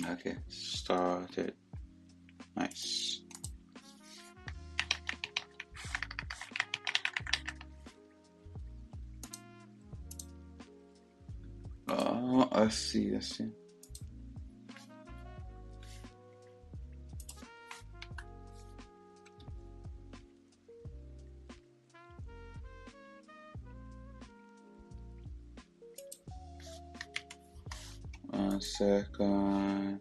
Okay, started. Nice. I see. I see. One second.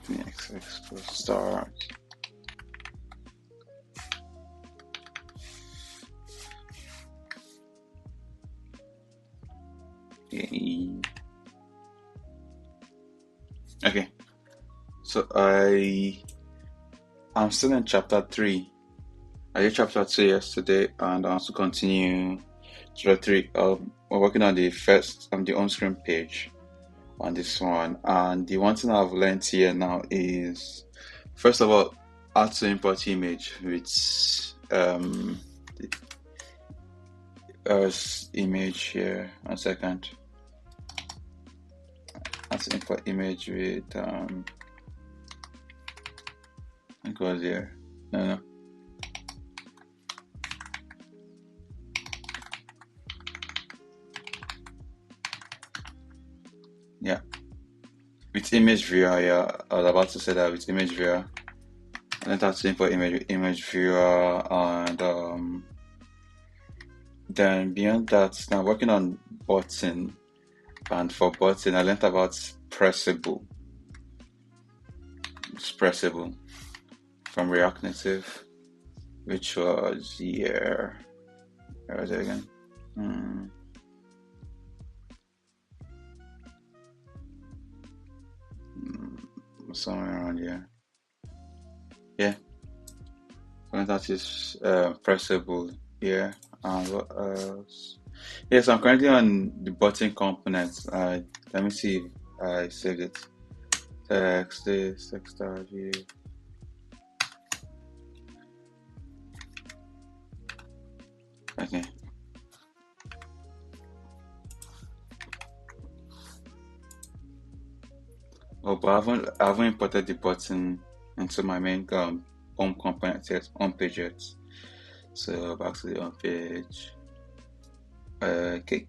Next export start. Okay, so I'm still in chapter 3. I did chapter 2 yesterday, and I want to continue chapter 3. We're working on the first the on-screen page on this one, and the one thing I've learned here now is, first of all, how to import image with image here. 1 second. How to import image with I think it was here. No. Yeah. With image viewer, yeah. I was about to say that with image viewer. I learned how to import image viewer, and then beyond that, now working on button. And for button, I learned about pressable. It's pressable from React Native, which was here. Where was it again? Somewhere around here. Yeah. So that is pressable here. And what else? Yes, I'm currently on the button components. Let me see if I saved it. Text this, text view. Okay. Oh, but I haven't imported the button into my main home component yet, home page yet. So back to the home page. Okay.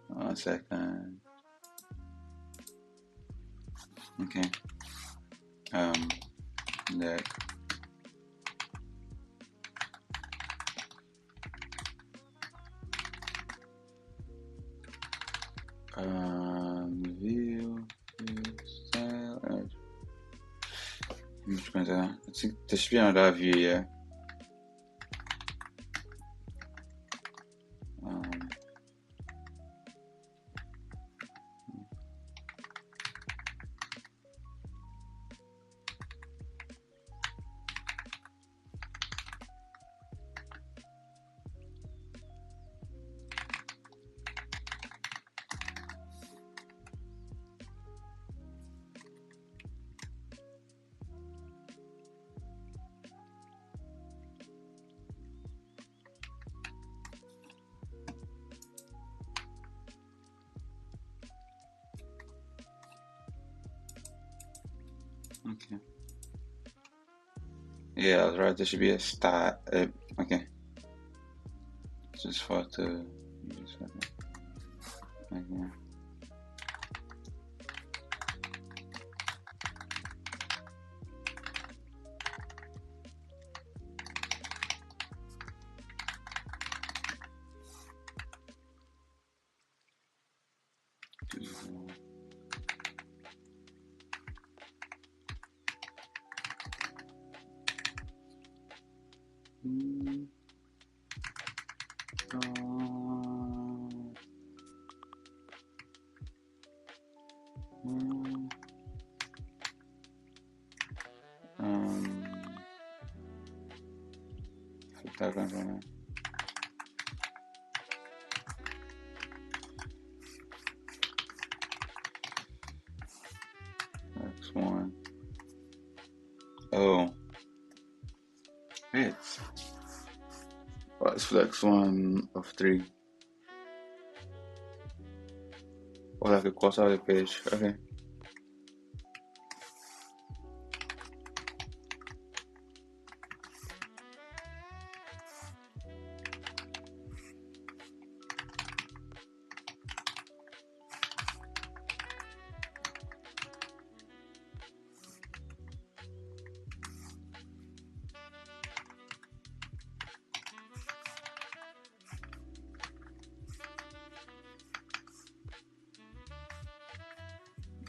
One second. Okay. There. View style. I think there should be another view here. Okay. Yeah, I was right. There should be a start. Okay. Just for to. Okay. Tap on Flex 1. Oh. Hits. What's flex 1 of 3? Oh, like a cross out the page. Okay.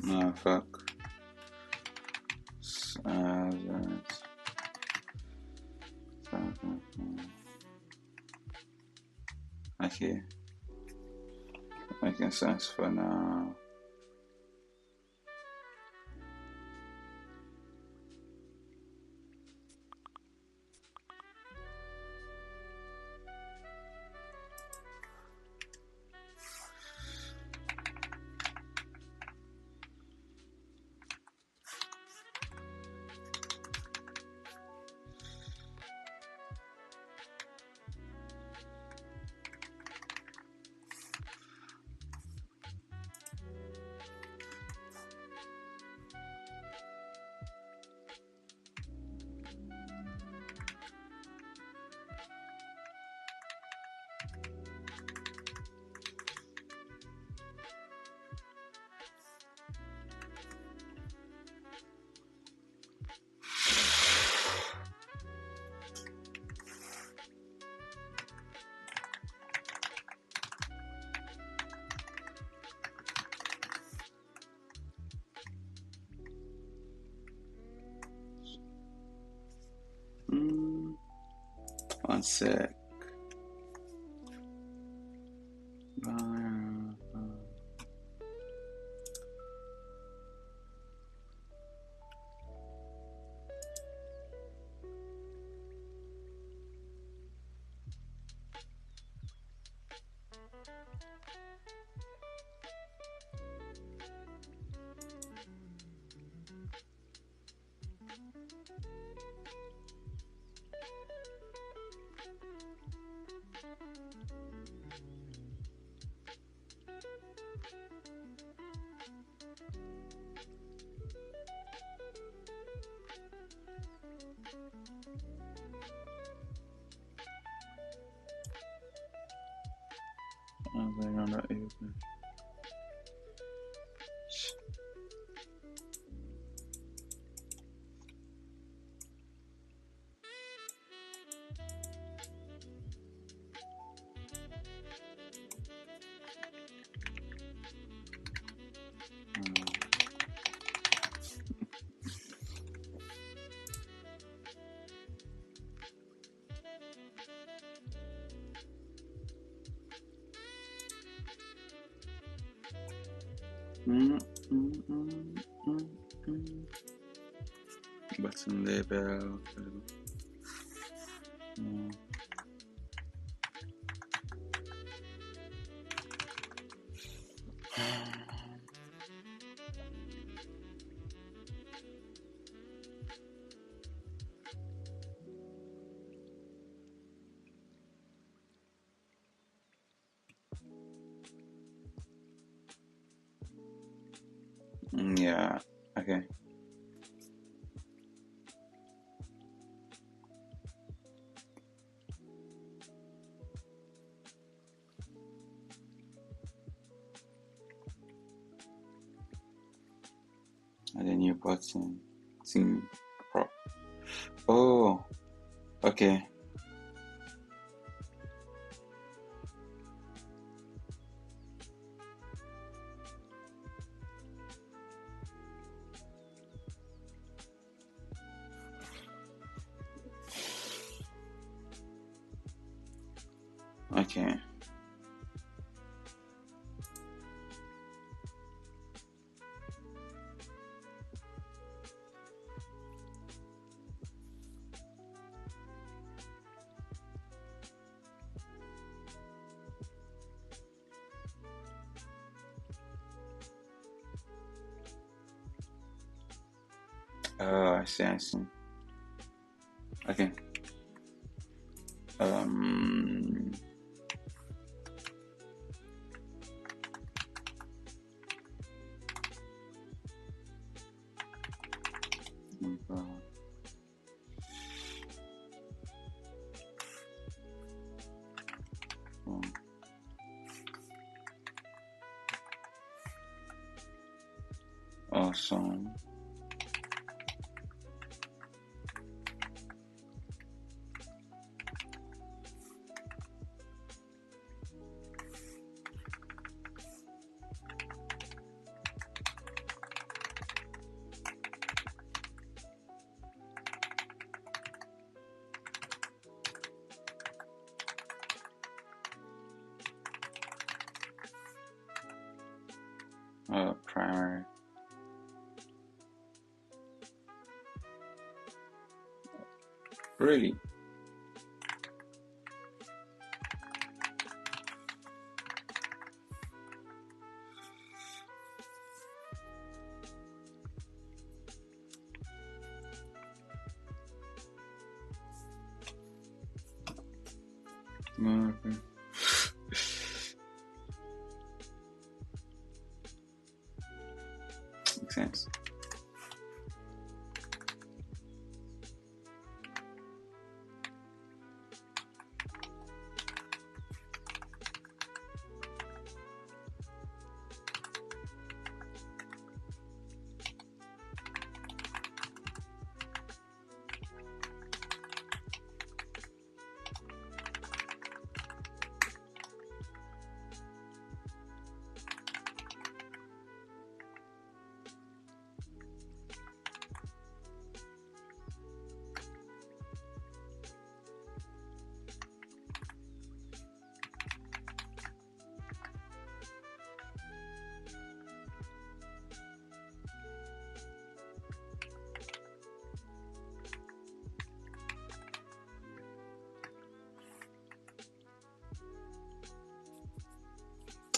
Oh, fuck. Okay. Making sense for now. One sec. Button label. Yeah, okay. And then new button. Team prop. Oh, okay. Okay. I see. Okay. Awesome. Primary. Really? Okay. Makes sense.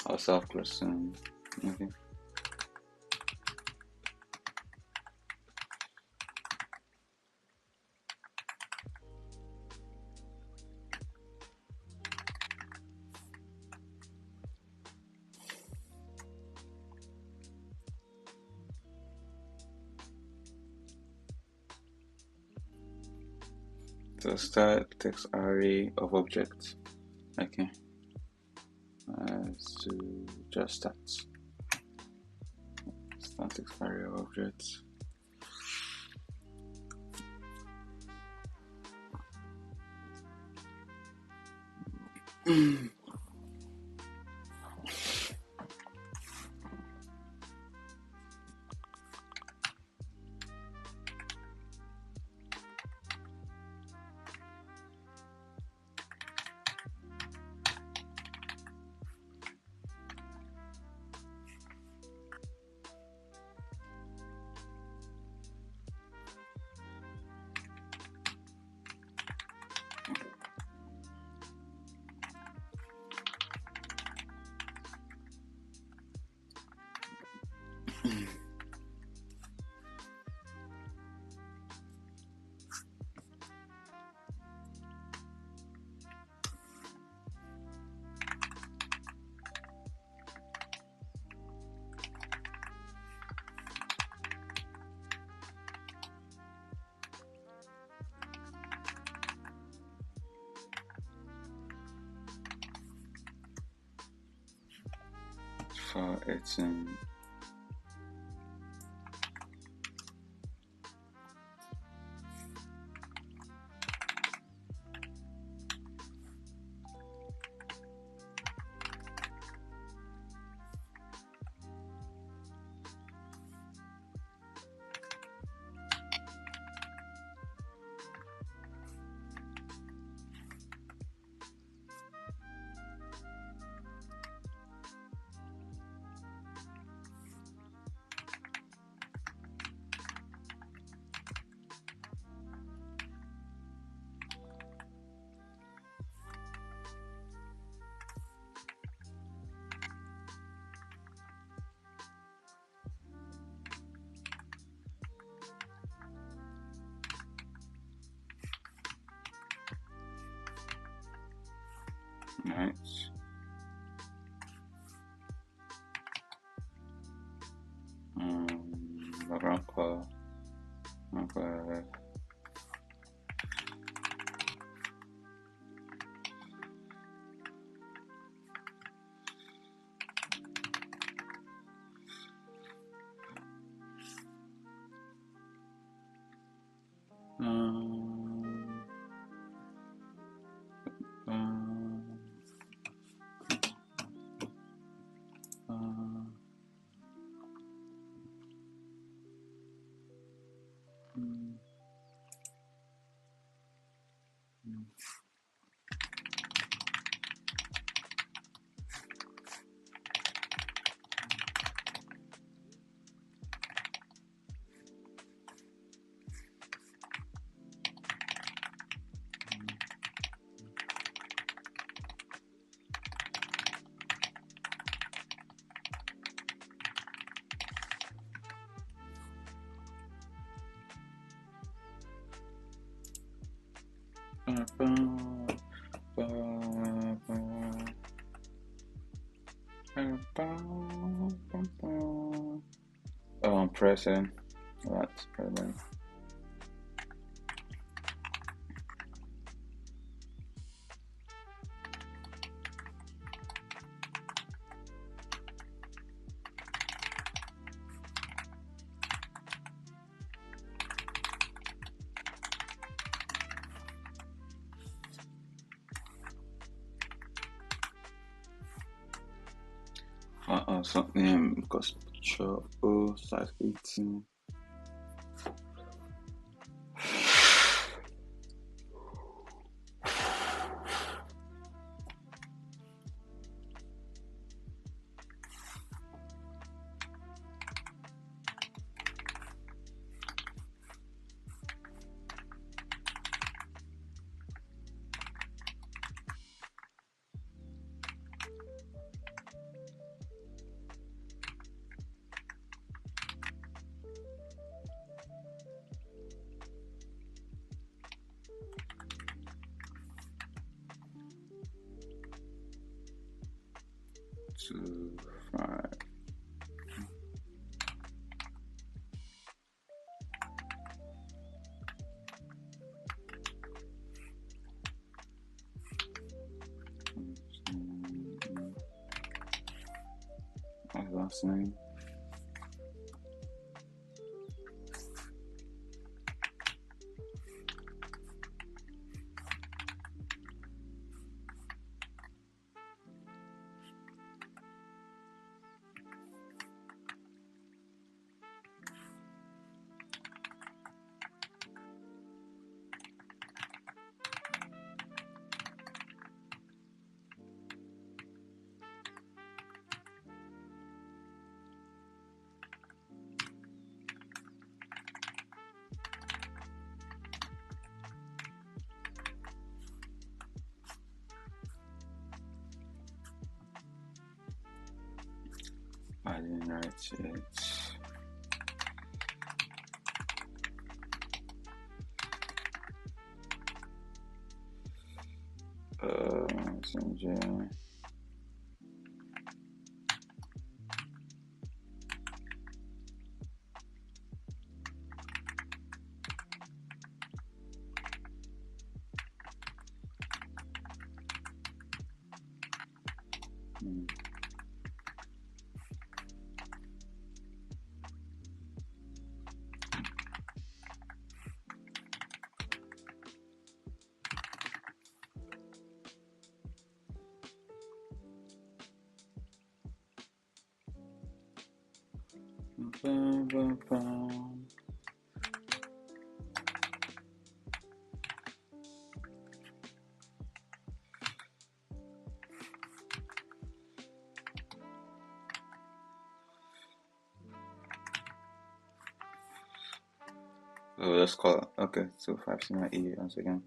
Or self-closing. Okay. So start text array of objects. Okay. Let's do just that. Start text array of objects. For 18. Nice. Background color. Okay. Oh, I'm pressing. That's present. Something because picture size 18. Two, 5. Last name. I didn't write it. Messenger. Oh, let's call it. Okay, so 5 sigma E once again.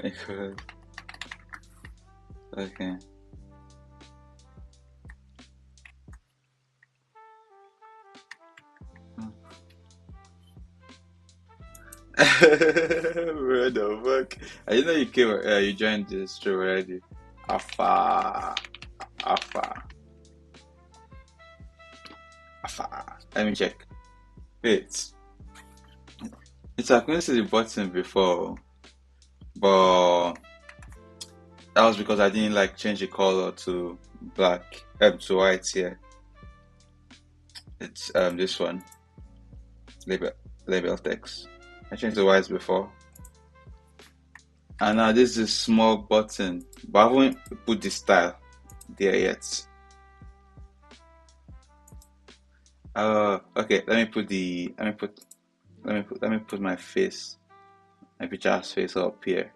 Because okay. What the fuck? I didn't know you came. You joined this show already. Afa, afa, afa. Let me check. Wait, it's I couldn't see the button before, but that was because I didn't like change the color to black, to white here. It's this one label label text. I changed the white before, and now this is a small button, but I haven't put the style there yet. Okay. Let me put my face, my picture's face up here.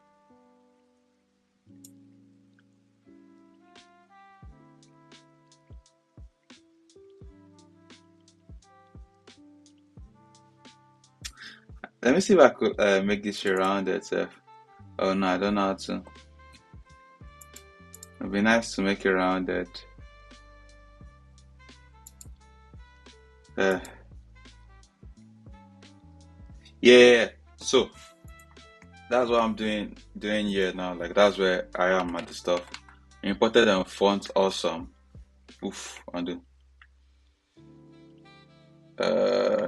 Let me see if I could make this shit rounded. Oh no, I don't know how to. It'd be nice to make it rounded. Uh, yeah, yeah, yeah. So that's what I'm doing here now. Like that's where I am at the stuff. Imported and font awesome. Oof, undo.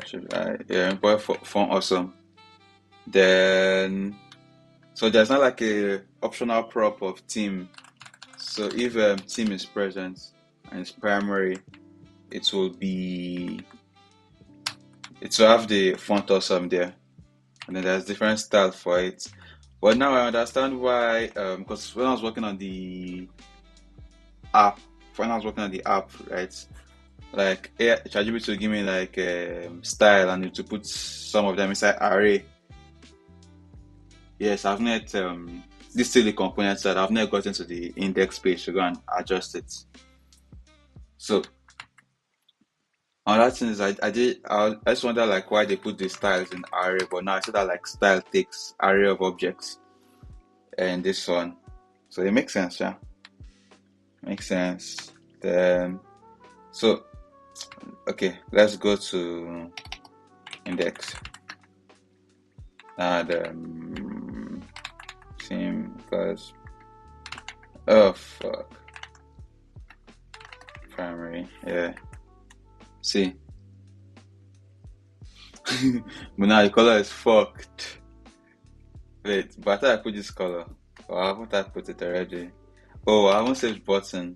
Should I yeah import font awesome. Then so there's not like a optional prop of theme. So if theme is present and it's primary, it will be it will have the font awesome there. And then there's different style for it. But now I understand why because when I was working on the app, when I was working on the app, right? Like yeah, ChatGPT to give me like style and to put some of them inside array. Yes, I've not this still the component side. I've not gotten to the index page to go and adjust it. So another thing is I just wonder like why they put the styles in array, but now I see that like style takes array of objects and this one. So it makes sense, yeah. Makes sense. Then so okay, let's go to index and theme because oh fuck primary yeah see but now the color is fucked. Wait, but I thought I put this color. Or haven't I put it already? Oh, I haven't saved button.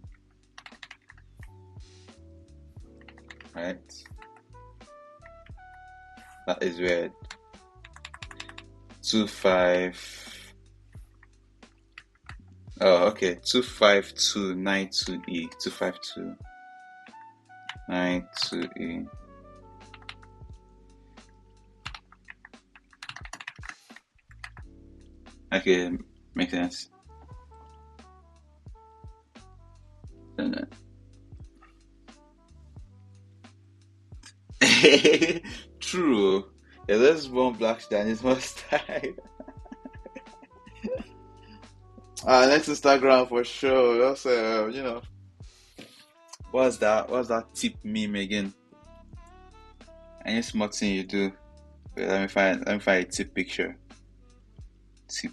Right? That is weird. 25. Oh, okay. 25292E. 25292E. Okay, makes sense. True. Yeah, there's one black Chinese mustard. Next Instagram for sure. That's what's that tip meme again? Any smart thing you do. Wait, let me find a tip picture. Tip.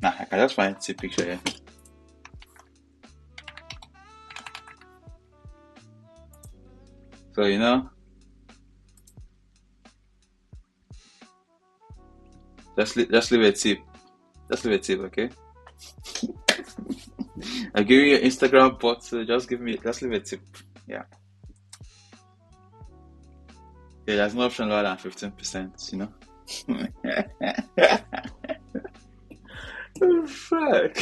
Nah, I can just find a tip picture here. So just leave a tip. Just leave a tip, okay? I'll give you your Instagram, but just leave a tip. Yeah. Yeah, there's no option lower than 15%. Oh, fuck.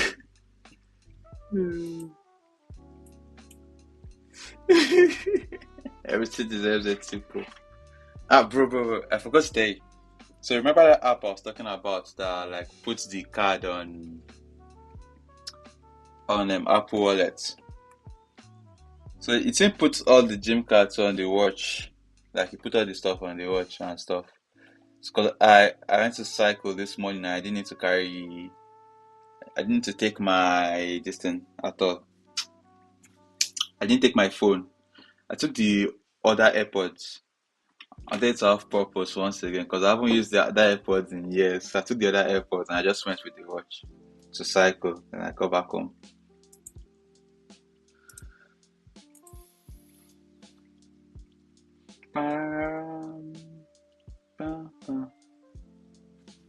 Everything deserves a tip, bro. Bro, I forgot to tell you. So remember that app I was talking about that like puts the card on Apple Wallet. So it puts all the gym cards on the watch. Like you put all the stuff on the watch and stuff. It's because I went to cycle this morning and I didn't need to carry I didn't to take my this thing at all. I didn't take my phone. I took the other AirPods. I did it off purpose once again because I haven't used the other AirPods in years. So I took the other AirPods and I just went with the watch to cycle and I go back home.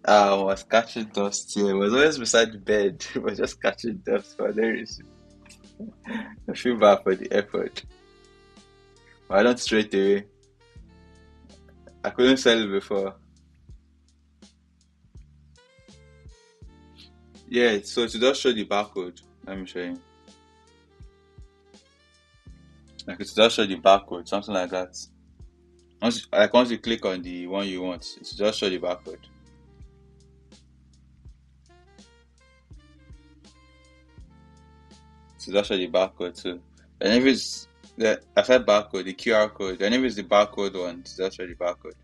I was catching dust here. It was always beside the bed. It was just catching dust for no reason. I feel bad for the effort. But I don't straight away. I couldn't sell it before. Yeah, so to just show the barcode, let me show you. Like it's just show the barcode, something like that. Once you click on the one you want, it's just show the barcode. So just show the barcode too. And if it's the I said barcode, the QR code, and if it's the barcode one, it's just show the barcode.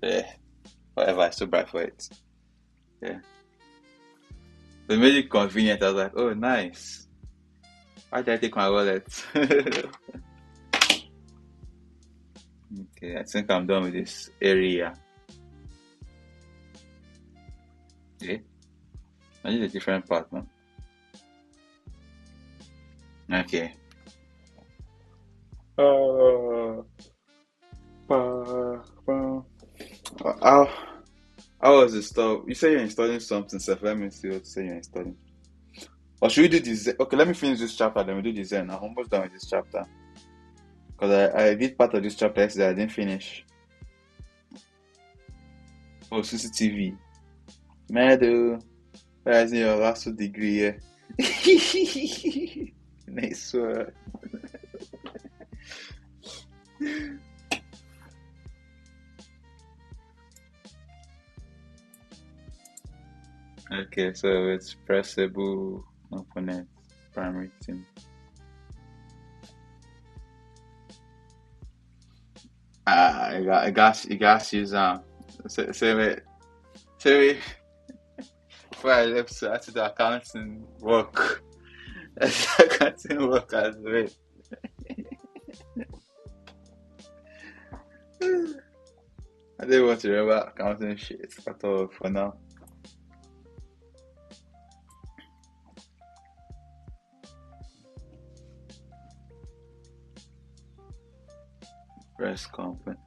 Yeah, whatever, it's too bright for it. Yeah. But it made it convenient. I was like, oh nice. Why did I take my wallet? Okay, I think I'm done with this area. Yeah. I need a different part, man. Okay. Uh, how, how was the stuff? You say you're installing something, Seth. Let me see what you say you're installing. Or should we do this? Okay, let me finish this chapter, then we do the Zen. I'm almost done with this chapter. Because I did part of this chapter yesterday, I didn't finish. Oh, CCTV. Meadow. Where is your last degree here? Nice one. Okay, so it's pressable component primary team. I got use say before I left, so I had to do accounting work. Accounting work as well. I didn't want to remember accounting shit at all for now. Press component.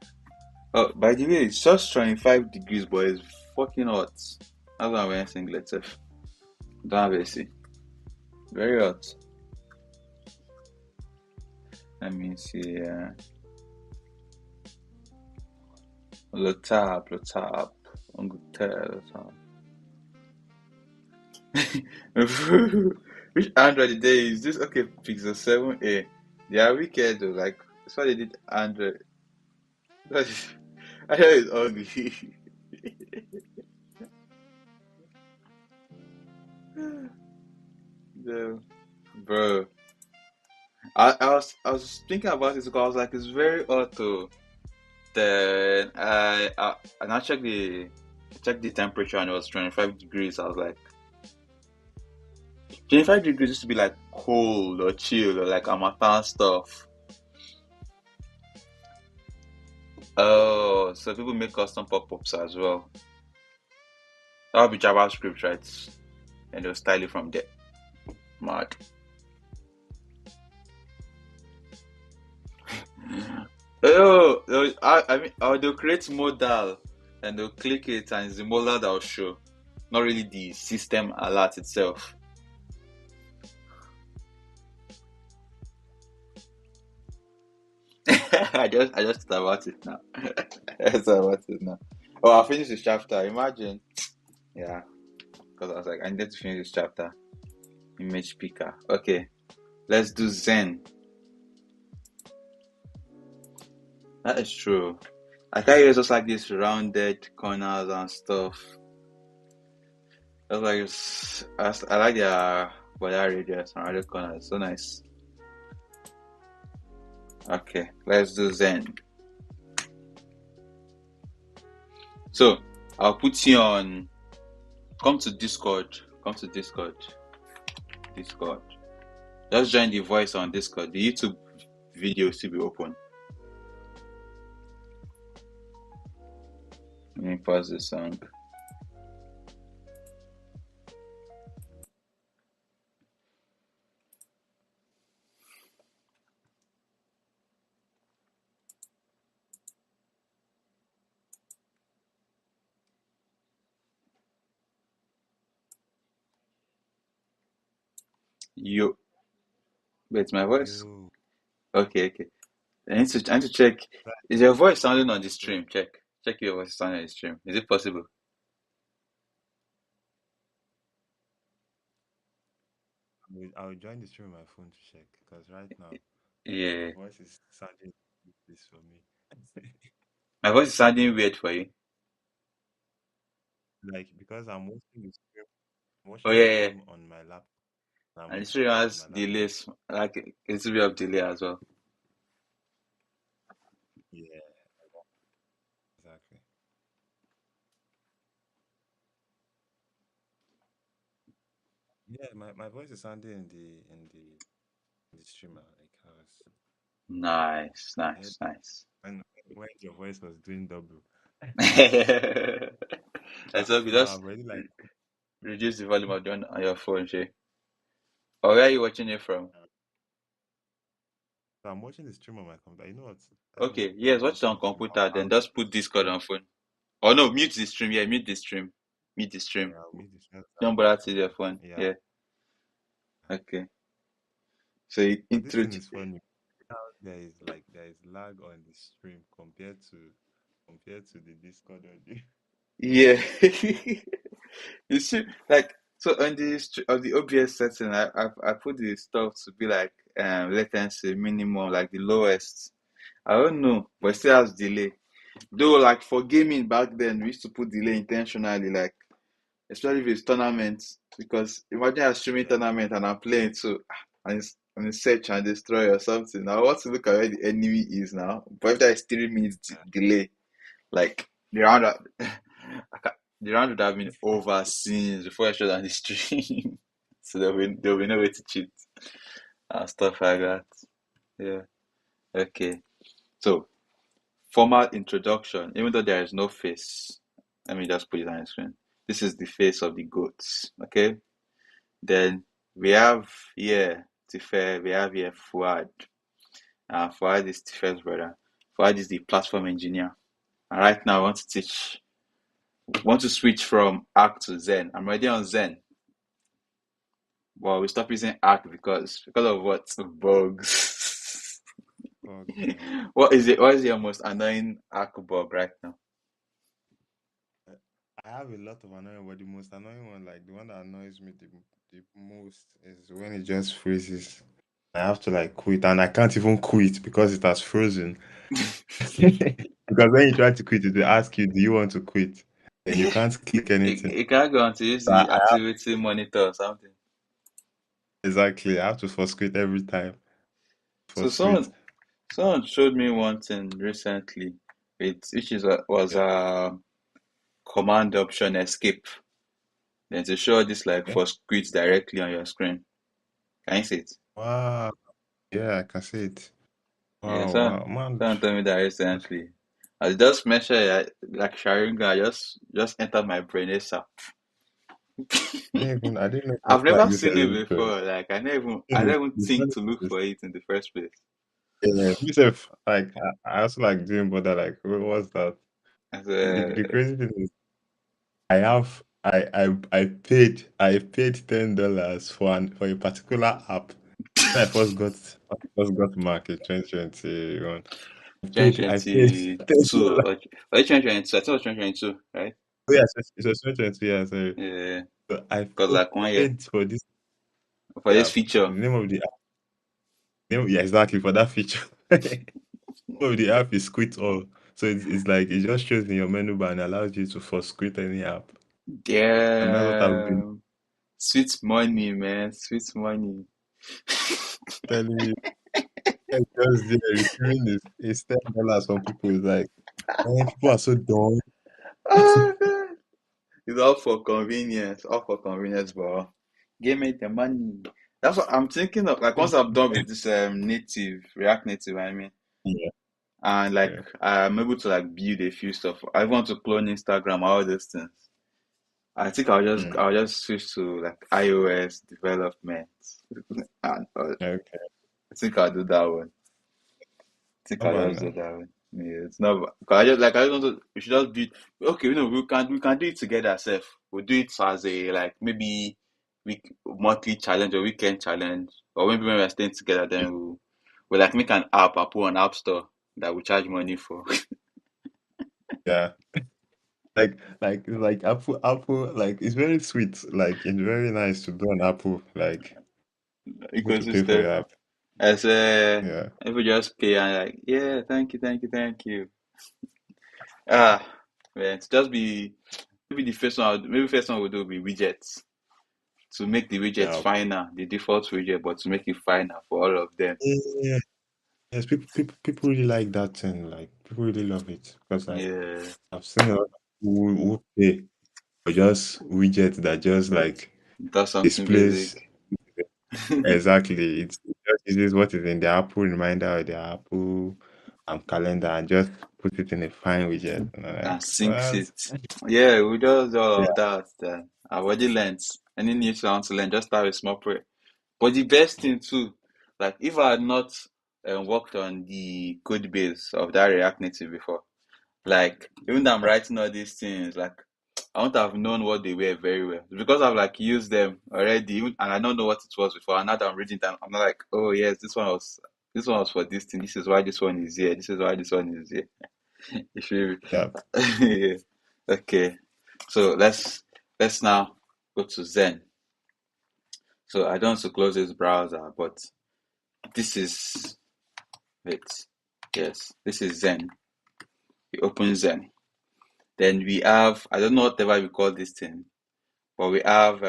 Oh, by the way, it's just 25 degrees, but it's fucking hot. That's why I'm wearing singlet. Don't have AC. Very hot. Let me see. Lotap. Which Android today is this? Okay, Pixel 7a. They are wicked though. Like that's why they did Android. I know it's ugly. Yeah, bro. I was thinking about this because I was like, it's very auto. Then and I checked the temperature and it was 25 degrees. I was like, 25 degrees used to be like cold or chill or like Amatan stuff. Oh, so people make custom pop-ups as well. That would be JavaScript, right? And they'll style it from there. Mad. Oh, I mean, they'll create modal and they'll click it and it's the modal that will show, not really the system alert itself. I just thought about it now. I just thought about it now. Oh, I'll finish this chapter. Imagine. Yeah, because I was like, I need to finish this chapter. Image picker. Okay, let's do Zen. That is true. I can't use just like these rounded corners and stuff. That's like I like their border radius and rounded corners. So nice. Okay, let's do Zen. So I'll put you on. Come to Discord. Come to Discord. Discord. Just join the voice on Discord. The YouTube video still be open. Let me pause the song. You wait, my voice. You Okay, okay. I need to check. Is your voice sounding on the stream? Check. Check your voice sounding on the stream. Is it possible? I will join the stream on my phone to check because right now Yeah. my voice is sounding this for me. My voice is sounding weird for you. Like because I'm Oh watching the yeah, yeah. stream on my laptop. I'm And the listening stream to it on has my laptop. delays, like a little bit of delay as well. Yeah, exactly. Yeah, my voice is sounding in the streamer. Like I was Nice, I heard nice, nice. when when your voice was doing double. That's okay. Now Just I'm already like reduce the volume of the on your phone, Shay. Or where are you watching it from? so I'm watching the stream on my computer. You know what? Let me Okay, yes, watch it watch on the stream. computer, then just put Discord on phone. Oh no, mute the stream. Yeah, mute the stream. Mute the stream. I'll meet the stream. Don't bother to your phone. Yeah. Yeah. Okay. So you But this thing introduce. is funny. How there is lag on the stream compared to the Discord audio. Yeah. You see, like so on the OBS setting, I put the stuff to be like latency minimum, like the lowest. I don't know, but it Mm. still has delay. Though, like for gaming back then, we used to put delay intentionally, like especially if it's tournaments, because imagine I'm streaming Yeah. tournament and I'm playing too, and it's search and destroy or something. I want to look at where the enemy is now, but if there is 3 minutes delay, like the round, the round would have been over since before I shut down the stream. So there'll be no way to cheat and stuff like that. Yeah. Okay. So formal introduction. Even though there is no face, let me just put it on the screen. This is the face of the goats. Okay. Then we have here Tifer. We have here Fuad. Fuad is Tifer's brother. Fuad is the platform engineer. And right now, I want to switch from Arc to Zen. I'm already on Zen. Well, we stop using Arc because of what? Bugs. Fuck, yeah. What is your most annoying Arc bug right now? I have a lot of annoying, but the most annoying one, like the one that annoys me the most, is when it just freezes. I have to like quit, and I can't even quit because it has frozen. Because when you try to quit, it will ask you, "Do you want to quit?" And you can't click anything. You can't go on to use So the activity monitor or something. exactly, I have to force quit every time. So Force quit. someone showed me one thing recently. Which was Yeah. command option escape. Then to show this like Okay. for quit directly on your screen. Can you see it? Wow. Yeah, I can see it. Yeah, Wow, wow, man. someone told me that recently. I just mentioned like Sharingan, just entered my brain ASAP. I didn't know I've that never seen it uses it. before. Like I Thing never is, even the think funny to thing look is, for it in the first place. yeah, myself, like I also like doing, but like, what was that? As The crazy thing is, I have I paid $10 for a particular app. When I first got Mac in 2021. I paid 2022 $10. or 2022. I thought it was 2022, right? Oh yeah, it was 2020. Yeah, sorry. Yeah, So I because paid, like I 1 year paid for this for this app. The feature. name of the app, yeah, exactly for that feature. Of the app is quit all. So it's like it just shows in your menu bar and allows you to force quit any app. And that's what I've been Damn, sweet money, man, sweet money. telling you. Because there receiving is $10 from people is like, man, people are so dumb. Oh, God. It's all for convenience, but give me the money. That's what I'm thinking of. Like once I'm done with this native React Native, I mean, Yeah, and like yeah. I'm able to like build a few stuff. I want to clone Instagram, all those things. I think Mm. I'll just switch to like iOS development, and Okay. I think I'll do that one. Think How I'll about just do now? that way. Yeah, it's not. Cause I just want to. We should just be okay. We can do it together. Self. We'll do it as a like maybe monthly challenge or weekend challenge, or maybe when we're staying together, then we'll like make an app. I put an app store that we charge money for. Yeah. Like Apple, like it's very sweet. Like it's very nice to do an Apple, like able to pay for Ecosystem. your app. As Yeah. if we just pay and like yeah, thank you. Ah, man, to just be maybe the first one. Maybe first one we'll do will be widgets. To make the widget Yeah. finer, the default widget, but to make it finer for all of them. Yeah. Yes, people really like that thing. Like people really love it because like Yeah, I've seen a lot of people who pay for just widgets that just like that's something displays basic. exactly. It just uses what is in the Apple reminder or the Apple calendar and just put it in a fine widget. And I'm And like, syncs what? it. Yeah, we just do all Yeah, of that. I've already learned. Any new thing I want to learn, just start with small prayer. But the best thing too, like if I had not worked on the code base of that React Native before, like even though I'm writing all these things, like I wouldn't have known what they were very well because I've like used them already, and I don't know what it was before. And now that I'm reading them, I'm not like, oh yes, this one was for this thing. This is why this one is here. This is why this one is here. If you, yeah. yeah. Okay, so let's now go to Zen. So I don't want to close this browser, but this is wait, yes, this is Zen. You open Zen. Then we have I don't know whatever we call this thing, but we have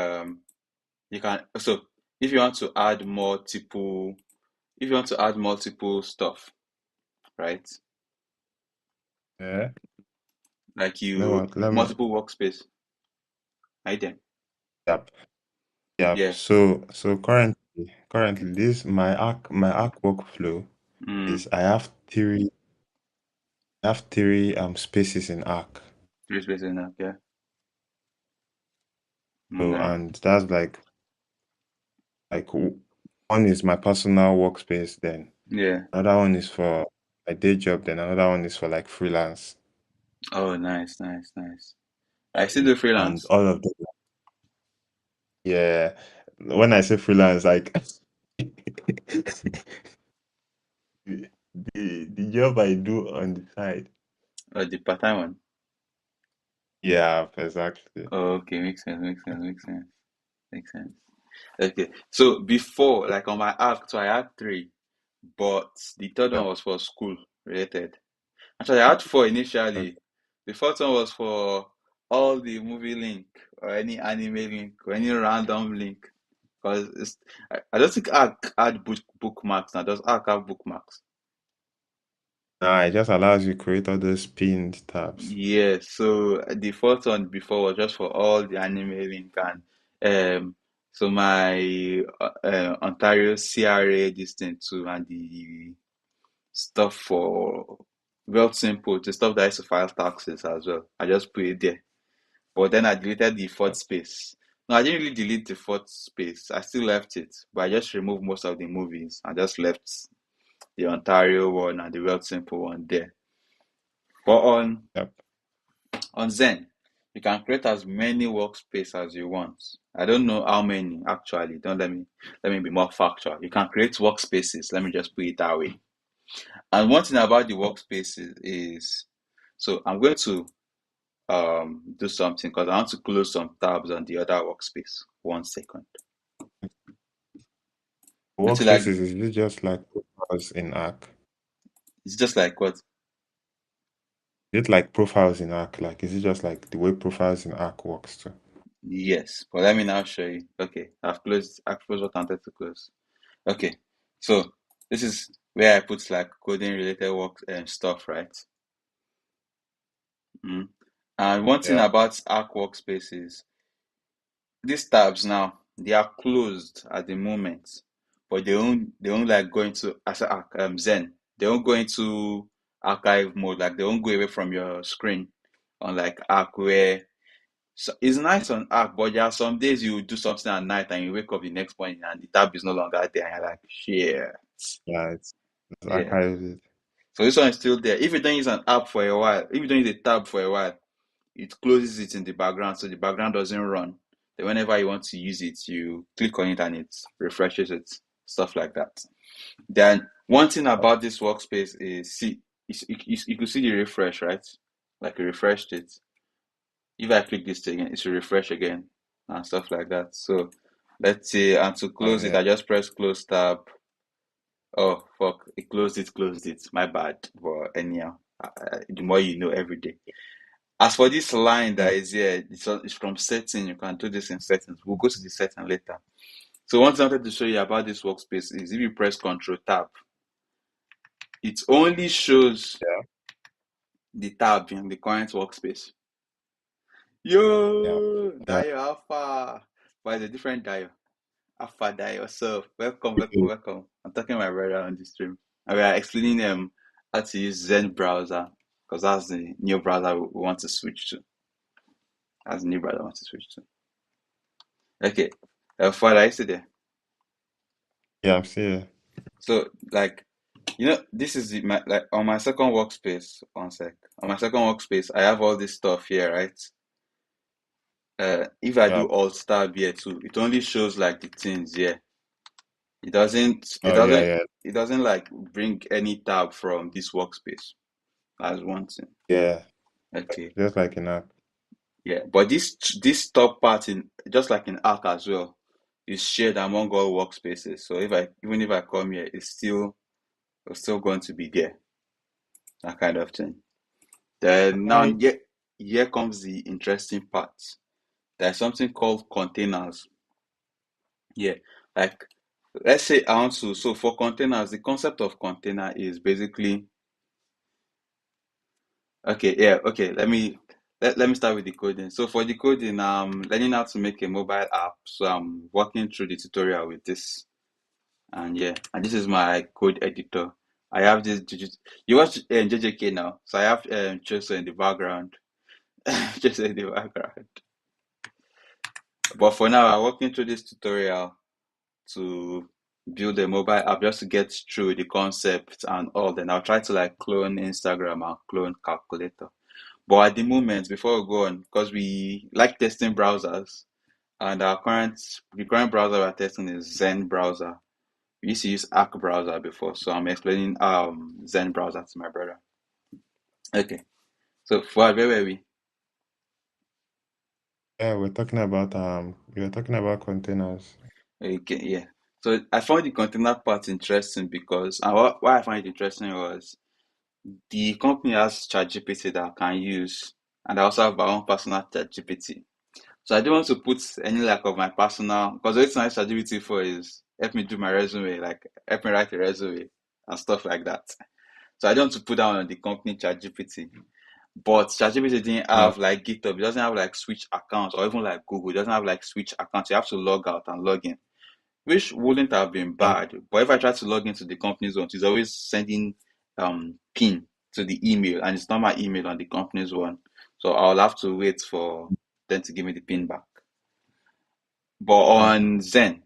you can so if you want to add multiple if you want to add multiple stuff, right? Yeah. Like You know you what? Let me. multiple workspace, right then. Yep. Yep. Yeah. So currently this my arc workflow Mm, is I have three spaces in arc. three spaces enough, yeah. So Okay. and that's like one is my personal workspace, then Yeah. another one is for my day job, then another one is for like freelance. Oh nice. I still do And freelance. all of them, yeah. When I say freelance, like the job I do on the side. The part-time one. Yeah, exactly. Oh, okay, makes sense. Okay. So before, like on my app, so I had three, but the third one Yep. was for school related. Actually, I had four Okay. initially. The first one was for all the movie link or any anime link or any random link. Because I don't think I had bookmarks now. Does Arc have bookmarks? Nah, it just allows you to create all those pinned tabs. Yeah, so the first one before was just for all the anime link and so my Ontario CRA this thing too and the stuff for Welp Simple, the stuff that I used to file taxes as well. I just put it there. But then I deleted the fourth Yep. space. No, I didn't really delete the fourth space. I still left it, but I just removed most of the movies. I just left the Ontario one and the Welp Simple one there. But Yep. on Zen, you can create as many workspace as you want. I don't know how many actually. Don't let me be more factual. You can create workspaces. Let me just put it that way. And one thing about the workspaces is so I'm going to do something because I want to close some tabs on the other workspace. 1 second. Until like Workspaces is it just like profiles in Arc? it's just like what? Is it like profiles in Arc? Like is it just like the way profiles in Arc works too? Yes, but let me now show you. Okay, I've closed what I wanted to close. Okay, so this is where I put like coding related work and stuff, right? Mm. And one thing Yeah. about Arc workspaces, these tabs now they are closed at the moment, but they don't like go into as Zen. They don't go into archive mode. Like they don't go away from your screen. Unlike Arc, where so it's nice on Arc, but there are some days you do something at night and you wake up the next morning and the tab is no longer there. And you're like, shit. Yeah. It's Yeah. archived. So this one is still there. If you don't use an app for a while, if you don't use a tab for a while, it closes it in the background so the background doesn't run. Then whenever you want to use it, you click on it and it refreshes it, stuff like that. Then one thing about this workspace is see you could see the refresh, right? Like you refreshed it. If I click this again, it will refresh again and stuff like that. So let's say and to Oh close it, yeah. I just press close tab. Oh fuck, closed it. My bad. But anyhow, the more you know every day. As for this line Yeah. that is here, it's from setting. You can do this in settings. We'll go to the setting later. So one thing I wanted to show you about this workspace is if you press Control Tab, it only shows Yeah. the tab in the current workspace. Yeah. Yo, Yeah. Dio Alpha. But it's a different Dio. Alpha Dio. Yourself. Welcome, welcome, welcome. I'm talking to my brother on the stream. And we are explaining how to use Zen browser because that's the new browser we want to switch to. That's the new browser I want to switch to. Okay. Father, I see there. Yeah. I'm still here. So, like, this is like on my second workspace. One sec. On my second workspace, I have all this stuff here, right? If I Yeah. do Alt Tab here too, it only shows like the things here. It doesn't. It Oh yeah. doesn't. Yeah. It doesn't like bring any tab from this workspace. That's one thing. Yeah. Okay. Just like in app. Yeah. But this top part in just like in Arc as well is shared among all workspaces. So even if I come here, it's still going to be there. That kind of thing. Then now Right. here comes the interesting part. There's something called containers. Yeah, like let's say I want to. So for containers, the concept of container is basically okay. Yeah, okay. Let me start with the coding. So for the coding, I'm learning how to make a mobile app. So I'm working through the tutorial with this, and yeah, and this is my code editor. I have this digit. You watch JJK now, so I have Chaser in the background. Chaser in the background. But for now, I'm working through this tutorial to build a mobile app just to get through the concept and all. Then I'll try to like clone Instagram and clone calculator. But at the moment, before we go on, because we like testing browsers, and the current browser we're testing is Zen browser. We used to use Arc browser before, so I'm explaining Zen browser to my brother. Okay, so for where were we? Yeah. We were talking about containers. Okay, yeah. So I found the container part interesting because and why I find it interesting was the company has ChatGPT that I can use, and I also have my own personal ChatGPT. So I don't want to put any lack of my personal because the only thing I use ChatGPT for is help me do my resume, like help me write a resume and stuff like that. So I don't want to put down on the company ChatGPT. But ChatGPT didn't Yeah. have like GitHub, it doesn't have like switch accounts or even like Google, it doesn't have like switch accounts. You have to log out and log in, which wouldn't have been Yeah. bad. But if I try to log into the company's one, it's always sending pin to the email, and it's not my email on the company's one. So I'll have to wait for them to give me the pin back. But Yeah. on Zen,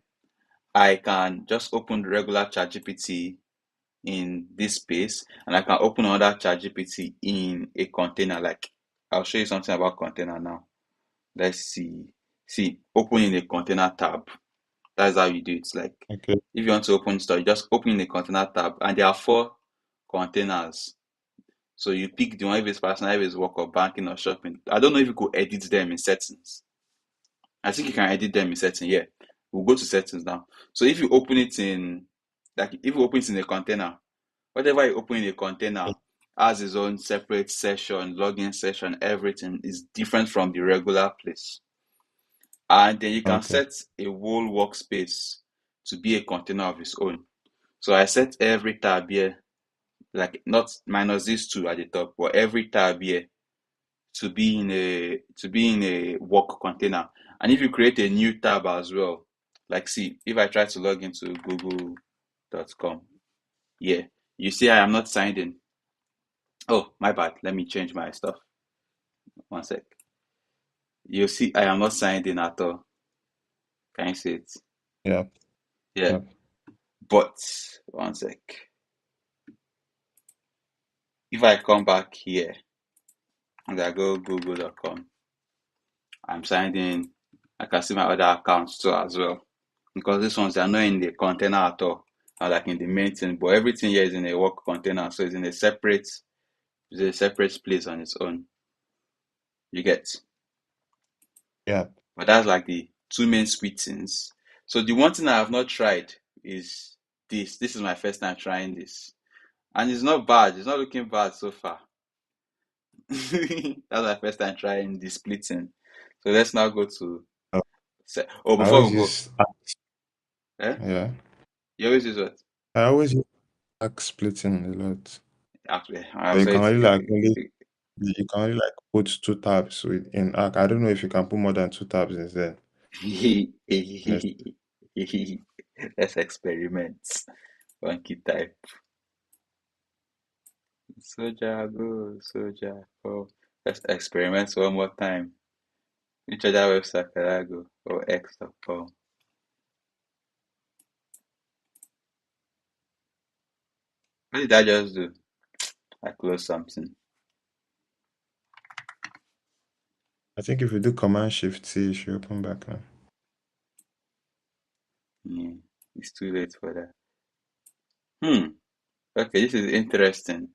I can just open the regular ChatGPT in this space, and I can open another ChatGPT in a container. Like I'll show you something about container now. Let's see. See, open in a container tab. That's how you do it. Like Okay. if you want to open store, you just open the container tab and there are four containers. So you pick the one if it's personal, if it's work or banking or shopping. I don't know if you could edit them in settings. I think you can edit them in settings. Yeah. We'll go to settings now. So if you open it in like if you open it in a container, whatever you open in a container has its own separate session, login session, everything is different from the regular place. And then you can Okay. set a whole workspace to be a container of its own. So I set every tab here, like not minus these two at the top, but every tab here to be in a work container. And if you create a new tab as well, like see, if I try to log into google.com, yeah, you see I am not signed in. Oh, my bad. Let me change my stuff. One sec. You see I am not signed in at all. Can you see it? Yeah. Yeah. Yeah. But one sec. If I come back here and I go google.com, I'm signed in. I can see my other accounts too as well. Because these ones are not in the container at all. Or like in the main thing, but everything here is in a work container, so it's a separate place on its own. You get? Yeah. But that's like the two main sweet things. So the one thing I have not tried is this. This is my first time trying this. And it's not bad. It's not looking bad so far. That's my first time trying the splitting. So let's now go to Oh, oh, I before always we go, use eh? yeah. You always use what? I always use act splitting a lot. Actually, But you so can it's only you can only like put two tabs in arc. I don't know if you can put more than two tabs instead. Yes. let's experiment. Monkey type. Soldier go, soldier go. Let's experiment one more time. Which other website can I go? Or X.com. What did I just do? I closed something. I think if you do Command Shift C, it should open back now. Yeah, it's too late for that. Hmm. Okay, this is interesting.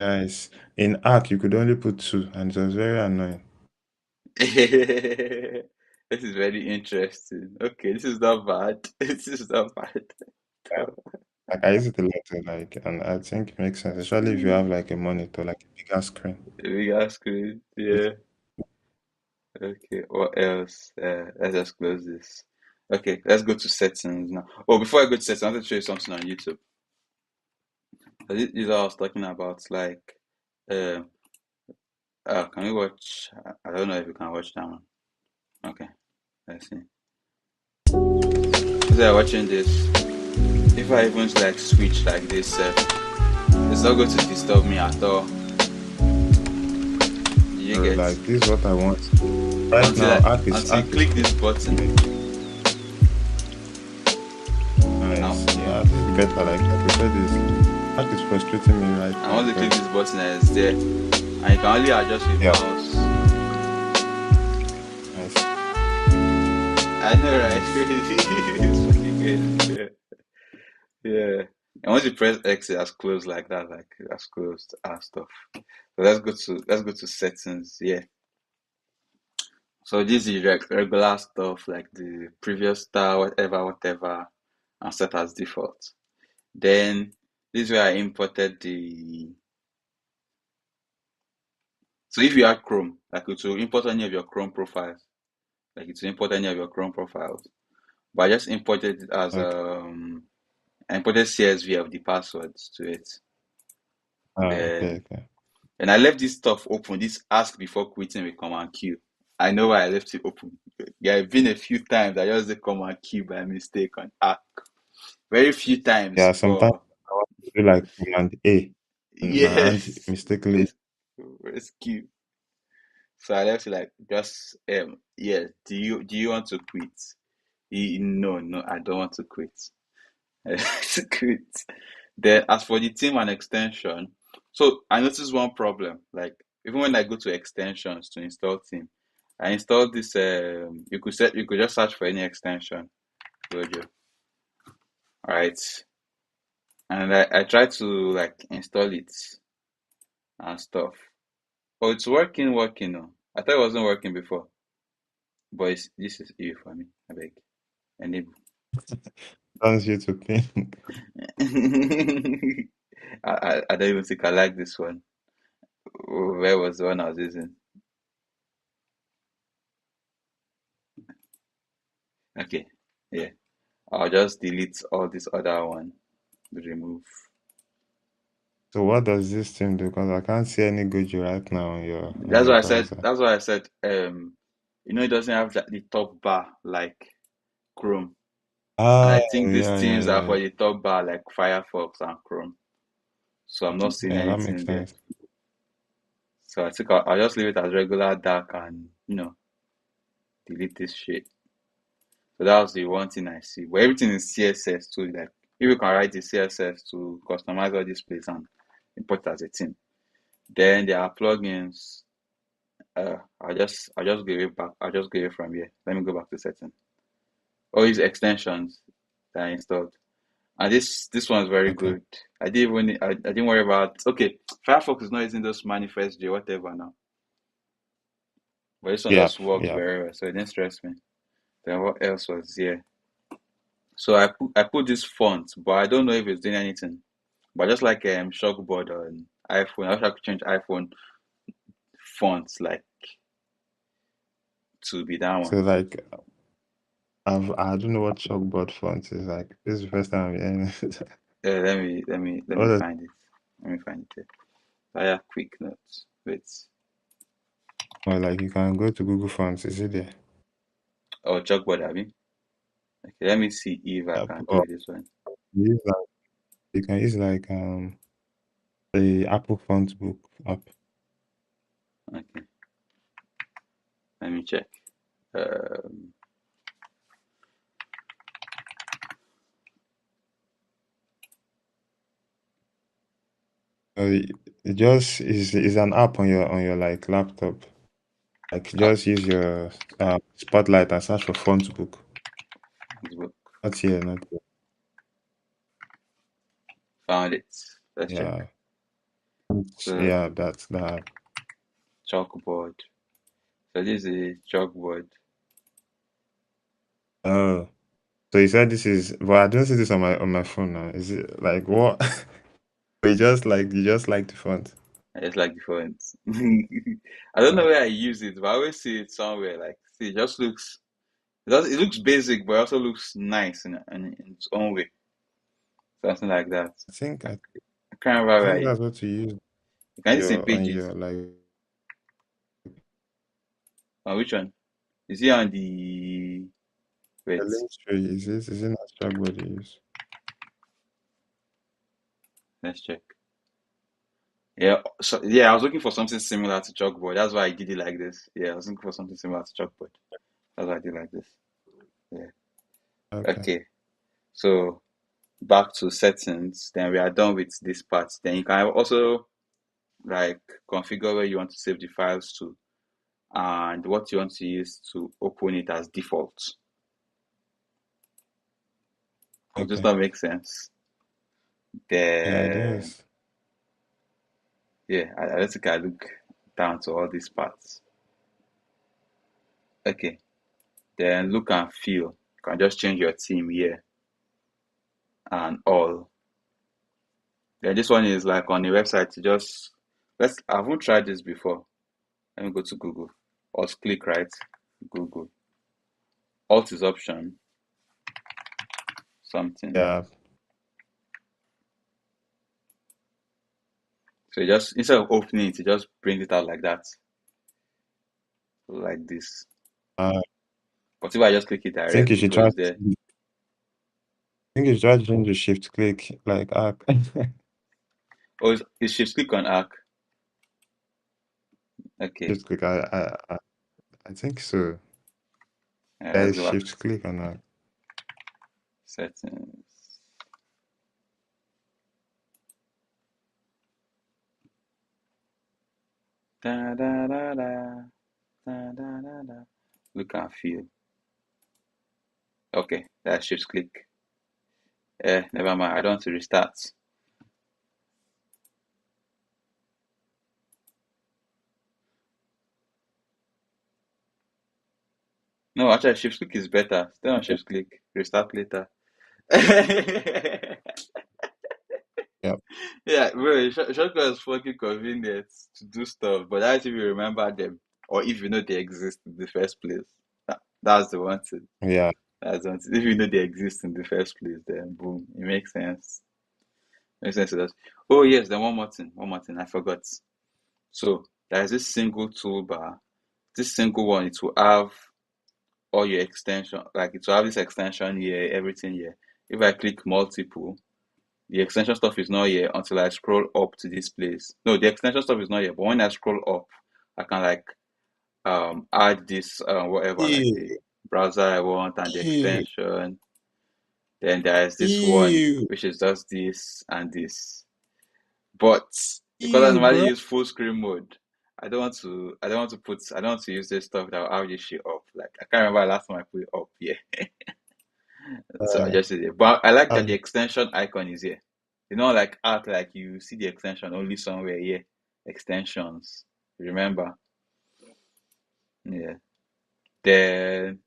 Guys, in arc you could only put two, and it was very annoying. This is very interesting. Okay, this is not bad. This is not bad. Like I use it a lot, like, and I think it makes sense, especially if you have like a monitor, like a bigger screen. Bigger screen. Yeah. Okay. What else? Let's just close this. Okay, let's go to settings now. Oh, before I go to settings, I want to show you something on YouTube. This is what I was talking about. Like, uh, can we watch? I don't know if you can watch that one. Okay, let's see. As I'm watching this, if I even like switch like this, it's not going to disturb me at all. You So get? like this is what I want. Right Until now, I, arc until you is click this button. Now, nice. Yeah, this is better. Like I prefer this. Arc is frustrating me right I now want to click because this button and it's there. And you can only adjust with yeah, mouse. nice. I know, right? It's fucking good. Yeah. Yeah. And once you press X, it has closed like that, like it has closed and stuff. So let's go to settings. Yeah. So this is regular stuff like the previous style, whatever, whatever, and set as default. Then this is where I imported the. So if you have Chrome, like it will import any of your Chrome profiles, like it will import any of your Chrome profiles. But I just imported it as Okay. I imported CSV of the passwords to it. Okay. Then Okay. and I left this stuff open. This ask before quitting with command Q. I know why I left it open. Yeah, it's been a few times I just did command Q by mistake on app. Very few times, Yeah, sometimes but I want to do like Command A, and my hand yes, mistakenly. it's Q. So I left it like just yeah. Do you want to quit? No, no, I don't want to quit. I don't want to quit. Then as for the team and extension, so I noticed one problem. Like even when I go to extensions to install team, I installed this. You could just search for any extension, Jojo, right? And I tried to like install it and stuff. Oh, it's working. No, I thought it wasn't working before, but this is EU for me. I beg, enable. Turns you to pink. I don't even think I like this one. Where was the one I was using? Okay, yeah. I'll just delete all this other one. Remove. So what does this thing do? Because I can't see any Goju right now on That's your why I said. browser. That's why I said. It doesn't have the top bar like Chrome, and I Oh, think these yeah, yeah, things are yeah. for the top bar like Firefox and Chrome. So I'm not seeing Yeah, that makes anything there. sense. So I think I'll just leave it as regular dark and delete this shit. So that was the one thing I see. But everything is CSS too. Like if you can write the CSS to customize all these places and import it as a theme. Then there are plugins. I'll just give it back. I'll just give it from here. Let me go back to setting. All these extensions that I installed. And this one's very Okay. good. I didn't worry about okay, Firefox is not using those manifest J whatever now. But this one Yep, just worked yep. very well, so it didn't stress me. Then what else was here? So I put this font, but I don't know if it's doing anything. But just like Shockboard on iPhone, I wish I could change iPhone fonts like to be that one. So like I don't know what chalkboard font is like. This is the first time I'm hearing it. Let me What is, find it. Let me find it here. Fire quick notes. Wait. or like you can go to Google Fonts, is it there? Oh, chalkboard, Abby. Okay, let me see if I Yep. can Or do this one. use like you can use like the Apple Font Book app. Okay, let me check. Um, It just is an app on your like laptop. Like oh, just use your Spotlight and search for Font Book. this book. Not here, not here. Found it. Let's check. Yeah. So Yeah, that's that. chalkboard. So this is a chalkboard. Oh. So you said this is, but I don't see this on my phone now. Is it like what? You just like the font. I just like the font. I don't know where I use it, but I always see it somewhere. Like, see, it just looks. It looks basic, but it also looks nice in its own way. Something like that. I I can't remember where think I. that's what you use Can you see on pages? your like On which one? Is it on the? the Wait, link tree. Is it not Chalkboard you use? let's check. Yeah, so yeah, I was looking for something similar to chalkboard. That's why I did it like this. Yeah, I was looking for something similar to chalkboard. That's why I did like this. Yeah. Okay. Okay. So back to settings. Then we are done with this part. Then you can also like configure where you want to save the files to and what you want to use to open it as default. Does Okay. that make sense? Yeah, it Then does. yeah, I don't think I look down to all these parts. Okay. Then look and feel. You can just change your theme here and all. Then this one is like on the website. You just I haven't tried this before. Let me go to Google. Alt click right. Google. Alt is option something. Yeah. So you just instead of opening it, you just bring it out like that, like this. I But if I just click it think you directly, it should try. goes there. I think you should try to change the shift click like app. Oh, it's shift click on arc. Okay, Shift click. I think so. There let's is go back. shift click on that. Settings. Da da da da da da da da. Look and feel. Okay, that's shift click. Never mind. I don't want to restart. No, actually, shift click is better. Stay on shift click. Restart later. Yep. Yeah, bro, shortcut is fucking convenient to do stuff, but that's if you remember them or if you know they exist in the first place. That's the one thing. Yeah. That's the one thing. If you know they exist in the first place, then boom, it makes sense. Makes sense to us. Oh yes, then one more thing, I forgot. So there's this single toolbar. This single one, it will have all your extension, like it will have this extension here, everything here. If I click multiple, the extension stuff is not here until I scroll up to this place. No, the extension stuff is not here, but when I scroll up, I can like add this whatever, like Ew, the browser I want and the ew, extension. Then there's this one ew, which is just this and this. But because I ew, normally bro. use full screen mode, I don't want to use this stuff that will have this shit up. Like I can't remember the last time I put it up here. So I Uh, just did it. But I like that the um, extension icon is here. You know, like art, like you see the extension only somewhere here. Extensions. Remember? Yeah. Then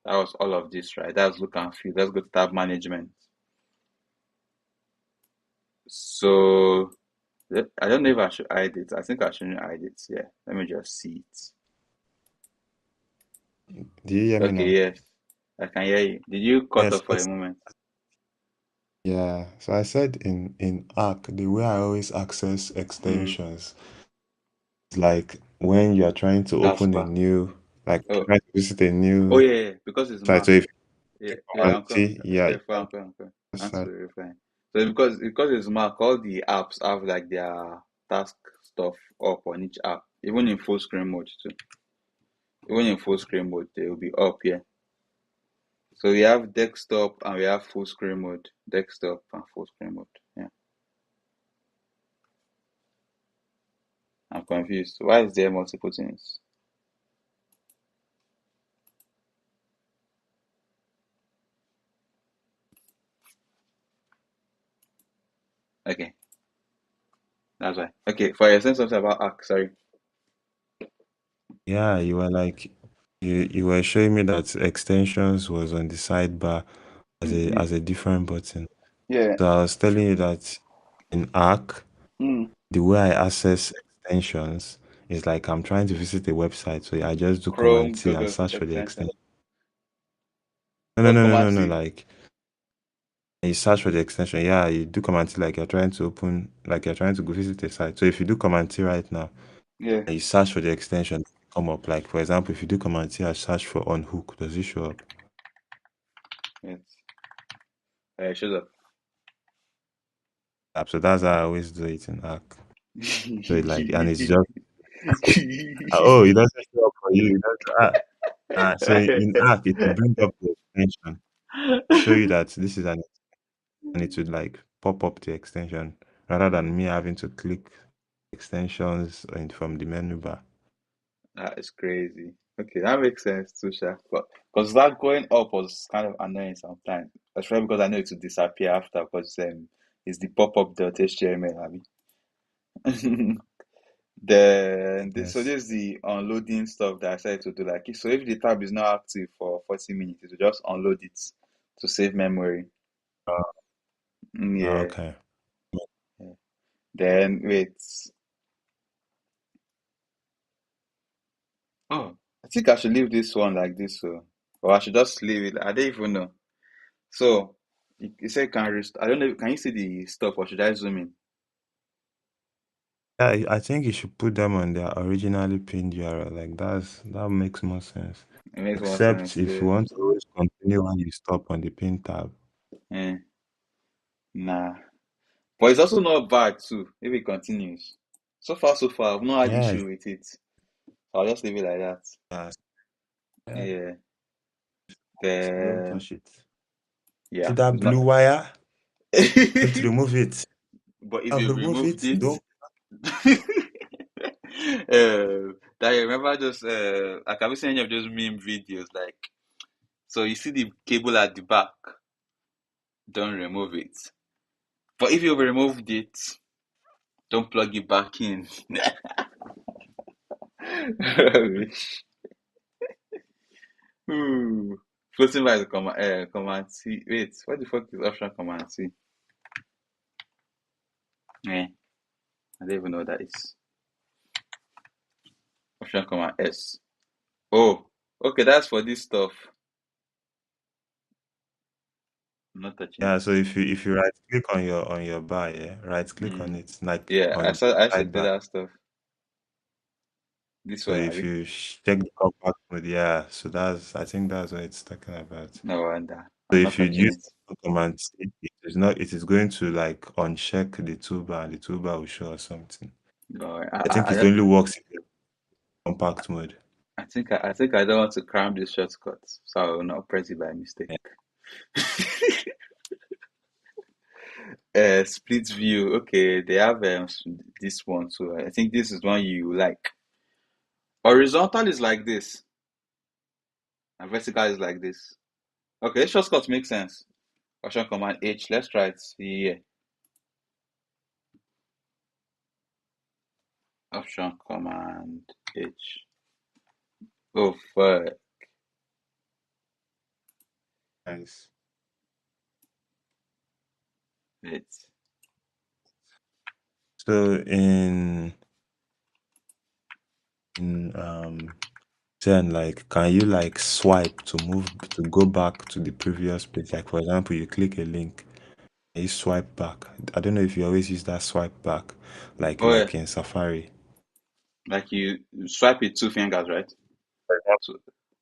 that was all of this, right? That's look and feel. Let's go to tab management. So I don't know if I should hide it. I think I shouldn't hide it. Yeah. Let me just see it. do you hear me Okay, now? yes. I can hear you. Did you cut Yes, off for a moment? yeah. So I said in Arc, the way I always access Mm, extensions is like when you are trying to open a taskbar. new, like Oh, trying to visit a oh new yeah, yeah, because it's site. Mac. So if Yeah, you yeah, command Uncle. T, yeah, Yeah, you fine, fine, fine. can Answer start. very fine. So because it's Mac, all the apps have like their task stuff up on each app, even in full screen mode too. Even in full screen mode, they will be up here. So we have desktop and we have full screen mode. Desktop and full screen mode. Yeah, I'm confused. Why is there multiple things? Okay, that's why. Okay, for your sense something about Arc, sorry. Yeah, you were like you were showing me that extensions was on the sidebar Mm-hmm. as a different button. Yeah. So I was telling you that in Arc, Mm. the way I access extensions is like I'm trying to visit a website. So I just do Command Chrome, T and Google search for the extension. extension. No, no, Oh, no, no, Command no, no. C. Like you search for the extension. Yeah, you do Command T like you're trying to open, like you're trying to go visit a site. So if you do Command T right now, Yeah. and you search for the extension, come up. Like for example, if you do Command T and search for unhook, does it show up? Yes. It shows up. So that's how I always do it in Arc. So like, and it's just oh, it doesn't show up for you. It doesn't, so in Arc, it will bring up the extension to show you that this is an, and it would like pop up the extension rather than me having to click extensions from the menu bar. That is crazy. Okay, that makes sense too, Sha. But because that going up was kind of annoying sometimes, especially because I know it will disappear after because it's the pop-up.html, I mean. So Yes. this is the unloading stuff that I said to do. Like, so if the tab is not active for 40 minutes, it will just unload it to save memory. Uh, Yeah. okay. Yeah. Then wait. Oh, I think I should leave this one like this, so or I should just leave it. I don't even know. So you said can rest. I don't know. Can you see the stuff, or should I zoom in? Yeah, I think you should put them on their originally pinned URL. Like that makes more sense. It makes more Except sense. if you Yeah. want to always continue when you stop on the pin tab. Eh, nah. But it's also not bad too if it continues. So far, so far, I've not had Yeah, issue with it. So I'll just leave it like that. yeah, yeah. Yeah. So don't Then touch it. See yeah, that it's not. blue wire? Don't remove it. But if I've you removed removed it. it, Don't. that you remember those like have you seen any of those meme videos? Like, so you see the cable at the back, don't remove it. But if you've removed it, don't plug it back in. Rubbish. Ooh. Floating by the command C. Wait, what the fuck is option command C? Eh, I don't even know what that is. Option command S. Oh, okay, that's for this stuff. I'm not touching Yeah, it. so if you right click on your bar, yeah, right click on Mm. it, like Yeah, on I should do sidebar. that stuff. This So one, if Abby. you check the compact mode, yeah, so I think that's what it's talking about. No wonder. So I'm not if you touching use it. command C, it is going to like uncheck the toolbar, and the toolbar will show or something. No, I think I it don't. only works in the compact mode. I think I don't want to cram this shortcut, so I will not press it by mistake. Yeah. Split view. Okay, they have this one too. I think this is one you like. Horizontal is like this, and vertical is like this. Okay, shortcut makes sense. Option Command H. Let's try it here. Option Command H. Oh fuck Nice. it. So in then like can you like swipe to move to go back to the previous page? Like for example, you click a link and you swipe back. I don't know if you always use that swipe back, like Oh yeah, like in Safari. like you swipe with two fingers, right? So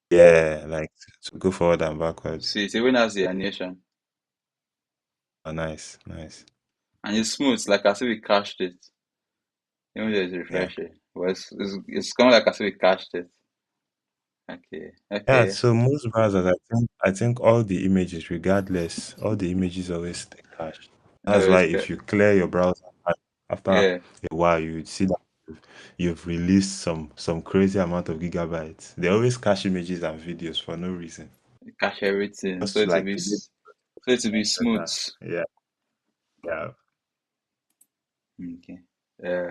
Yeah, like to go forward and backwards. see, it even has the animation, Oh, nice, nice. and it's smooth, like as if we cached it. Even though it's Yeah. refreshing, but it's kind of like as if we cached it. Okay, Yeah, okay. so most browsers, I think all the images, regardless, all the images always stay cached. That's why It's if good. you clear your browser after Yeah, a while, you would see that you've released some crazy amount of gigabytes. They always cache images and videos for no reason. cache everything, so Just it will like be to get so it will be smooth. better. Yeah, yeah. Okay.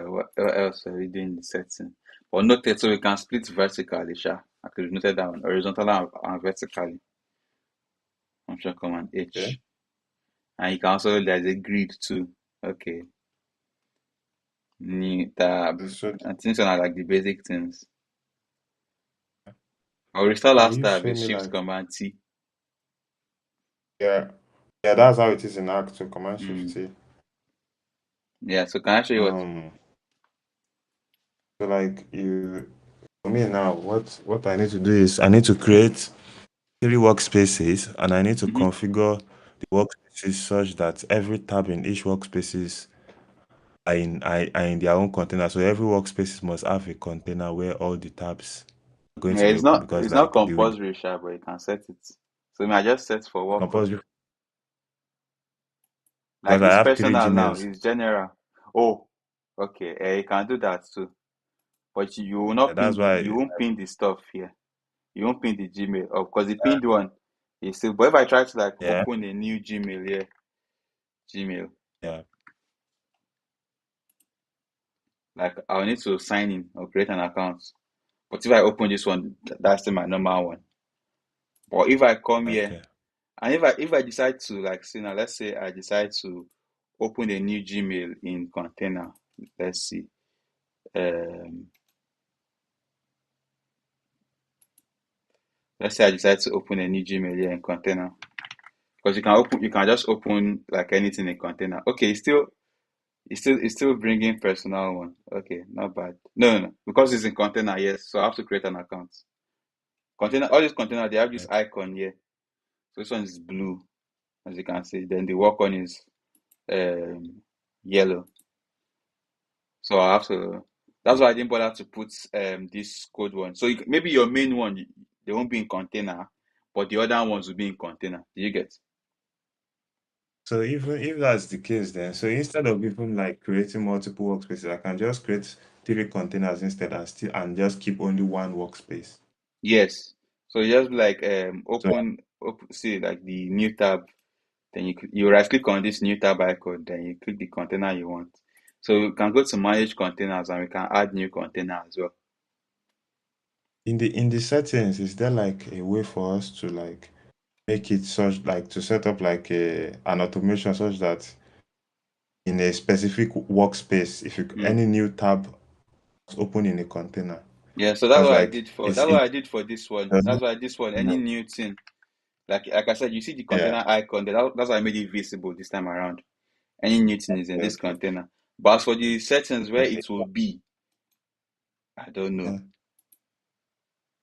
What else are we doing in the setting? But note that so we can split vertically, sha. I could have noted that one, horizontal and vertically. Option Command Okay. H, and you can also there's a grid too. Okay. New tab. So I think so are like the basic things. I'll restore can last you tab show is me Shift like Command T. yeah, yeah, that's how it is in Act to Command Shift Mm. T. Yeah, so can I show you what? Um, so like you for me now, what I need to do is I need to create three workspaces and I need to Mm-hmm. configure the workspaces such that every tab in each workspaces are in their own container. So every workspace must have a container where all the tabs are going Yeah, to be open because it's not like the compulsory, sha, but you can set it. So I just set for work. compulsory Like because I this have three personal now Gmails. is general. Oh, okay. You can do that too. But you will Yeah, not pin that's why you won't pin the stuff here. You won't pin the Gmail. Of course the pinned one is still, but if I try to like yeah, open a new Gmail here, Gmail, yeah, like I'll need to sign in or create an account. But if I open this one, that's still my normal one. But if I come here okay. and if I decide to like see now, let's say I decide to open a new Gmail in container. Let's see. Um let's say I decide to open a new Gmail here in container. Because you can just open like anything in container. Okay, it's still bringing personal one. Okay, not bad. No. Because it's in container, yes. So I have to create an account. Container, all these container, they have this Yeah. icon here. So this one is blue, as you can see. Then the work one is um, yellow. So I have to. That's why I didn't bother to put this code one. So maybe your main one, they won't be in container, but the other ones will be in container. Do you get? So even if that's the case, then so instead of even like creating multiple workspaces, I can just create three containers instead and just keep only one workspace. Yes. So you just like So open, see like the new tab. Then you right click on this new tab icon. Then you click the container you want. So you can go to manage containers and we can add new container as well. in the settings, is there like a way for us to like make it such like to set up like an automation such that in a specific workspace, if you Mm. any new tab is open in a container, Yeah. So because like that's it's what it I did for this one. does That's not why this one, any no. new thing. Like I said, you see the Yeah. container icon. That's why I made it visible this time around. Any new thing is in this Okay. container. But as for the settings where Okay. it will be, I don't Yeah. know.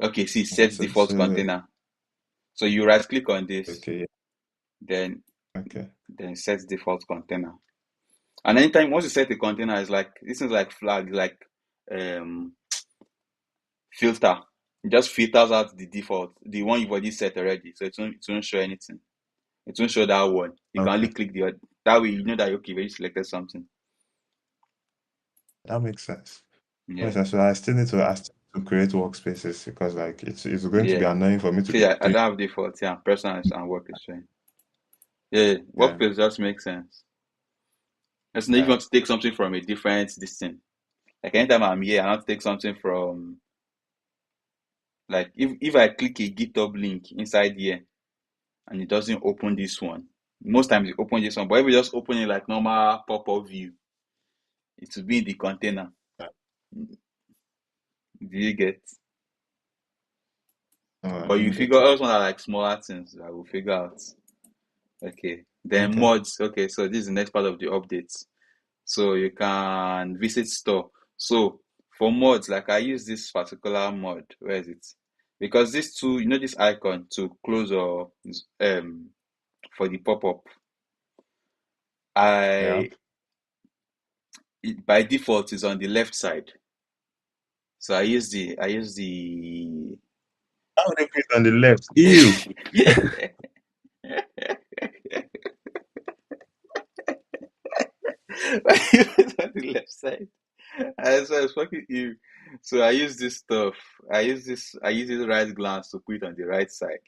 Okay, see, Okay. set So default so container. So you right click on this, okay. then Okay. set default container. And anytime once you set a container, it's like this is like flag, like um filter. It just filters out the default, the one you've already set already. So it won't show anything. It won't show that one. You can Okay. only click the other. That way you know that okay, you already selected something. That makes sense. Yeah, Makes sense. So I still need to create workspaces because like it's going to yeah. be annoying for me to See, be I doing. don't have default. Yeah, personal and work is fine. Yeah, Yeah. workplace just makes sense. As if you Yeah. want to take something from a different distance. Like anytime I'm here, I want to take something from like if I click a GitHub link inside here and it doesn't open this one. Most times it open this one, but if you just open it like normal pop-up view, it will be in the container. Yeah. Do you get? No, I But you didn't figure get it. out one are like smaller things I will figure out. Okay. Then Okay. mods. Okay, so this is the next part of the updates. So you can visit store. So for mods, like I use this particular mod. Where is it? Because this two, this icon to close or for the pop-up, Yeah. I by default is on the left side. So I use the How would they put it on the left? Ew. yeah. It's on the left side. So I was fucking you. So I use this stuff. I use this right glance to put it on the right side.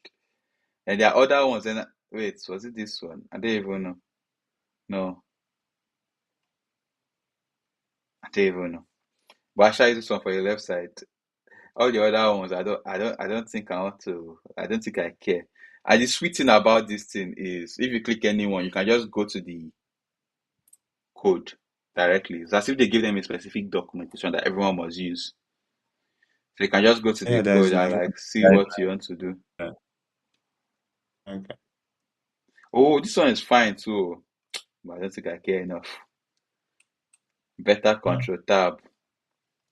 And there are other ones. And wait, was it this one? I don't even know. No, I don't even know. But I shall use this one for the left side. All the other ones, I don't think I want to. I don't think I care. And the sweet thing about this thing is, if you click anyone, you can just go to the code directly. It's as if they give them a specific documentation that everyone must use. So you can just go to the Yeah, there's code and like like see what you guidelines. want to do. Yeah. Okay. Oh, this one is fine too, but I don't think I care enough. Beta Yeah. control tab.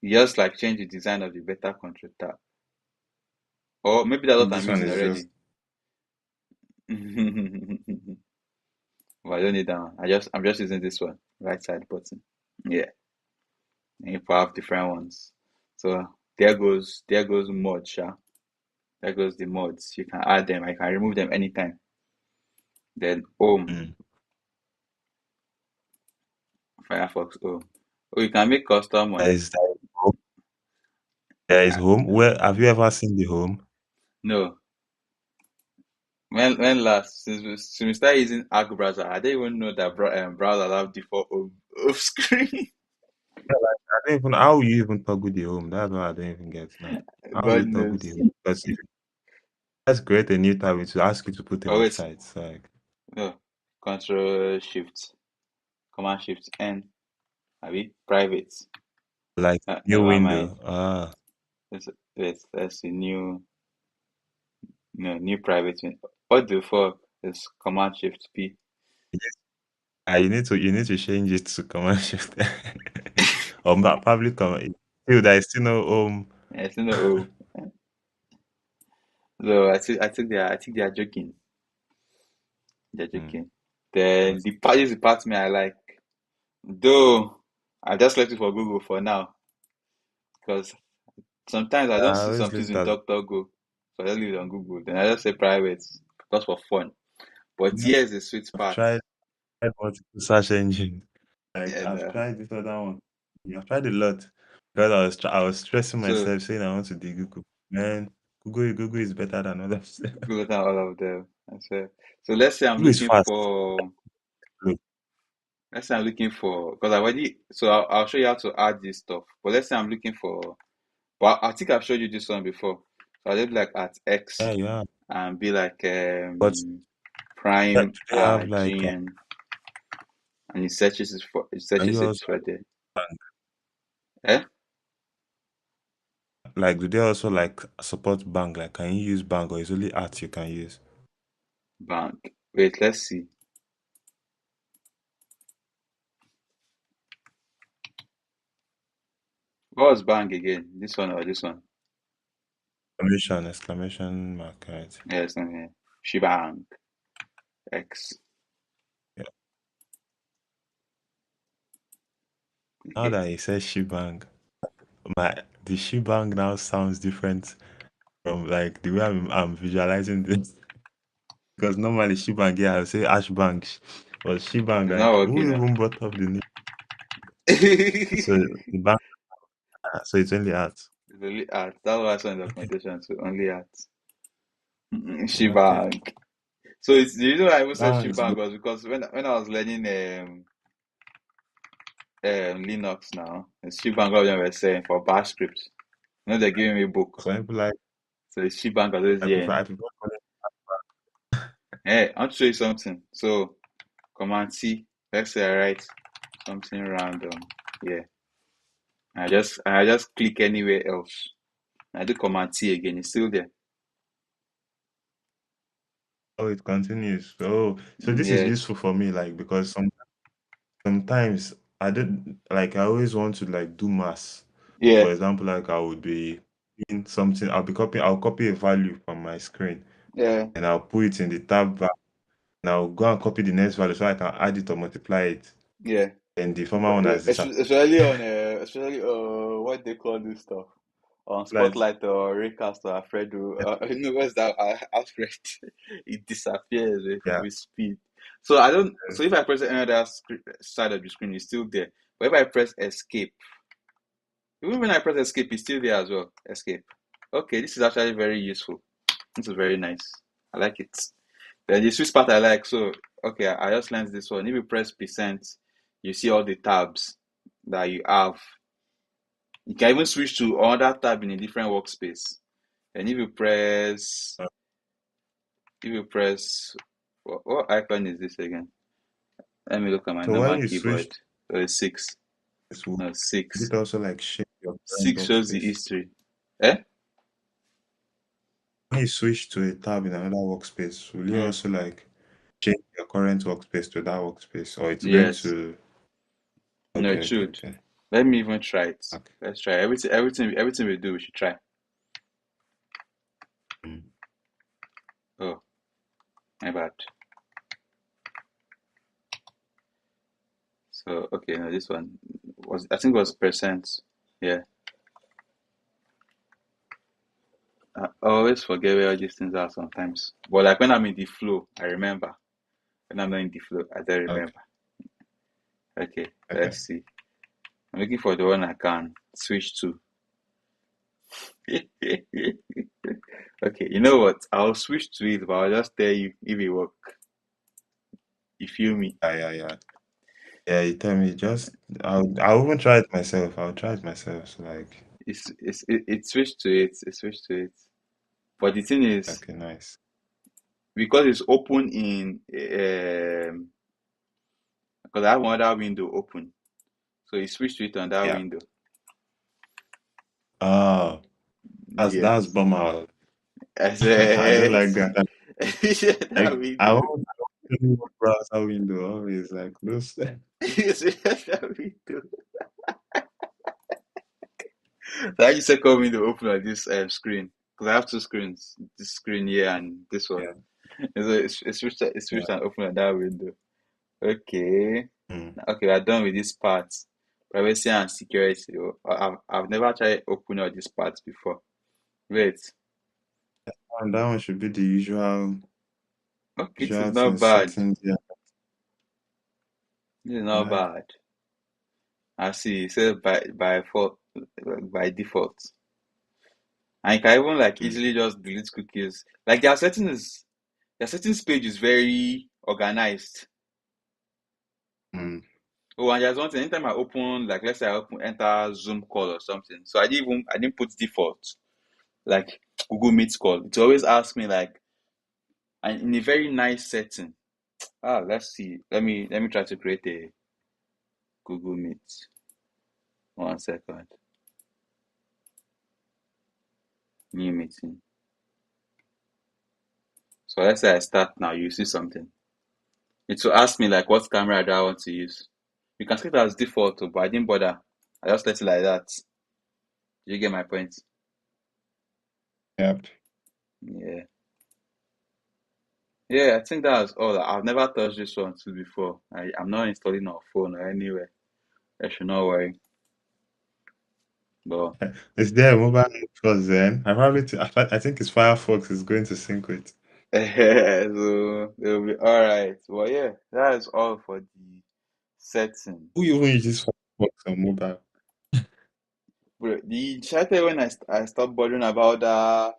You just like change the design of the beta control tab. Or maybe that's what This I'm one using is just already. But I don't need that one. I'm just using this one. Right side button. Yeah. And you have different ones. So there goes mods, sha. There goes the mods. You can add them. I can remove them anytime. Then home. mm. Firefox home. Oh, you can make custom one. There is home. There is home. Where have you ever seen the home? No. When last since we started using Arc browser, I didn't even know that browser have default of screen. Yeah, like, I don't even how you even toggle the home. That's what I don't even get now. How will God you toggle the knows. home? Because if you just create a new tab, it will ask you to put a Oh wait, website. So like, no. Control Shift, Command Shift N. Abi private. like new Never mind. window. Ah, Let's see new no new private window. What the fuck is Command Shift P? you need to change it to command shift. Or probably command. Still, there is still no home. I still know. Oh, so I think they are joking. They're Mm. joking. Then the part is the part me I like. Though I just left it for Google for now because sometimes I don't I see always some leave things it in as DuckDuckGo, so I just leave it on Google. Then I just say private just for fun. But yeah, here's the sweet I've part. tried multiple search engine. Like And I've tried this other one. Yeah, I've tried a lot because I was stressing so myself saying I want to do Google. Man, Google is better than others. Google down all of them. I swear. So let's say I'm Google is looking fast. for Look, let's say I'm looking for because I already so I'll show you how to add this stuff. But let's say I'm looking for but I think I've showed you this one before. So I'll just be like at X yeah, yeah. and be like But prime do they have like GM and it searches it for are you also there. bank? Eh? Like do they also like support bank? Like can you use bank or is only art you can use? Bank. Wait, let's see. What was bank again? This one or this one? Exclamation mark, right? Yeah, it's not here. Shibank X. Yeah. Now that he says Shibang, the Shibang now sounds different from like the way I'm visualizing this. Because normally Shibang, yeah, I'll say Ashbang, but Shibang, It's not like who working now. even brought up the name? So the bank, so it's only art. It's only art. That was on Okay, documentation, so only art. okay. Shibank. So it's the reason why I even That said one is Shibank good. was because when I was learning Linux now, it's Shibank what they were saying for bash scripts. You know they're giving me a book. Some people like So it's Shibank was always here. I prefer calling Hey, I'll show you something. So Command C. Let's say I write something random. Yeah. I just click anywhere else. I do Command T again. It's still there. oh it continues. Oh, so this is Yes. useful for me, like because sometimes I did like I always want to like do mass. Yeah. For example, like I would be in something, I'll copy a value from my screen Yeah. and I'll put it in the tab bar and I'll go and copy the next value so I can add it or multiply it. Yeah. And the former one has disappeared. Especially what they call this stuff on Like, Spotlight or Raycast or Alfredo. What's that? Alfred. It disappears yeah, with speed. So I don't. So if I press another side of the screen, it's still there. But if I press escape, even when I press escape, it's still there as well. Escape. Okay, this is actually very useful. This is very nice. I like it. Then the Swiss part I like. So okay, I just learned this one. If you press percent, you see all the tabs that you have. You can even switch to another tab in a different workspace. And if you press, what icon is this again? Let me look at my so when normal you switch keyboard. So it's six. this, will No, six. it also like shape your current Six shows the workspace? history. Eh? When you switch to a tab in another workspace, will you Mm. also like change your current workspace to that workspace, or it's going Yes. to? No, Okay, it okay, should. okay, Let me even try it. okay. Let's try everything we do. We should try. Mm. Oh, my bad. So okay, no, this one was I think it was percent. Yeah, I always forget where all these things are sometimes. But like when I'm in the flow, I remember. When I'm not in the flow, I don't Okay, remember. Okay, okay. let's see. I'm looking for the one I can switch to. Okay, you know what? I'll switch to it, but I'll just tell you if it work. You feel me? Yeah, yeah, yeah. Yeah, you tell me. Just I'll even try it myself. I'll try it myself. So like, It switched to it. It switched to it. But the thing is, okay, nice. because it's open in because I have another window open. So you switch to it on that Yeah. window. Oh, that's Yes. bummer. I I don't said like that. that Like I window. want to browser window always like those. You switch that window. So I just second window open on this screen. Because I have two screens. This screen here and this one. Yeah, And so it's switched yeah. and open on that window. Okay. Mm. Okay, we're done with this part. Privacy and security. Oh, I've never tried opening all these parts before. Wait. And that one should be the Okay, this is usual not thing bad. settings. Yeah, This is I not like. bad. I see. It says by default. And you can even like Mm. easily just delete cookies. Like their settings page is very organized. Mm. Oh, and there's one thing. Anytime I open, like let's say I open enter Zoom call or something, so I didn't put default like Google Meet call. It always asks me like, and in a very nice setting. Let's see. Let me try to create a Google Meet. 1 second. New meeting. So let's say I start now, you see something. It will ask me like what camera do I want to use. You can set it as default, but I didn't bother. I just left it like that. You get my point? Yep. Yeah. Yeah, I think that's all. I've never touched this one too before. I'm not installing on phone or anywhere. I should not worry. But Is there a mobile app for Zen? I think it's Firefox is going to sync with. so it'll be all right. Well, yeah, that is all for the Who settings. even uses Firefox on mobile? Bro, the chatted when I stopped bothering about that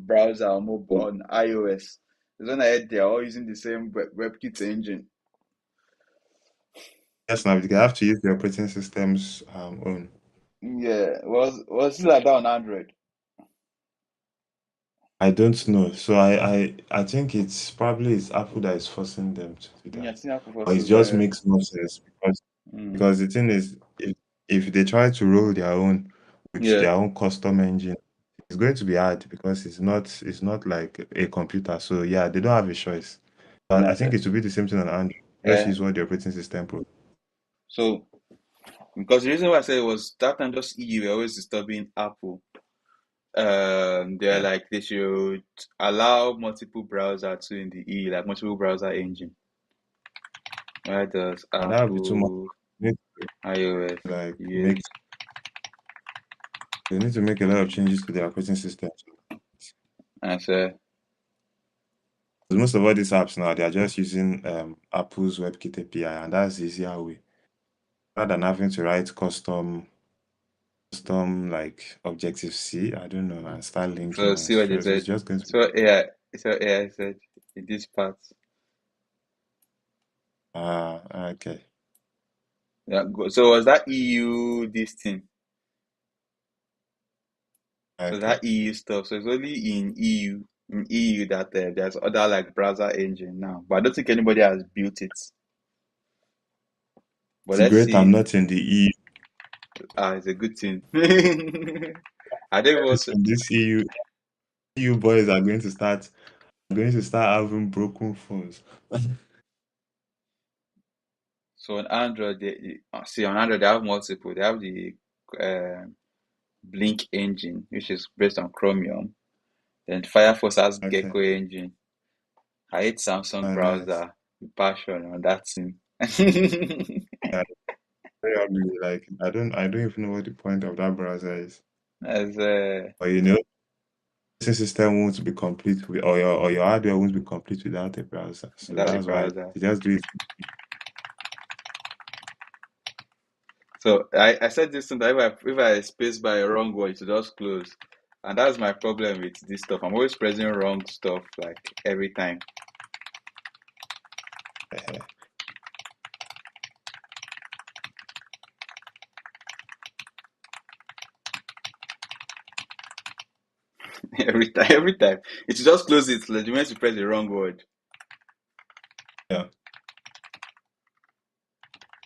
browser on iOS. It's when I heard they're all using the same WebKit engine. Yes, now you have to use the operating system's own. Yeah, was it like that on Android? I don't know. So I think it's Apple that is forcing them to do Yeah, I that. think Apple But it forces just them. makes no sense Mm. because the thing is if they try to roll their own with Yeah, their own custom engine, it's going to be hard because it's not like a computer. So yeah, they don't have a choice. But I that's think it. it will be the same thing on Android. Just Eh, use what the operating system provides. so because the reason why I said it was that time just EU were always disturbing Apple. They're Yeah. like they should allow multiple browser to in the EU, like multiple browser engine. Why does And that would be too much. Apple They need iOS to, like make use they need to make a lot of changes to their operating system. as a 'Cause most of all these apps now, they are just using Apple's WebKit API, and that's the easier way. Rather than having to write custom like Objective C, I don't know, and start linking so and see what they stress. It's said. just going to be So AI said in this part. okay. Yeah, so was that EU this thing? So Okay. that EU stuff. So it's only in EU that there's other like browser engine now. But I don't think anybody has built it. But It's let's great I'm see. not in the EU. It's a good thing. I don't even want to. And this EU boys are going to start having broken phones. So on Android, see on Android they have multiple. They have the uh, Blink engine, which is based on Chromium. Then Firefox has Okay. Gecko engine. I hate Samsung Oh, nice. browser with passion on that thing. Yeah, very ugly. Like I don't even know what the point of that browser is. As But system won't be complete with, or your hardware won't be complete without a browser. So without a that's why browser. they just do it. So I said this thing that if I space by a wrong word, it will just close. And that's my problem with this stuff. I'm always pressing wrong stuff like every time. Every time. It will just close it. Like you meant to press the wrong word. Yeah.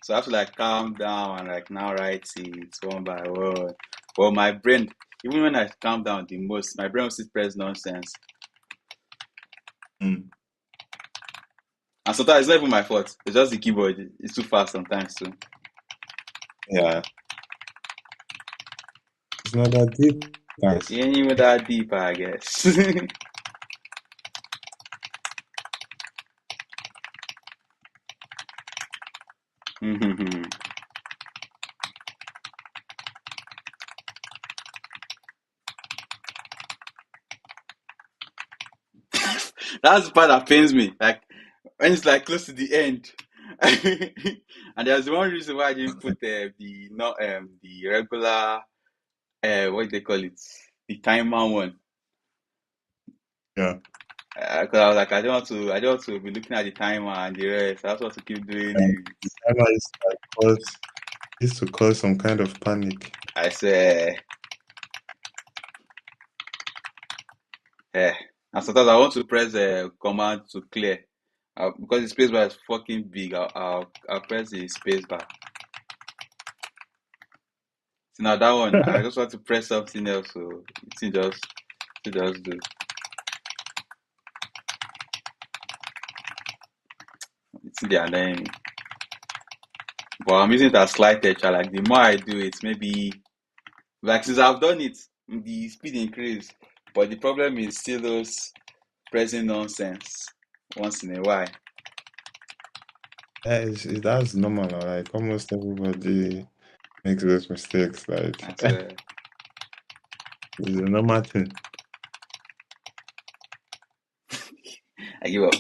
So I have to like calm down and like now write it one by one. Well, my brain, even when I calm down the most, my brain will still press nonsense. Mm. And sometimes it's not even my fault. It's just the keyboard. It's too fast sometimes too. Yeah. It's not that deep, guys. It ain't even that deep, I guess. That's the part that pains me. Like when it's like close to the end. And there's one reason why I didn't put the not the regular what do they call it? The timer one. Yeah. Because I was like, I don't want to be looking at the timer and the rest. I just want to keep doing And it. the timer used to cause some kind of panic. I say, eh. And sometimes I want to press command to clear. Because the spacebar is fucking big. I'll press the spacebar. So now that one, I just want to press something else. So it just do. they are learning. But I'm using it as slight touch. Like the more I do it, maybe like since I've done it, the speed increase. But the problem is still those pressing nonsense once in a while. That's normal. Like almost everybody makes those mistakes. Like That's it's a normal thing. I give up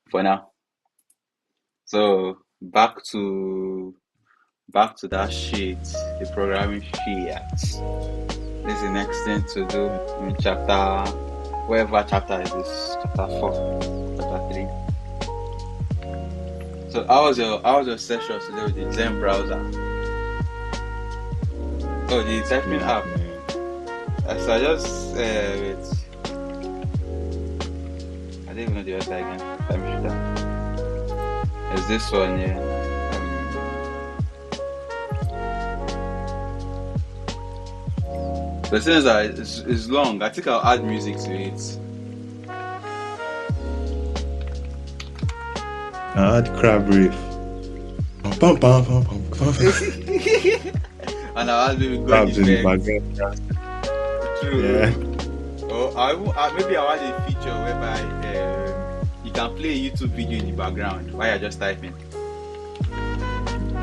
for now. So back to that sheet, the programming sheet. This is the next thing to do in chapter, whatever chapter is this, chapter 4, chapter 3. So how was your session today with the Zen browser? Oh, the typing app. So I just wait. I don't even know the website again. Let me show that. It's this one here. The thing is that it's long. I think I'll add music to it. I add crab reef. Pum, pum, pum, pum, pum. And I'll add maybe Crabs in the effects. background. True. Yeah. Or maybe I'll add a feature whereby you can play a YouTube video in the background while you're just typing.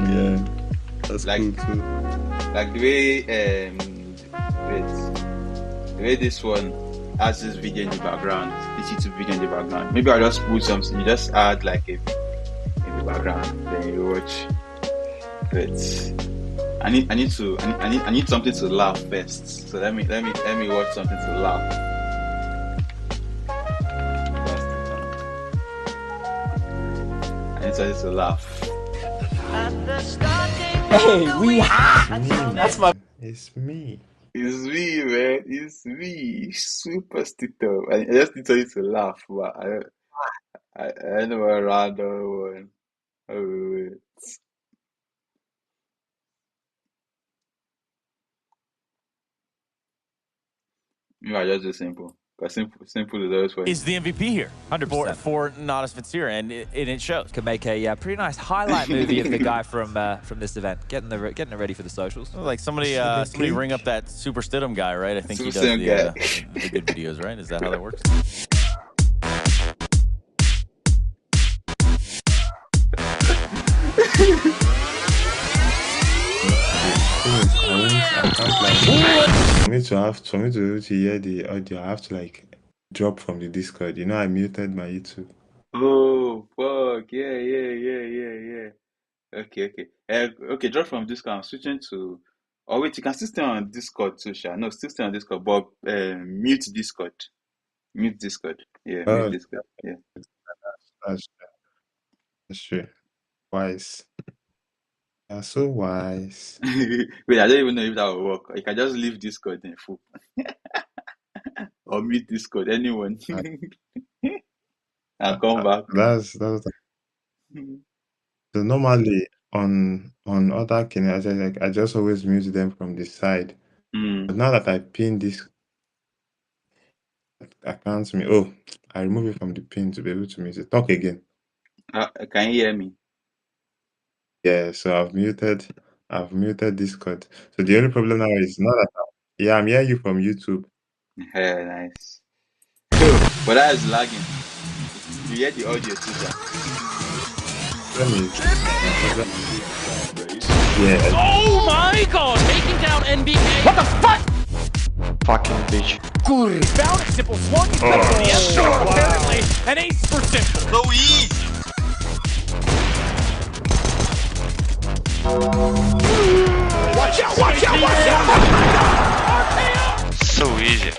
Yeah. That's Like- cool too. Like the way the way this one has this video in the background, this YouTube video in the background. Maybe I'll just put something. You just add like a in the background, then you watch. But I need something to laugh first. So let me watch something to laugh. I need something to laugh. Hey, we hot. That's my. It's me. It's me, man. It's me. Super sticked up. I just need something to laugh, but I know a random one. Oh, wait. Maybe I just do simple. Because simple is always funny. Is the MVP here 100%. for Nodis Fitzgerald, and it shows. Could make a pretty nice highlight movie of the guy from this event, getting it ready for the socials. Like somebody ring up that Super Stidham guy, right? I think he does Super Stidham the good videos, right? Is that how that works? I can't like for me to hear the audio, I have to like drop from the Discord. You know, I muted my YouTube. Oh, fuck. Yeah. Okay, drop from Discord. I'm switching to. Oh, wait, you can still stay on Discord too, Sha. No, still stay on Discord, but mute Discord. Mute Discord. Yeah, Oh. mute Discord. Yeah. That's true. Wise. You're so wise. Wait, I don't even know if that will work. You can just leave Discord in full. Or mute Discord, anyone. And come back. That's so normally on other Kenya, I just always mute them from the side. But now that I pin this account me, I remove it from the pin to be able to mute it. Talk again. Can you hear me? Yeah, so I've muted Discord. So the only problem now is not that I'm hearing you from YouTube. Yeah, nice. Cool. But that is lagging. You hear the audio too, Sha? Let me. Yeah. Oh my God! Taking down NBK. What the fuck? Fucking bitch. Good. Found it. Simple swung. He's back to the end zone, apparently. An ace for Simple. So easy. Watch out! Watch out! Watch out! So easy. In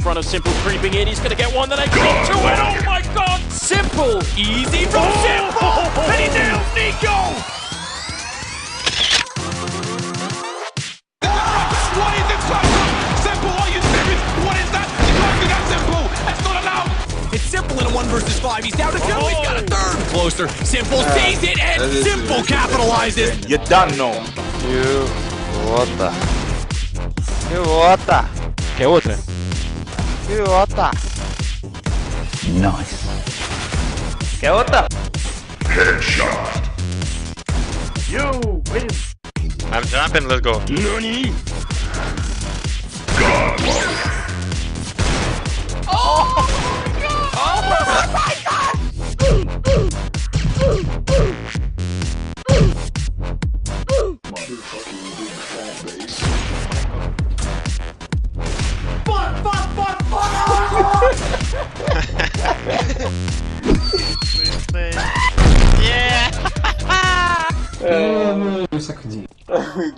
front of Simple creeping in. He's going to get one that I creep to it. Oh my God! Simple. Easy from Simple. And he nails Nico. What is it, Simple? Are you serious? What is that? You can't do that, Simple. That's not allowed. It's Simple in a 1 versus 5. He's down to 2. He's got a third. Closer. Simple sees it, and Simple capitalizes. You don't know. You water. You water. Okay, what's it? You water. Nice. Yeah, what the? You win. I'm jumping, let's go.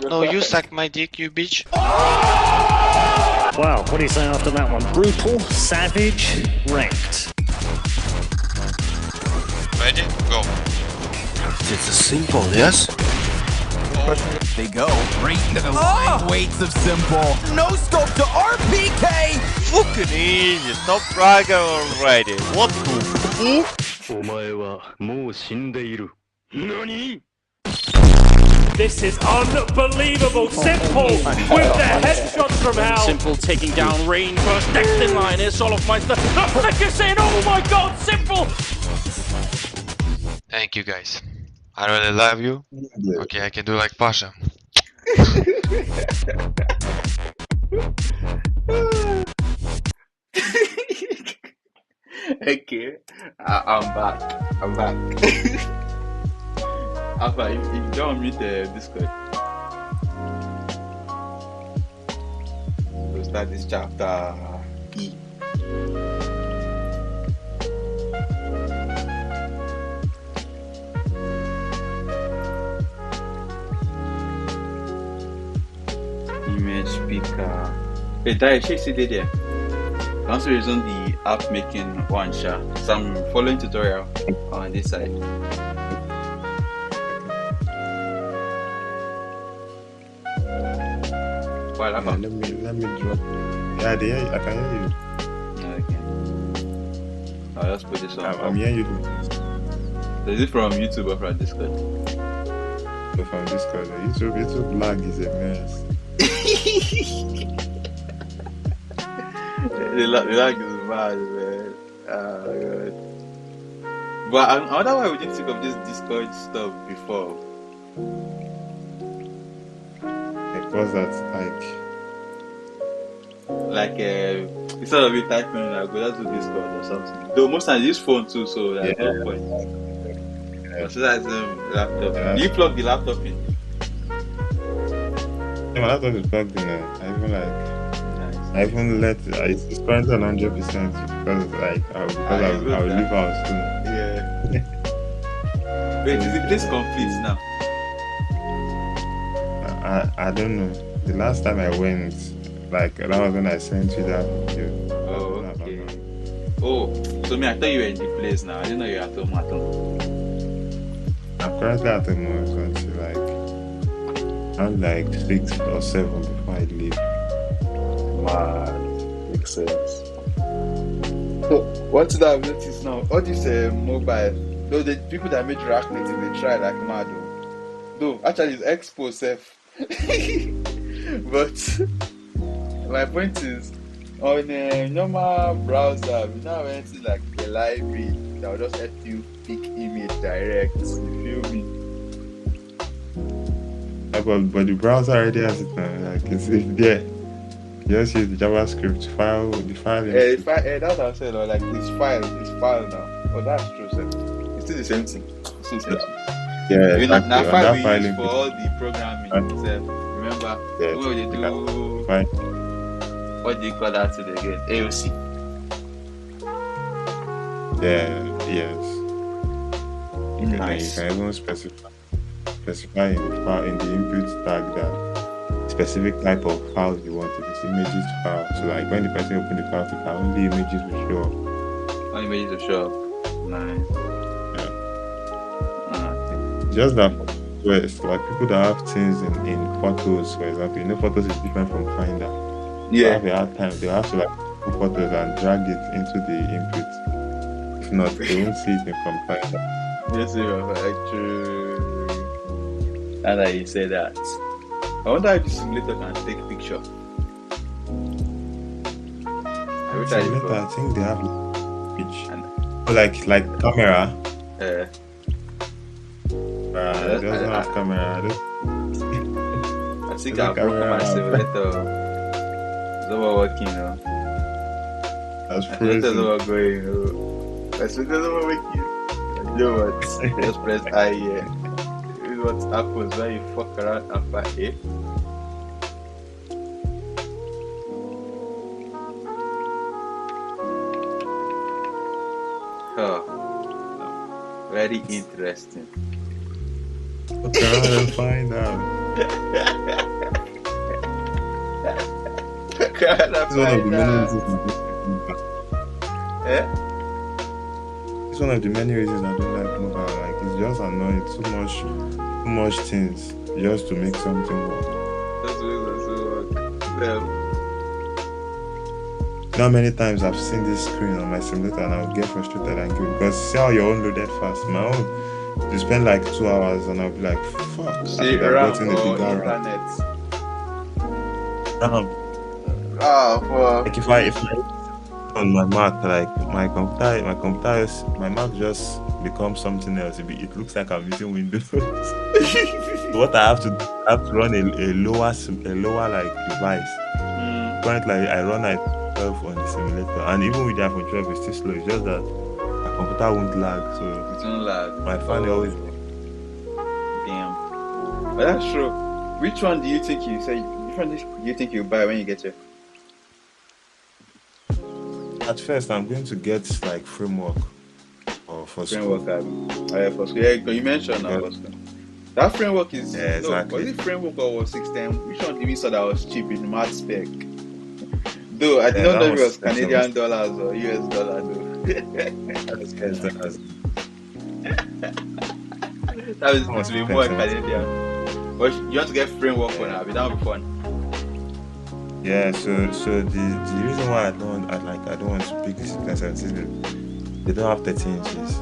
No, you suck my dick, you bitch. Wow, what do you say after that one? Brutal, savage, ranked. Ready? Go. It's as simple, yes? They go right into the line weights of simple. No scope to RPK. Fucking easy. Stop bragging already. What the fuck? お前はもう死んでいる。何? This is unbelievable. Simple with the headshots from hell. Simple taking down Rain first. Next in line is Solofmeister. The flicker saying, oh my god, Simple. Thank you guys. I really love you. Okay, I can do like Pasha. Okay, I'm back. Alpha, if you don't mute the Discord, we'll start this chapter E. Image speaker. Hey, Dai, she did there. Also using the app making one shot. So I'm following tutorial on this side. Well, Yeah, let me drop. Yeah, I can hear you. Okay. I'll just put this on. I'm hearing you. Is it from YouTube or from Discord? So from Discord, YouTube lag is a mess. The lag is bad, man. Oh, God. But I wonder why we didn't think of this Discord stuff before. What's that like? Instead of you typing, I go to Discord or something. Though most times I use phone too, so there's no point. So that's laptop. Yeah. Do you plug the laptop in? Yeah, my laptop is plugged in. Nice. I even let it's currently on 100% because I'll leave out soon. Yeah. Wait, is the place complete now? I don't know. The last time I went, that was when I sent you that video. Oh, okay. Oh, so I thought you were in the place now. I didn't know you were at home. I'm currently at the moment I'm like 6 or 7 before I leave. Wow, makes sense. So, what did I notice now? All these mobile, though the people that made React Native, they try like mad. Though actually it's Expo self. But my point is, on a normal browser, we now went to like the library that will just let you pick image direct. You feel me? But the browser already has it now. Like it's there. Just use the JavaScript file, the file. That's what I said. Like it's file now. Oh, that's true, sir. It's still the same thing. Yeah, exactly. Now file we filing use for all the programming itself. Remember when they do what do you call that today again? AOC. Yeah, yes. Nice. You can even specify in the input tag that specific type of files you want. If it's images file, so like when the person opens the file, only images will show up. Only images will show up. Nice. Just that, it's like people that have things in photos, for example. Photos is different from Finder. Yeah. They have a hard time. They have to like put photos and drag it into the input. If not, they won't see it from Finder. Yes, true. And that you say that. I wonder if the simulator can take picture. I think they have pitch. Like camera. It doesn't have camera. I think I've broken my simulator. It's not working, That's It's crazy. not going, My simulator is not working. You know what? Just press I here. This is what happens when you fuck around after A. Oh, very interesting. Look around and find out. It's one of the many reasons I It's one of the many reasons I don't like mobile. Like, it's just annoying. Too much things just to make something work. That's what Not many times I've seen this screen on my simulator and I'll get frustrated and angry because see how your own loaded fast. My own, you spend like 2 hours and I'll be like, fuck. See, I've gotten a bigger internet. Fuck. Like if I on my Mac, like my Mac just becomes something else. It looks like I'm using Windows. So what I have to run a lower like device. Currently, I run at 12 on the simulator, and even with the iPhone 12, it's still slow. It's just that my computer won't lag, so it won't lag. My fan always. Damn, but that's true. Which one do you think you buy when you get here? At first, I'm going to get like framework or for framework. School. For school. Yeah, you mentioned now for school. That framework is exactly. Was it framework or was 610? Which one did we saw that was cheap in math spec? Though I did not know if it was Canadian dollars or US dollar though. That was to be more Canadian. But you want to get framework for now, that would be fun. Yeah, so the reason why I don't want to pick this 17 they don't have 13 inches.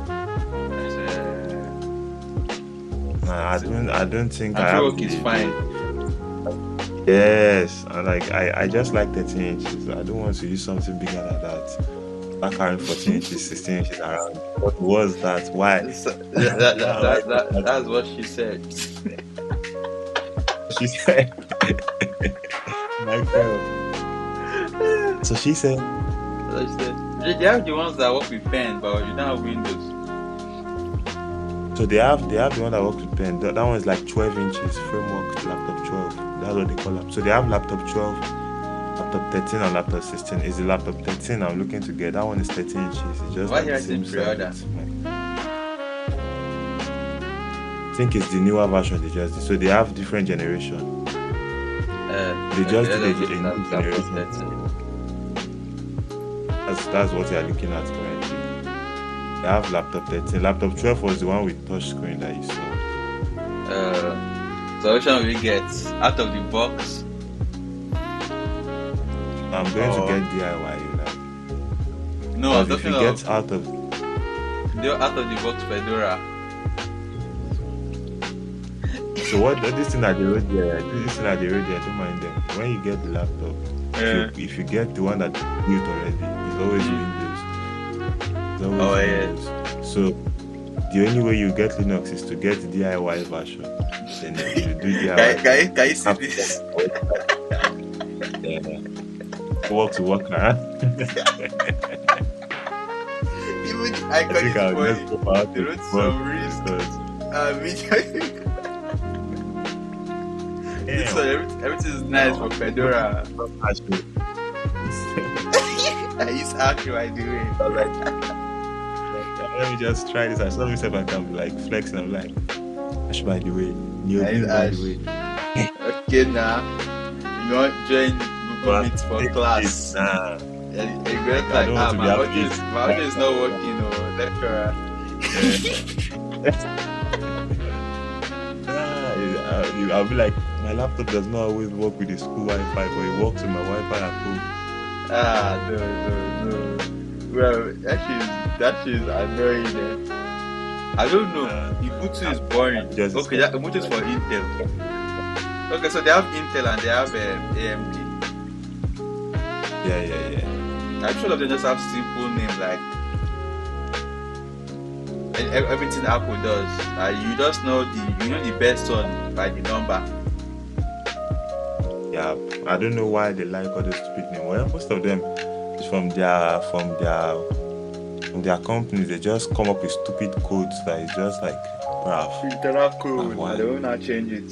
I don't think I have. Framework is fine. Yes, I just like 13 inches. I don't want to use something bigger than that. I carrying 14 inches, 16 inches around. What was that? Why? That's what she said. She said. My girl. So she said. They have the ones that work with pen, but you don't have Windows. So they have the one that works with pen. That one is like 12 inches framework laptop 12. That's what they call it. So they have laptop 12, laptop 13, and laptop 16. Is the laptop 13 I'm looking to get? That one is 13 inches. It's just why like the same size. I think it's the newer version they just did. So they have different generation. They just did a new generation. That's what they are looking at currently. They have laptop 13. Laptop 12 was the one with touch screen that you saw. So which one will you get? Out of the box? I'm going to get DIY. No, I'm talking about get out of the box Fedora. So what this thing that they wrote there, I don't mind them. When you get the laptop, if you get the one that's built already, it's always Windows. Windows. So the only way you get Linux is to get the DIY version. Then you do DIY. Can you see this? Work to work, huh? Even I think I'll just go out to wrote some reasons. So everything is nice for Fedora. It's actually I do it. Let me just try this. I saw myself and I'm like flexing. I'm like, Ash by the way. By the way. Okay, now you want to join Google Meet for class? Nah. You're like, my audio is not working, or lecturer. I'll be like, my laptop does not always work with the school Wi-Fi, but it works with my Wi-Fi at home. No. Well, that is annoying. I don't know. Ubuntu is boring. Okay, Ubuntu is for Intel. Okay, so they have Intel and they have AMD. Yeah. I'm sure they just have simple names like everything Apple does. You just know the best one by the number. Yeah, I don't know why they like all those stupid names. Well, most of them is from their companies. They just come up with stupid codes that is just like, bruv. Internal code. I don't want to change it.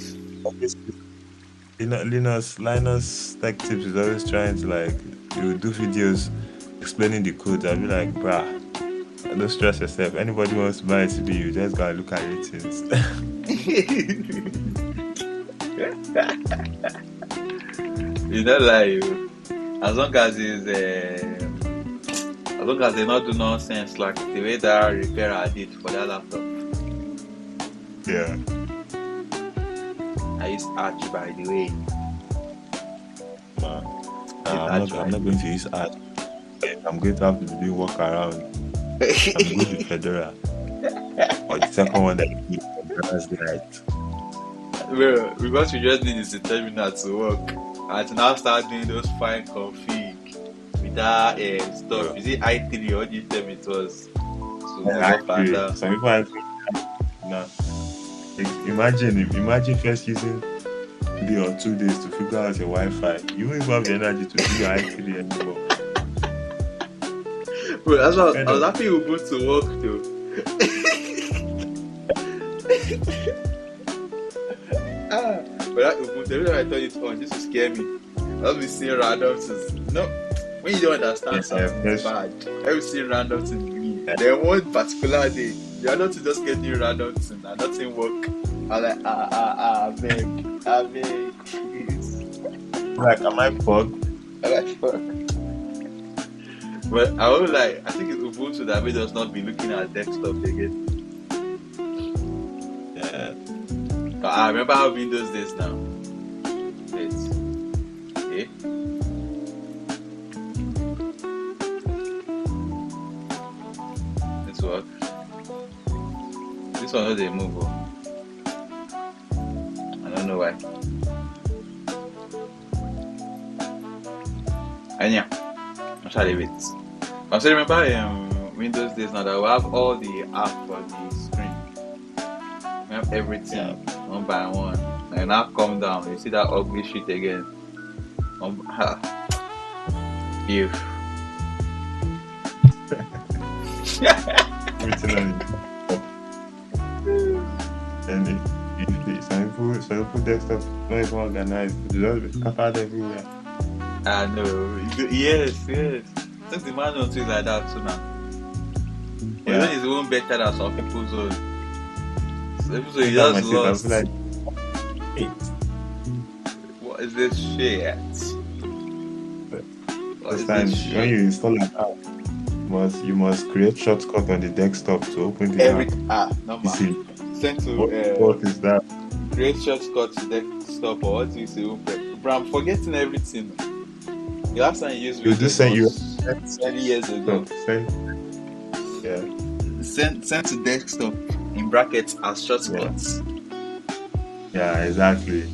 Linus Tech Tips is always trying to like, you do videos explaining the codes. I'll be like, bruh, don't stress yourself. Anybody wants to buy a CD, you just gotta look at ratings. You don't lie. As long as they not do nonsense like the way that repairer did for that laptop. Yeah. I use Arch, by the way. Man, I'm not going to use Arch. I'm going to have to do work around. I'm going to Fedora. Or the second one that you that's right. Well, because we just need is a terminal to work. And to now start doing those fine config with that stuff. Yeah. Is it i3 or the term it was? So I some people are no. Imagine first using 3 or 2 days to figure out your Wi-Fi. You won't even have the energy to do your i3 anymore. Bro, that's what I was happy Ubuntu to work though. But that Ubuntu, every time I turn it on, just to scare me. I'll be seeing random things. No, when you don't understand something, it's bad. Every seeing random things. Then one particular day, you are not to just get new random things and nothing work. I'm like, I beg. Like, am I bugged? I'm like, fuck. But I think it's Ubuntu that made us not be looking at desktop again. Yeah. But I remember how Windows days now. Wait. Okay. This work. This one not a move. I don't know why. And yeah, I'm trying to leave it. I still remember Windows days now that we have all the apps on the screen. We have everything one by one. And now come down, you see that ugly shit again. Ew. And some people desktop not even organized. It's just scattered everywhere. I know. Yes. Since the man don't do like that too now. Yeah. It's even better than some people's own. So you just lost. Like, what is this shit? When you install an app, you must create shortcut on the desktop to open the app. Number. Send to what is that? Create shortcut to desktop or what do you say? But I'm forgetting everything. The last time you used Windows was 20 years ago. Send to desktop in brackets as shortcuts. Yeah, exactly.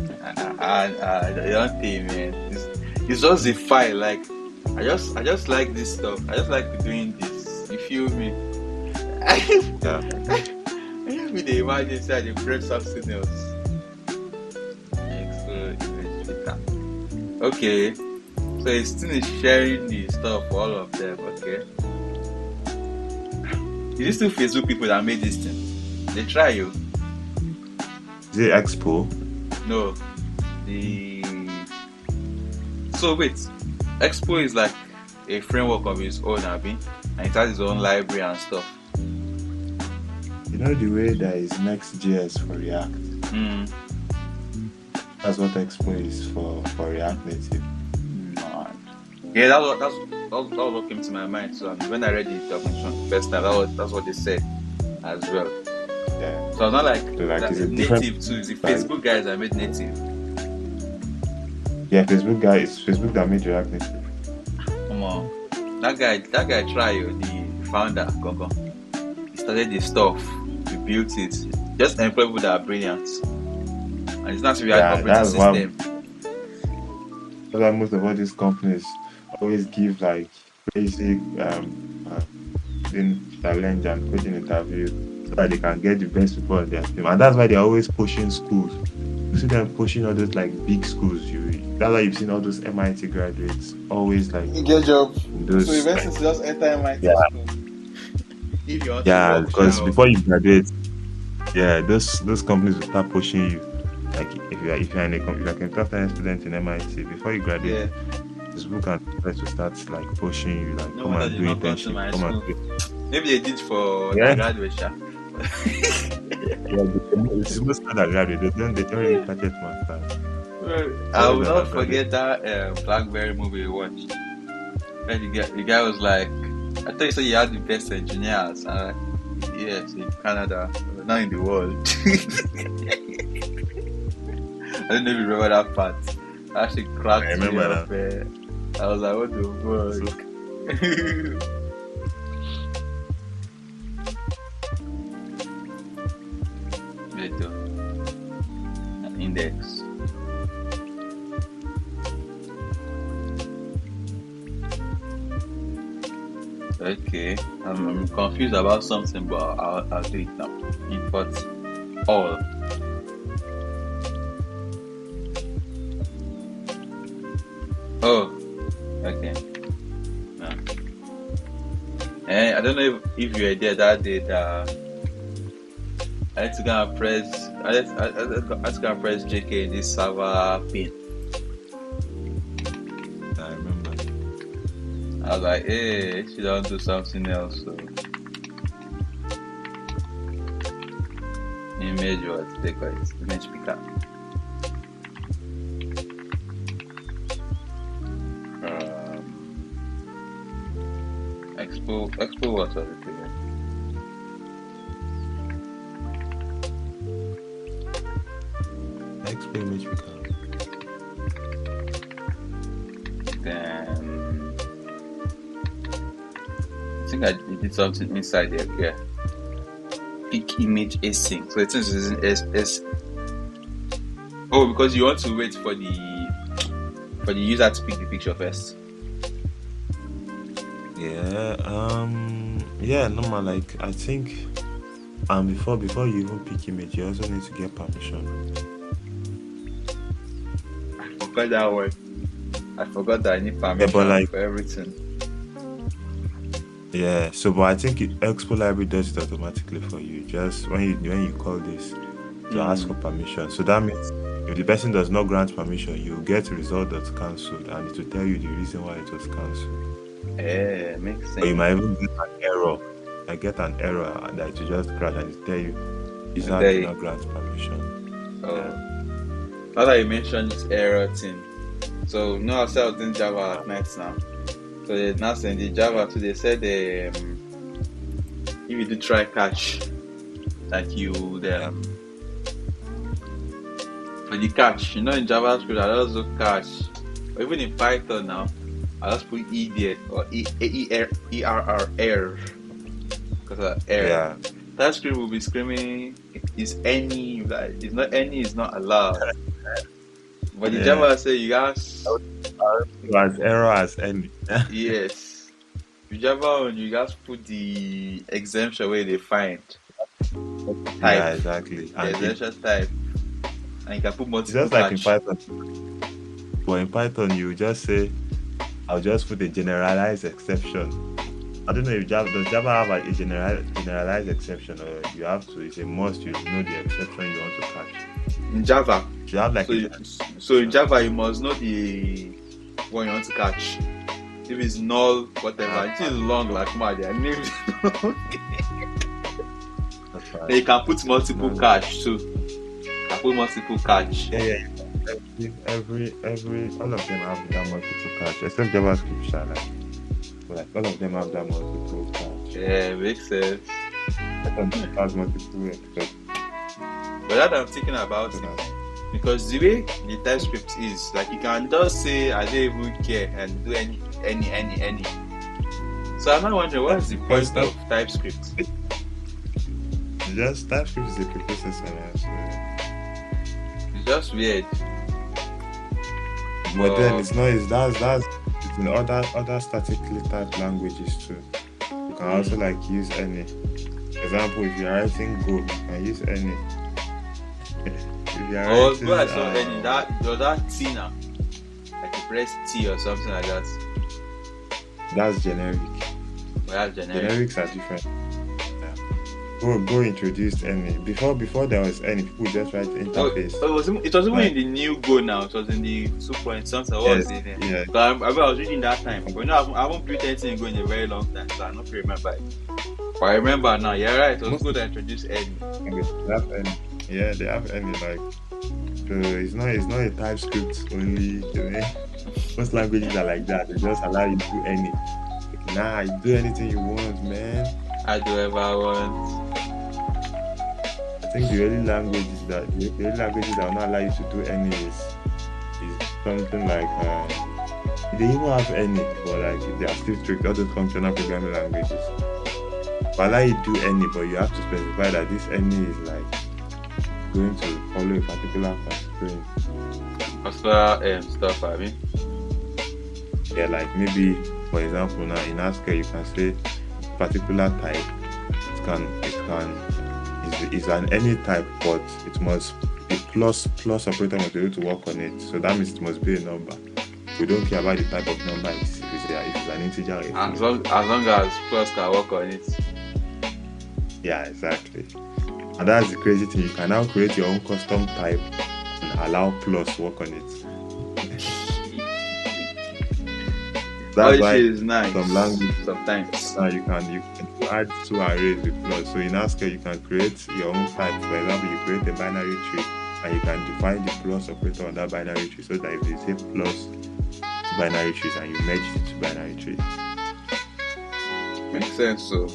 The young thing, man. It's just a file. Like I just like this stuff. I just like doing this. You feel me? Maybe they imagine inside the press something else. Okay, so it's still sharing the stuff for all of them. Okay, is it still Facebook people that made this thing? They try you. Is it Expo? No, so wait, Expo is like a framework of its own, and it has its own library and stuff. You know the way there is Next.js for React? That's what Expo is for React Native. Yeah, that was what came to my mind. So when I read the documentation first time, that's what they said as well. Yeah. So it's not like it's native too. It's the Facebook guys that made native. Yeah, Facebook that made React Native. Come on, that guy try the founder, Gogo. He started the stuff, he built it. Just employ people that are brilliant. And it's not to be an operating system. That's why most of all these companies always give like basic coding challenge and coding interview so that they can get the best people on their team. And that's why they're always pushing schools. You see them pushing all those like big schools. That's why you've seen all those MIT graduates always like get job. those. So eventually, just enter MIT school. If you want to work, because before you graduate, those companies will start pushing you. Like if you're a computer science student in MIT, before you graduate, this book and to start like pushing you, like come and do internship, come and do. Maybe they did for the graduation. It's most undergraduate. They don't really target masters. I will not forget that Blackberry movie we watched. And the guy was like, I thought you said you had the best engineers. Yes, in Canada, but not in the world. I don't know if you remember that part. I actually cracked me up. I was like, what the fuck? Index. Okay, I'm confused about something, but I'll do it now. Import all. Oh, okay. No. I don't know if you were there that day. I had to go and press. I had to go and press JK in this server pin. I remember. I was like, hey, she don't do something else. So image was take it. Image picker. Expo what was it again? Expo image picker. Then I think I did something inside there. Yeah. Pick image async. So it is using S. Oh, because you want to wait for the user to pick the picture first. Normal. Like I think, before you even pick image, you also need to get permission. I forgot that one. I forgot that I need permission for everything. Yeah. So, but I think Expo Library does it automatically for you. Just when you call this, to ask for permission. So that means if the person does not grant permission, you get a result that's cancelled, and it will tell you the reason why it was cancelled. Yeah, makes sense. Or you might even get an error. I get an error that it will just crash and it tell you user did not grant permission. Now that you mentioned this error thing, so I was doing Java at night now. So they now send the Java. So they said if you do try catch, like you for the catch, in JavaScript I also catch, or even in Python now. I just put E there or ERR because of error. Yeah. That script will be screaming is any like it's not any is not allowed. But the Java say you guys as error as any. Yes. The Java you guys put the exemption where they find type. Yeah, exactly. The exemption type. And you can put multiple just like in Python. But in Python you just say I'll just put a generalized exception. I don't know if does Java have a generalized exception, or you have to? It's a must. You know the exception you want to catch. In Java, you have like so in Java you must know the one you want to catch. If it's null, whatever, it is long like mad. Their names. That's right. You can put multiple catch too. You can put multiple catch. Yeah. Every all of them have that multiple catch, except JavaScript shall like all of them have that multiple catch. Yeah, makes sense. Has multiple except. But that I'm thinking about it, because the way the TypeScript is, like you can just say I don't even care and do any. So I'm not wondering what is the point of TypeScript? Just TypeScript is a preprocessor. It's just weird. But then it's not. It's in other statically typed languages too. can also like use any. Example, if you're writing go, you can use any. If you're Oh, writing, I saw any that T now. Like you press T or something like that. that's generic. Well, that's generic. Generics are different. Go introduced any. Before there was any, people just write interface. It was even in the new Go now. It was in the 2 something. What was it? Yeah. I was reading that time. But I haven't played anything in Go in a very long time, so I don't remember it. But I remember now. Yeah, right. It was good to introduce any. They have any. Yeah, they have any like. So it's not a TypeScript only. Most languages are like that. They just allow you to do any. Like, nah, you do anything you want, man. I do ever want. I think the only languages that will not allow you to do any is something like they even have any, but like they are still strict. All those functional programming languages. But allow you to do any, but you have to specify that this any is like going to follow a particular constraint. Particular stuff, I mean. Yeah, like maybe for example now in Haskell you can say particular type. It's an any type, but it must the plus operator must be able to work on it. So that means it must be a number. We don't care about the type of number if it's an integer. Or as long as plus can work on it. Yeah, exactly. And that's the crazy thing. You can now create your own custom type and allow plus work on it. That's why is nice. Some language sometimes you can add 2 arrays with plus. So in Haskell you can create your own type. For example, you create a binary tree and you can define the plus operator on that binary tree so that if you say plus binary trees and you merge it to binary tree. Makes sense. So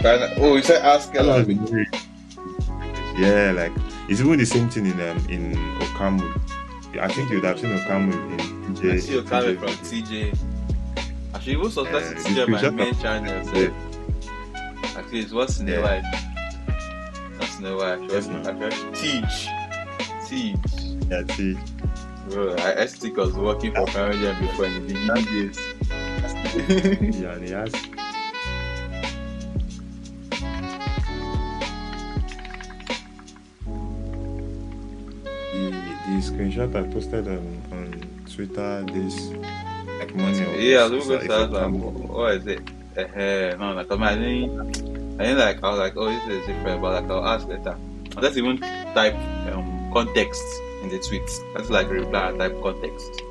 you said Haskell. Yeah, like it's even the same thing in Okamu. I think you would have seen Okamu in TJ. I see Okamu from TJ. Actually, even subscribe to TJ my main channel. So actually, it's what's in the while. What's in the while? Teach. Yeah, teach. Bro, I think I was working for Paragem before in the beginning days. Yeah, and he has. The screenshot I posted on Twitter this morning. Yeah, I was going to ask what is it? No, like I didn't like. I was like, oh, this is different, but like I'll ask later. Let's even type context in the tweet. That's like reply and type context.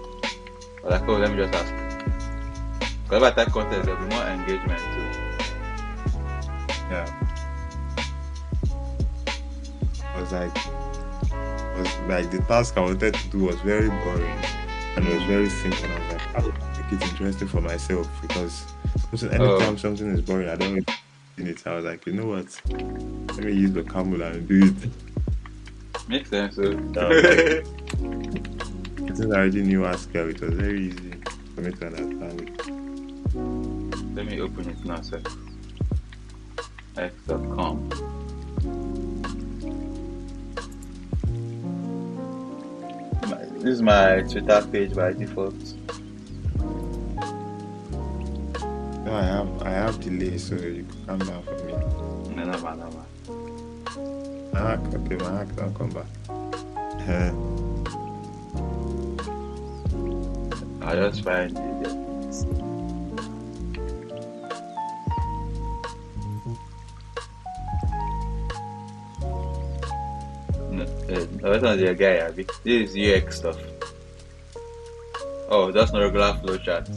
But like, oh, let me just ask. Because if I type context, there'll be more engagement too. Yeah. Like the task I wanted to do was very boring and it was very simple. I was like, how do I make it interesting for myself? Because anytime something is boring, I don't really in it. I was like, you know what? Let me use the camera and do it. Makes sense. Since I already knew Haskell, it was very easy for me to understand it. Let me open it now, sir. X.com. This is my Twitter page by default. No, I have delay, so you can come back for me. No. Okay, my hack don't come back. I'll just find it. That's not your guy, Abby. This is UX stuff. Oh, that's not regular flowchart.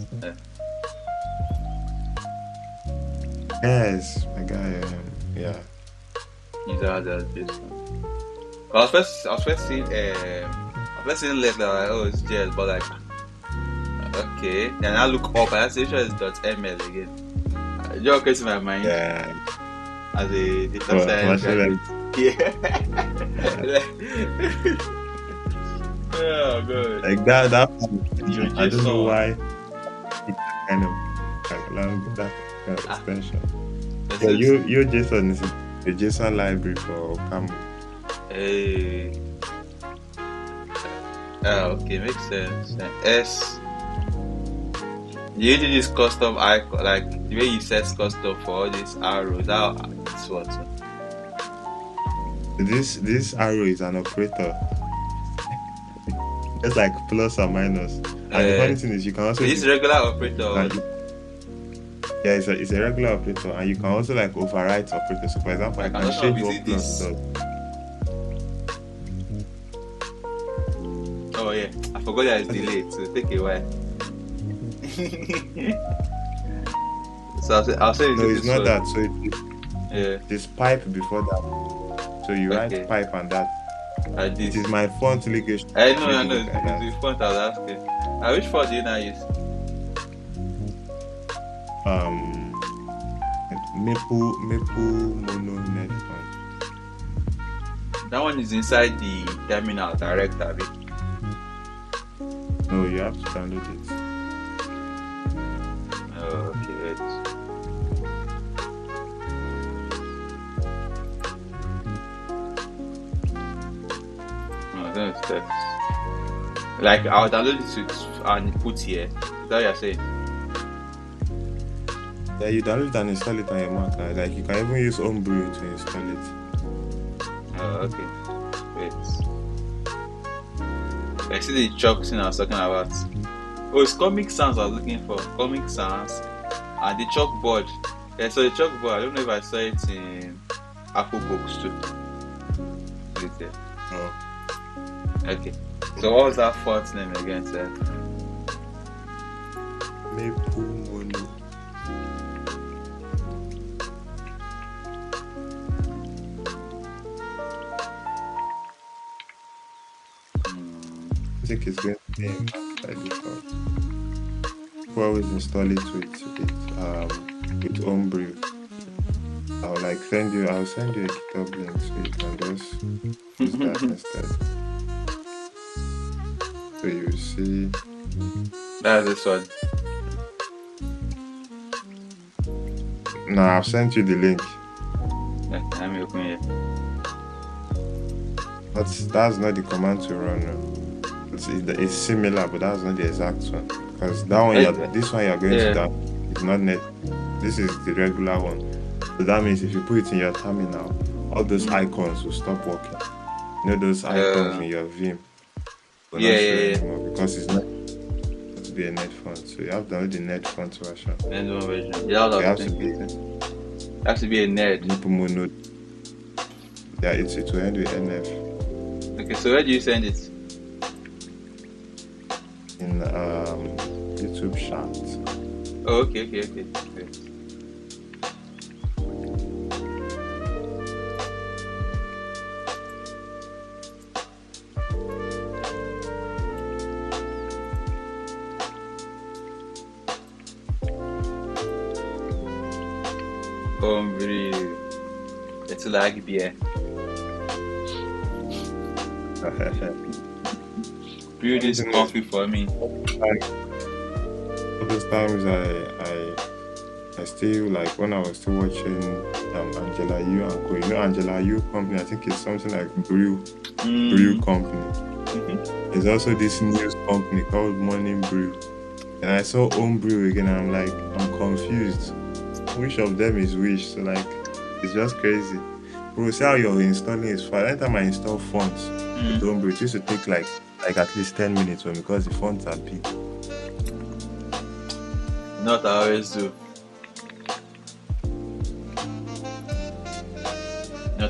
Yes, my guy. Yeah. He's out there this one. I was first seeing later like, oh, it's JS, but like, okay. Then I look up and I say sure it's .ml again. Just occurs in my mind. Yeah. As a data science graduate. Yeah. Oh, good. Like that I don't know why it's kind of like language, that kind of extension. Yeah, your JSON is the JSON library for Camel. Hey. Okay, makes sense. S. You do this custom icon, like the way you set custom for all these arrows. How it's what? This arrow is an operator. It's like plus or minus. And the funny thing is, you can also. Is this regular operator? Yeah, it's a regular operator, and you can also like overwrite operator. So, for example, I can change what plus does. Oh yeah, I forgot that it's delayed, so take a while. So I'll say no, it's not that. So this pipe before that. So you write pipe and that. It is my font ligation. I know. It's the font I was asking. Which font do you now use? Maple Mono Net font. That one is inside the terminal direct, Abby. No, you have to download it. Okay, wait. Steps. Like I'll download it and put here. Is that what you're saying? Yeah, you download and install it on your Mac. Like you can even use Homebrew to install it. Oh, okay. Wait. I see the chalk thing I was talking about. Oh, it's Comic Sans I was looking for. Comic Sans and the chalkboard. Yeah, so the chalkboard, I don't know if I saw it in Apple Books too. Oh. Okay. So what was that font name again, sir? Maple Mono. I think it's going to be by default. We'll always install it with Homebrew. I'll send you a GitHub link so you can just use that instead. So you see. That's this one. No, I've sent you the link. Let me open it. That's not the command to run. It's similar, but that's not the exact one. Because that one, this one you're going to down is not net. This is the regular one. So that means if you put it in your terminal, all those icons will stop working. You know those icons in your Vim. Anymore because it's not to be a net font. So you have to download the net font version. Net version. Yeah, it has to be a net. Mono. Yeah, it will end with NF. Okay, so where do you send it? In YouTube chat. Oh, okay. Homebrew. It's like beer. Brew this coffee for me. All those times I still like when I was still watching Angela Yu and Co. You know Angela Yu company, I think it's something like Brew Company. There's also this news company called Morning Brew. And I saw Homebrew again and I'm confused. Which of them is which? So it's just crazy. Bro, see how you're installing is fine. Anytime I install fonts with Homebrew, it used to take like at least 10 minutes because the fonts are big. Not I always do.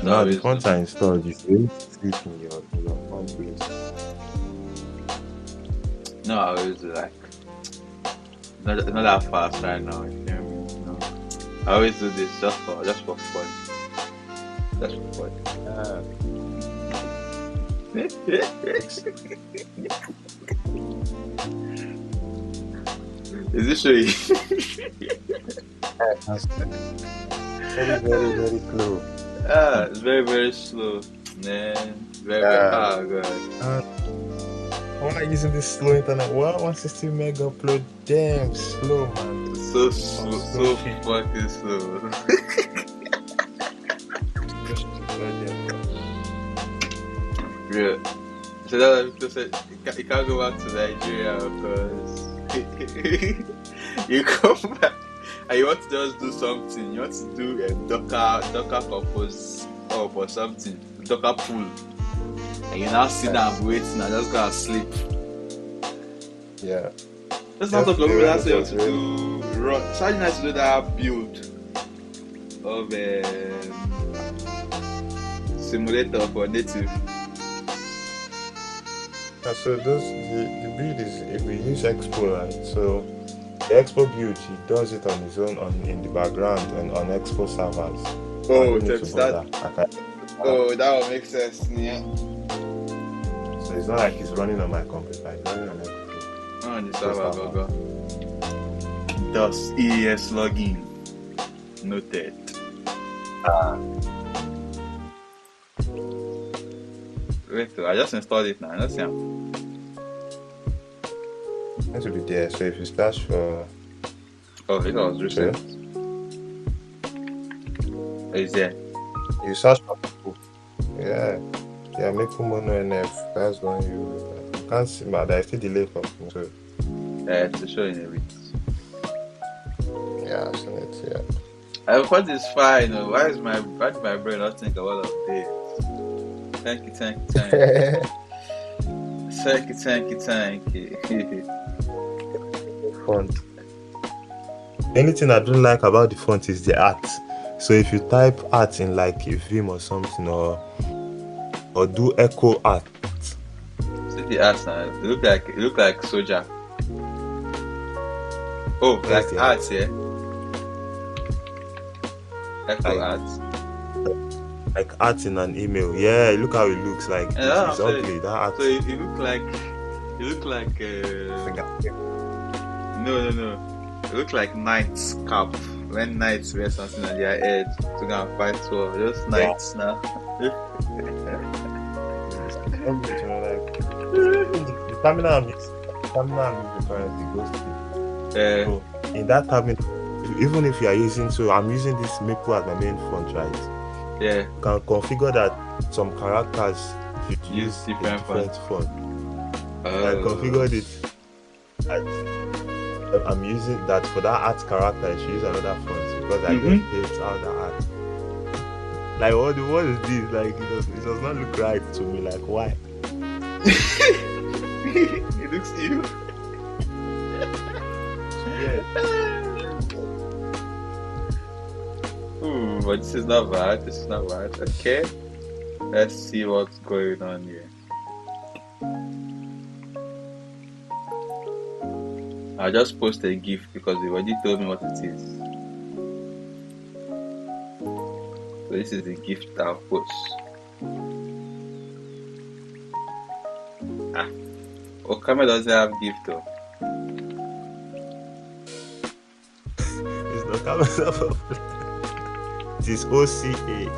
Now the fonts are installed. You really see it in your font list. No, I always do not that fast right now. No. I always do this just for fun. Just for fun. Is this showing? Very, very, very slow. It's very, very slow. Man. Very, good. Why are you using this slow internet? 160 meg upload? Damn slow, man. So slow, so fucking slow. Yeah. So that's people said you can't go back to Nigeria because You come back and you want to just do something. You want to do a Docker compose or something, Docker pull, and you now sit down waiting and just go and sleep. Yeah. That's not talking about that's what to do. So how do you nice to do that build of simulator for native? So the build is, if we use Expo, right? So the Expo build, he does it on his own in the background and on Expo servers. Oh, that would make sense. Yeah. So it's not like he's running on my computer. He's running on Expo. On the server, go. Does ES login noted? Wait, I just installed it now. Let's see. It will be there. So if you search for, it was recent. Is there? You search for people. Yeah, Maple Mono NF. That's one you can't see, but there's still delay for me. So it's showing a bit. Yeah, I've seen it. Yeah. I thought it's fine. Why did my brain not think about updates? Thank you. Thank you. Font. The only thing I don't like about the font is the art. So if you type art in like a Vim or something, or do echo art. See the art now. It look like Soldier. Oh, yes, like art, yeah. Echo art. Like art in an email. Yeah, look how it looks like. It's ugly. That art. So it look like No. It look like knights cap. When knights wear something on their head to go and fight war. Just knights now. The terminal I'm using currently goes to. So in that terminal, even if you are using, so I'm using this Maple as my main font, right? Yeah. You can configure that some characters should use different font. I configured it. I'm using that for that art character. I should use another font because I just hate out the art. Like what is this? Like it does not look right to me. Like why? It looks evil. Yeah. But this is not bad. Okay. Let's see what's going on here. I just posted a GIF because they already told me what it is. So this is the GIF that I'll post. Okame doesn't have GIF though. It's not Okame. It is OCA.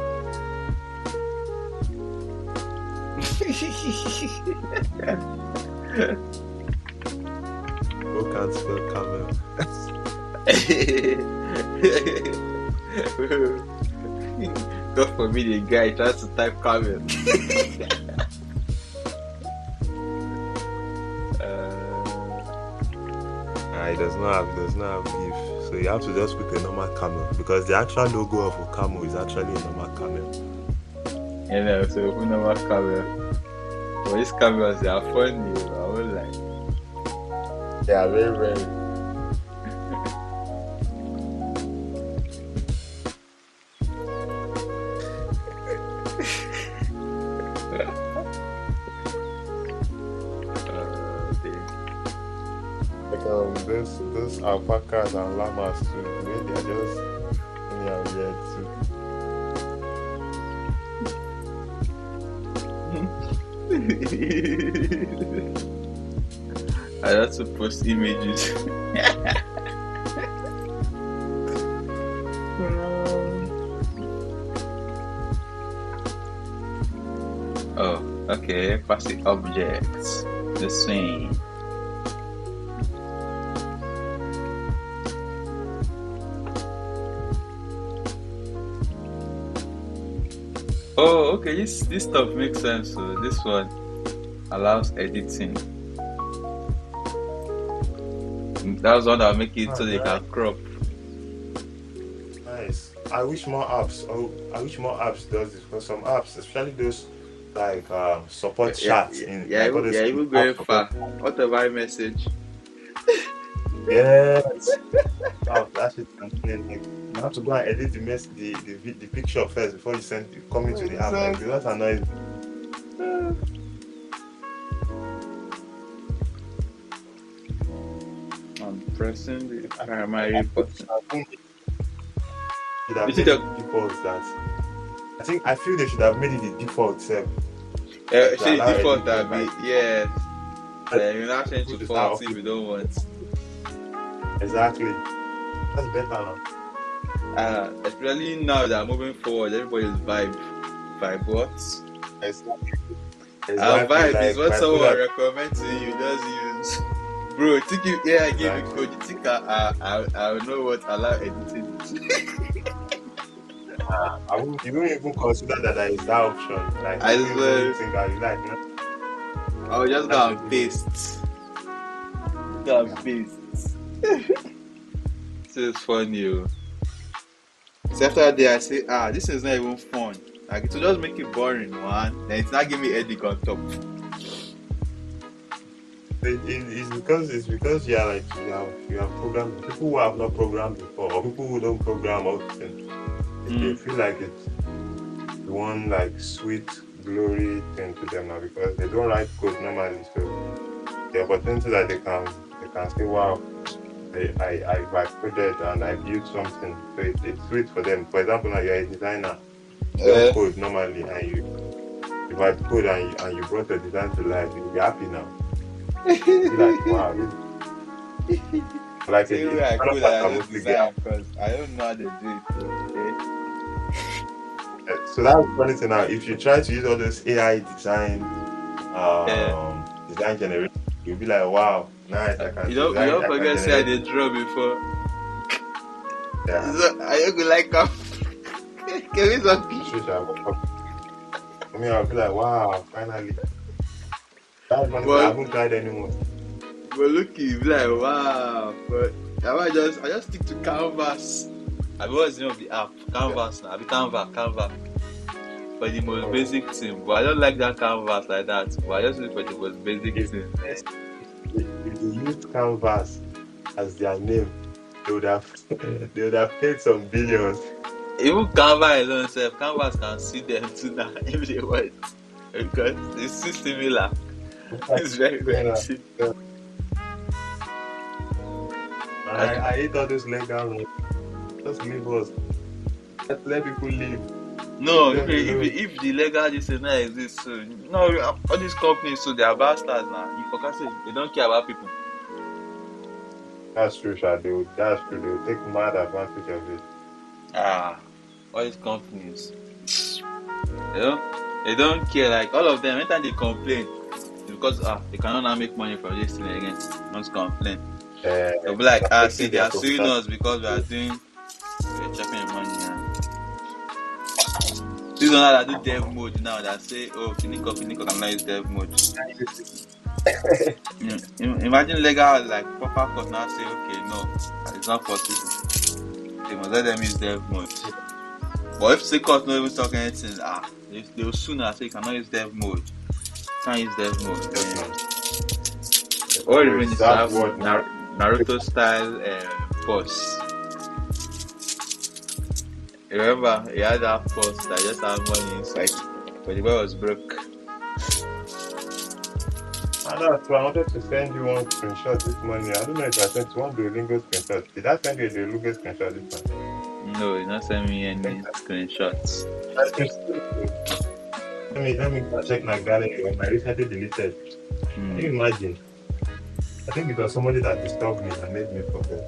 Who can't spell camel? God forbid a guy tries to type camel. It does not have GIF. So you have to just put a normal camel because the actual logo of a camel is actually a normal camel. Yeah, so a normal camel. But these camels, they are funny. I won't lie. They are very, very. Like those alpacas and llamas too. They are just weird too. I have to post images. Oh, okay. Passive objects. The same. Oh, okay. This stuff makes sense. So this one allows editing. That was one that will make it so Oh, they can crop. nice. I wish more apps. Oh, I wish more apps does this because some apps, especially those like support chats in like all those Even app going support. far. Whatever message. Yes. Oh, that shit can clear neck. You have to go and edit the picture first before you send it coming to the app. Like it just annoys me. I'm pressing the primary button. Should have Is made it it default that. I feel they should have made it the default self. say allow default editing, be like, yes. You're not change to put it false out. if you don't want. Exactly. That's better now. Especially now that moving forward, everybody's vibe what? Exactly. Vibe is what Like someone that. recommends to you, just use. Bro, you think if AI give me code, you think I'll know what allow editing? You don't even consider that there is that option. Like, I you don't swear. even think that you like, no? I'll just go and paste. Go and paste. This is funny. So after that day, I say, this is not even fun. Like, it will just make it boring, one. Then it's not give me headache on top. It's because you are programmed. People who have not programmed before, or people who don't program often, they feel like it's one like sweet glory thing to them now because they don't write code normally. So the opportunity that they can say, wow, I coded and I built something. So it's sweet for them. For example, now you're a designer, you don't code normally, and you write code and you brought the design to life. You'll be happy now. You're like, wow. Like I code and I don't design because I don't know how to do it. So that's funny thing now. If you try to use all this AI design, design generation, you'll be like, wow, nice. I can you don't forget to say I did draw before. Yeah. So, I don't like them. Can we talk? I mean, I'll be like, wow, finally. That's funny. I haven't tried anymore. But look, you be like, wow. But I just stick to Canvas. I mean, what's the name of the app? Canvas now. I be Canva. For the most basic thing. But I don't like that Canvas like that. But I just look for the most basic thing. If they used Canvas as their name, they would have paid some billions. Even Canva alone self, Canvas can see them too now if they want. Because it's too similar. It's very cheap. I hate all those legal ones. Just leave us. Let people live. No, if the legal this is not exist, so no, all these companies, so they are bastards now. You forget it, they don't care about people. That's true, Shadow. That's true. They will take mad advantage of it. All these companies, they don't care. Like all of them, anytime they complain, it's because they cannot now make money from this thing again. Not complain. They'll be like, see, they are suing us because we're chopping money. These one that do dev mode now that say, Finiko can use dev mode. Imagine legal like proper court now say, okay, no, it's not possible. They must let them use dev mode. But if the court not even talk anything, they will sooner say you cannot use dev mode. Can't use dev mode. Or even this Naruto style force. Remember, he had that post that just had money inside, but the boy was broke. I wanted to send you one screenshot this morning. I don't know if I sent you one Duolingo screenshot. Did I send you a Duolingo screenshot this one? No, you not send me any screenshots. Let me check my gallery when I recently deleted. Can you imagine? I think it was somebody that disturbed me and made me forget.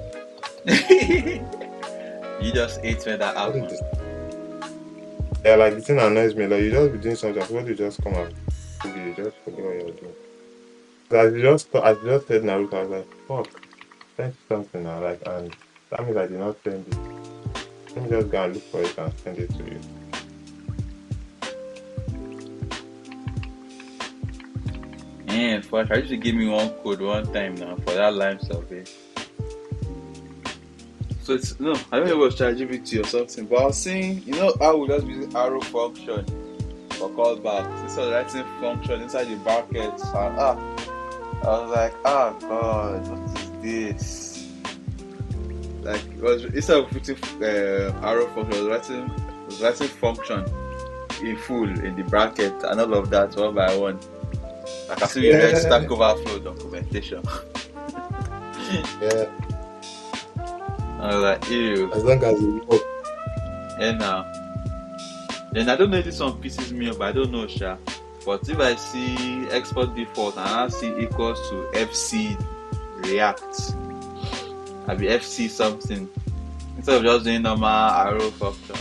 You just ate when that happened. Yeah, like the thing annoys me. Like you just be doing something, so you just come out, you just forget what you're doing. So as you just said Naruto, I was like, fuck, send something now, like, and that means I did not send it. Let me just go and look for it and send it to you. Yeah, first, I used to give me one code one time now for that lime survey. So it's no, I don't know if it was ChatGPT or something, but I was seeing, how we just using arrow function for callbacks instead of writing function inside the brackets. And, I was like, God, what is this? Like, it was instead of putting arrow function, I was writing function in full in the bracket and all of that one by one. Like I see we read Stack Overflow documentation. Yeah. I was like, ew. As long as you work. Yeah, now. Then I don't know if this one pisses me off, but I don't know, Sha. But if I see export default and I see equals to FC React, I'll be FC something instead of just doing normal arrow function.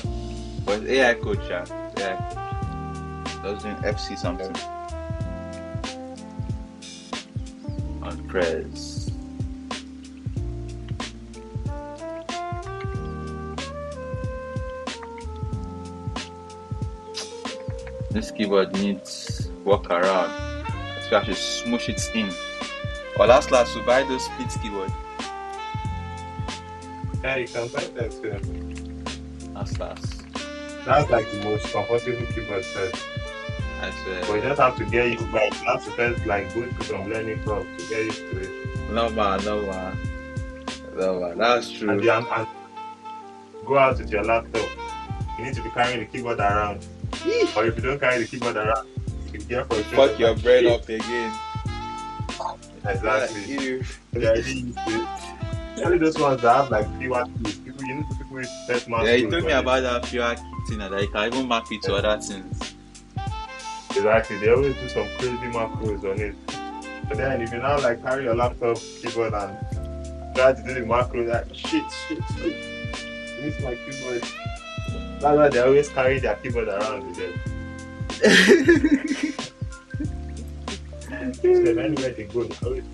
But it's AI code, Sha. AI code. Just doing FC something. On press. This keyboard needs workaround. So I should smoosh it in. Or last we buy those split keyboard. Yeah, you can buy that too. Last. That's like the most comfortable keyboard set. I swear. But you just have to get used to it. You have to first like go through some learning curve to get used to it. No man. That's true. And go out with your laptop. You need to be carrying the keyboard around. Or if you don't carry the keyboard around, you can get for a fuck your brain up again. Exactly. Yeah, only those ones that have like fewer keys. People with test mask. Yeah, you told me about that fewer key thing that you can even map it to other things. Exactly. They always do some crazy macros on it. But then if you now like carry your laptop keyboard and try to do the macro, like shit. I miss my keyboard. That's why they always carry their keyboard around with them. So anywhere they go, they always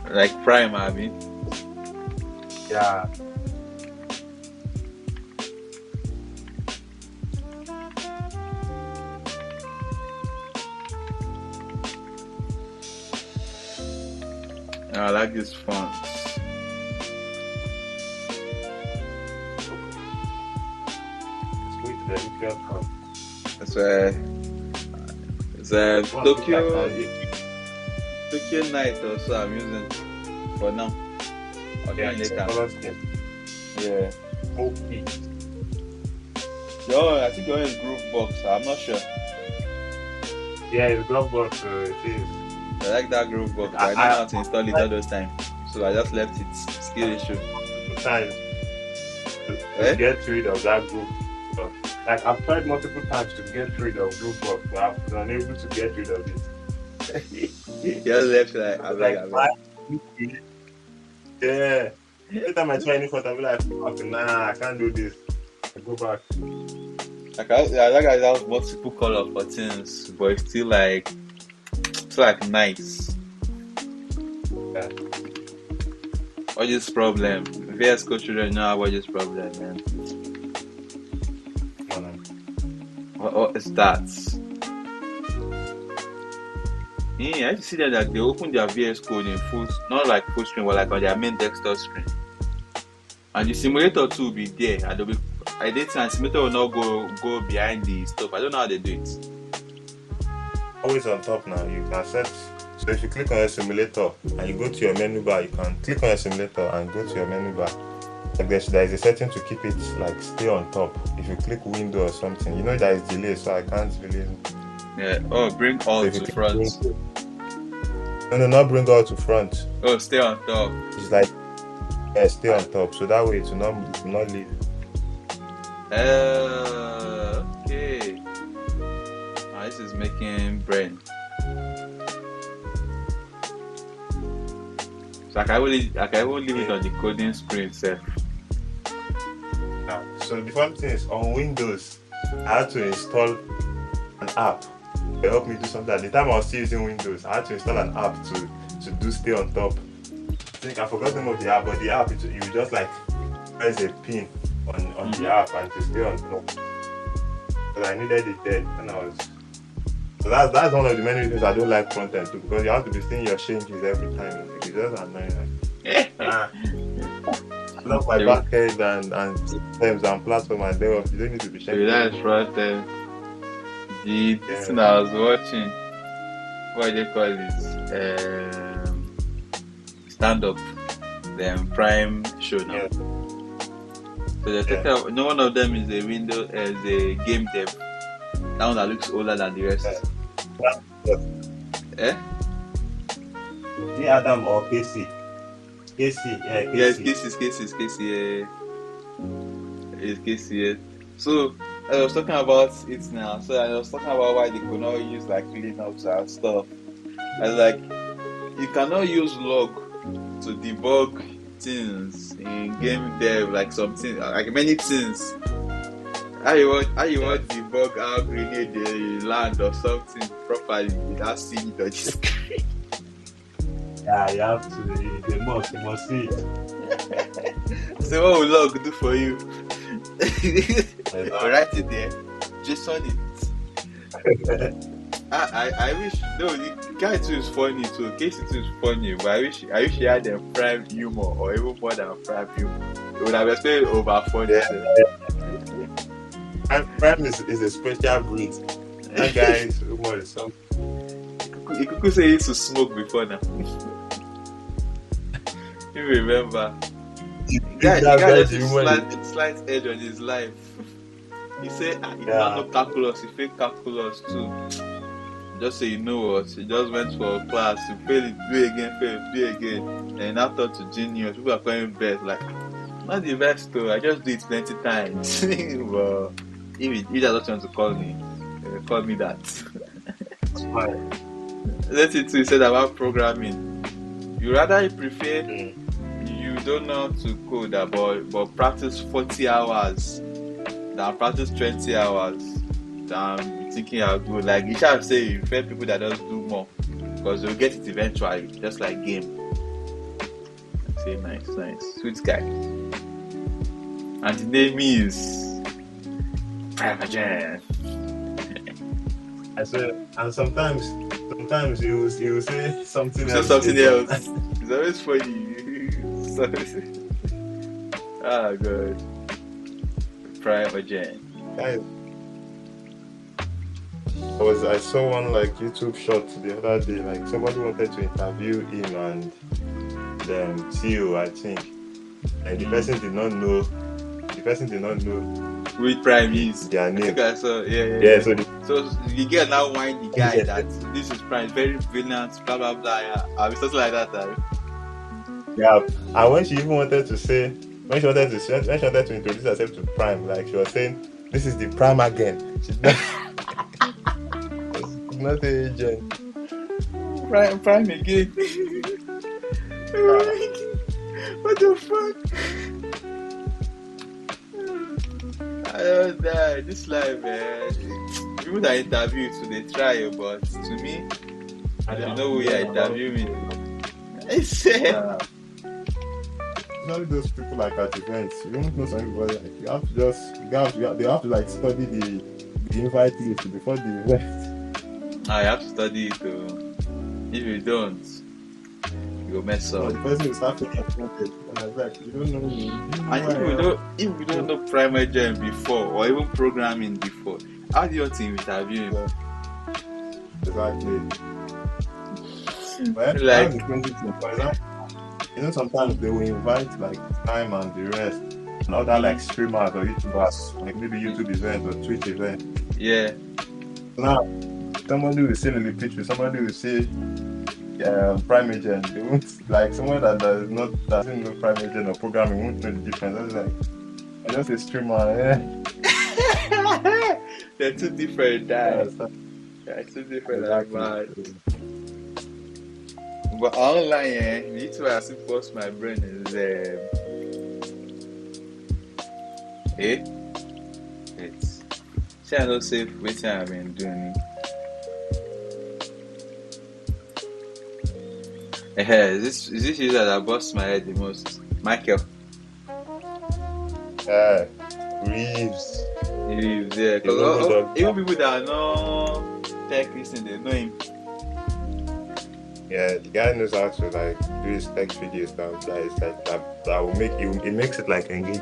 like Prime, I mean. Yeah. I like this font. That's it's a Tokyo night also I'm using for now. Okay, later. Yeah. Okay. Yo, I think you're in Groovebox. I'm not sure. Yeah, it's Groovebox. It is. I like that Groovebox. I know how to install it all those times, so I just left it. Skill issue. Times to get rid of that group. Like I've tried multiple times to get rid of Groovebox, but I've been unable to get rid of it. You just left yeah. Every time I try any photo, I'll be like, okay, nah, I can't do this. I go back. I like I have multiple color for things, but it's still like nice. Yeah. What is problem? VS Code children know what is problem, man. What is that? Yeah, I see that they open their VS Code in full, not like full screen, but like on their main desktop screen. And the simulator too will be there, and they'll be editing, and simulator will not go behind the stuff. I don't know how they do it. Always on top now. You can set. So if you click on your simulator and you go to your menu bar, you can click on your simulator and go to your menu bar. Like there is a setting to keep it like stay on top. If you click window or something, you know there is delay, so I can't really. Yeah. Oh, bring all to front. No, not bring all to front. Oh, stay on top. It's like stay on top, so that way it will not leave. Okay. This is making brain. So I can only leave it on the coding screen itself. So the fun thing is on Windows, I had to install an app to help me do something. At the time I was still using Windows, I had to install an app to do stay on top. I think I forgot the name of the app, but the app you just like press a pin on the app and to stay on top. But I needed it there, and I was. So that's one of the many reasons I don't like front end too, because you have to be seeing your changes every time. It's just annoying. Love my back end and systems and platform and DevOps. You don't need to be checking. That's front end. This thing I was watching, what do they call it? Stand up. The Prime show now. Yeah. So they're talking about, no one of them is a window as a game dev. That one that looks older than the rest. The Adam or Casey? Casey, yeah. Yes, Casey, yeah. It's Casey, yeah. So I was talking about it now. So I was talking about why they could not use like Linux and stuff. I was like, you cannot use log to debug things in game dev, like something, like many things. How you want debug how grenade they land or something properly without seeing it on the screen? Yeah, you have to. You must see it. So what will log do for you? Write it there. Just on it. I wish the guy too is funny too. Casey too is funny, but I wish he had a prime humor or even more than prime humor. It would have explained over funny. Prime is a special breed. That guy's humor is something. You could say he used to smoke before now. You remember? Guy just slight edge on his life. He said he don't know calculus, he failed calculus too. Just so you know what, he just went for a class, he failed it, do it again. And after to genius, people are calling best, like, not the best though, I just do it plenty times. But if that's what you want to call me that. That's it too, he said about programming. You rather prefer you don't know how to code but practice 40 hours than practice 20 hours than thinking how good. Like you should say you prefer people that just do more because they'll get it eventually, just like game. I say nice, sweet guy. And the name is Pramajan. I swear, and sometimes you will say something else. It's always funny. Ah, good. Pramajan. I saw one like YouTube shot the other day. Like somebody wanted to interview him and the CEO, I think, and the person did not know. Which Prime is their name. I think I saw, yeah. So you get now whine the guy that this is Prime, very brilliant, blah blah blah. Yeah, something like that. Yeah, and when she wanted to introduce herself to Prime, like she was saying, "This is the Prime again." She's not the agent. Prime again. What the fuck? I don't know. This life, man. People that interview to they try, but to me, I don't know who you interview me. I said. Not those people like at events. You don't know somebody like you have to they have to like study the invite list before the event. I have to study it too. If you don't, you'll mess up. The person will start thinking about it. And I was like, you don't know me. If you don't know primary gen before or even programming before, how do you want to interview him? Exactly. But like, for example, you know, sometimes they will invite like Time and the rest and other like streamers or YouTubers, like maybe YouTube events or Twitch events. Yeah. Now, somebody will say in the picture, somebody will say Prime Agent. They won't, like someone that doesn't know Prime Agent or programming won't know the difference. That's like, I just a streamer, They're two different guys. They're two different exactly. But online, the YouTube I still force my brain is it's see I don't say what I've been doing. Is this user that busts my head the most? Michael. Reeves, yeah. Because even people that are not tech listening, they know him. Yeah, the guy knows how to like do his text videos now. That is like that will make you. It makes it like engaging.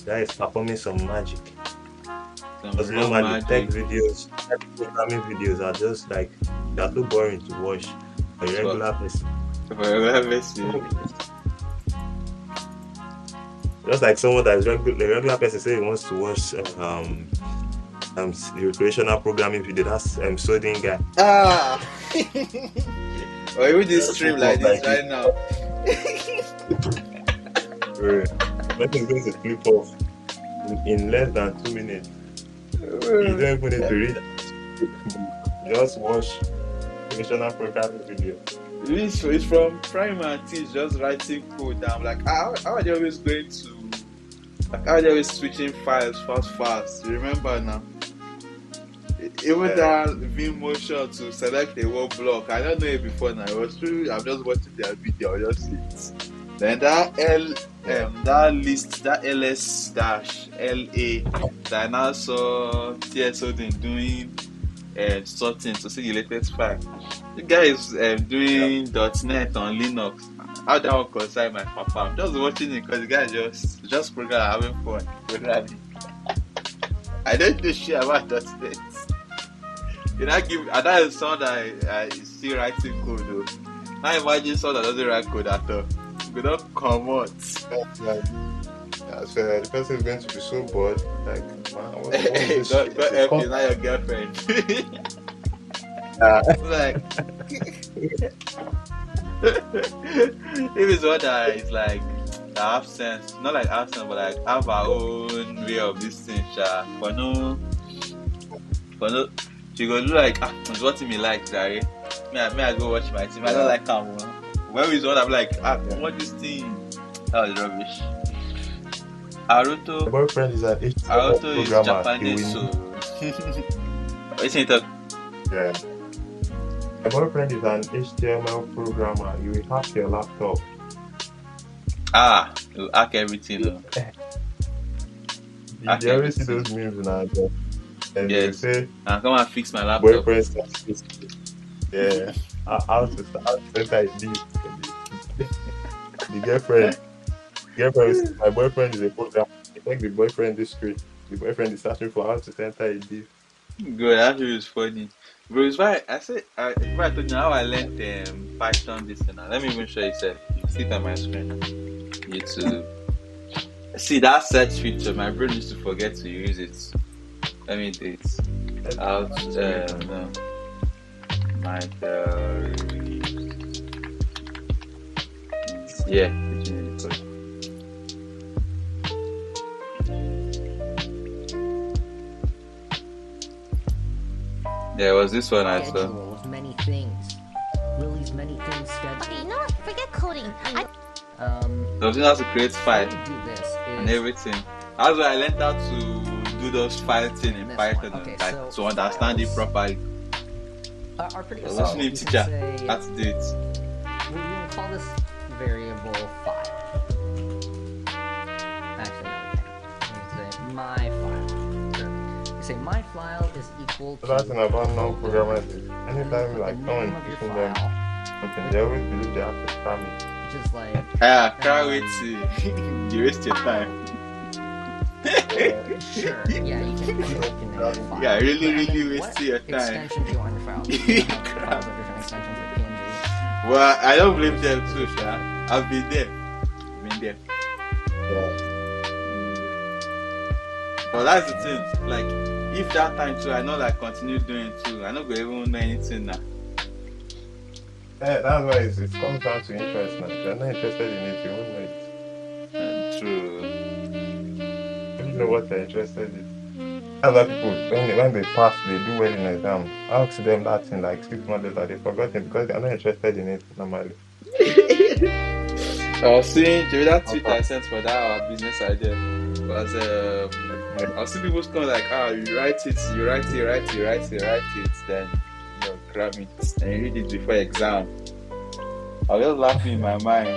Guy is performing some magic. Because normally tech videos, programming videos are just like they're too boring to watch for a regular person. Just like someone that is the regular person say he wants to watch the recreational programming video. That's Soding guy. Or even this stream like this right now. When he's going to clip off in less than 2 minutes. You don't even need to read. Just watch recreational programming video. It's from Prime and Teach just writing code. I'm like, how are they always going to? Like, how are they always switching files fast? Remember now? Even that V-motion to select a word block, I don't know it before now. It was true. I'm just watching their video, just see it. Then that that list, that ls-la that I now saw TSO doing sorting to see the latest file. The guy is doing .NET on Linux. How that one concern my papa? I'm just watching it because the guy just program having fun programming. I don't do shit about .NET. That is someone that is still writing code though. I imagine someone that doesn't write code at all. We don't come out. So the person is going to be so bored. Like, man, what is this? Don't help you, not your girlfriend. Like, if it's one that is like have sense, not like have sense, but like have our own way of this thing, for no, she go do like, it's what me like, Larry. Me I go watch my team. I don't like her. When we what I'm like, what this thing? That was rubbish. My boyfriend is an Aruto is Japanese, so. What's it talk? Yeah. My boyfriend is an HTML programmer. You will hack your laptop. You hack everything. You always see those memes now. And they say, come and fix my laptop. Boyfriend yeah. How to enter it deep. The girlfriend, my boyfriend is a programmer. I think the boyfriend is straight. The boyfriend is searching for how to enter it deep. Good, that is funny. Bro, it's why I said, I told you how I learned Python this and that. Let me even show you yourself. You can see it on my screen now. YouTube. See that search feature, my brain used to forget to use it. Let me do it. Out, no. Yeah, there was this one I saw. Many things. Willie's many things schedule. Okay, you know what? Forget coding. So you know how to create file and everything. That's why I learned how to do those file thing in Python, okay, like to understand it properly. Are pretty listening teacher how to do it. We'll call this variable file. Actually, no, we can't. Say my file. We say my file is equal to. That's an about non-programmers. Anytime like someone teaching them something, they always believe they have to cram it. Which is like. Can't wait to you waste your time. Sure. Yeah, you can file. Yeah, really waste your time. Extension do you want your file? You have files that different extensions like PNG. Well, I don't blame them too, Sha. I've been there. Yeah. But that's the thing. Like, if that time too, I know like continue doing too. I don't go even know anything now. Yeah, that's why it comes down to interest now. If you're not interested in it, you won't know it. True. You know what they're interested in. Other people, when they pass, they do well in exam. Ask them that in like 6 months later, they forgot it because they're not interested in it normally. I was seeing that tweet I sent for that our business idea was I was seeing people come like, you write it, then grab it and you read it before exam. I was just laughing in my mind,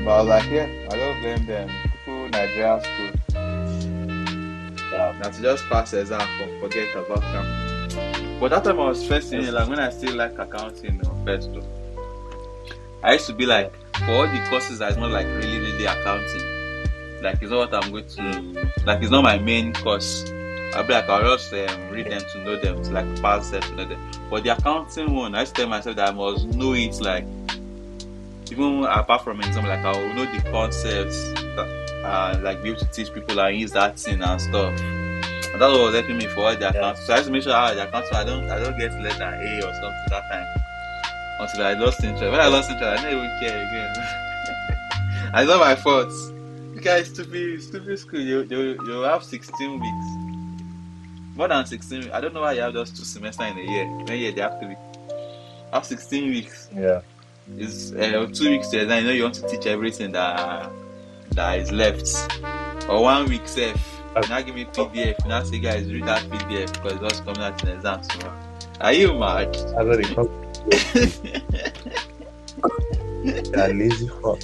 but I was like, yeah, I don't blame them. People Nigerian school. Now to just pass the exam and forget about them. But that time I was first in like when I still like accounting first though. I used to be like for all the courses that's not like really accounting. Like it's not what I'm going to like it's not my main course. I'll be like I'll just read them to know them, to like pass them to know them. But the accounting one, I used to tell myself that I must know it like even apart from example, like I will know the concepts that, like be able to teach people and use that thing and stuff. And that's what was helping me for all the accounts. So I have to make sure the accounts I don't get less than A or something that time. Until I lost interest. When I lost interest, I didn't even care again. And it's not my fault. Because stupid school, you have 16 weeks. More than 16 weeks. I don't know why you have just 2 semesters in a year. One year they have to have 16 weeks. Yeah. It's 2 weeks to exam. You know you want to teach everything that is left. Or 1 week safe. You now give me PDF. You now say, guys, read that PDF because it's just coming out in exams tomorrow. Are you mad? That's what they call that lazy fuck.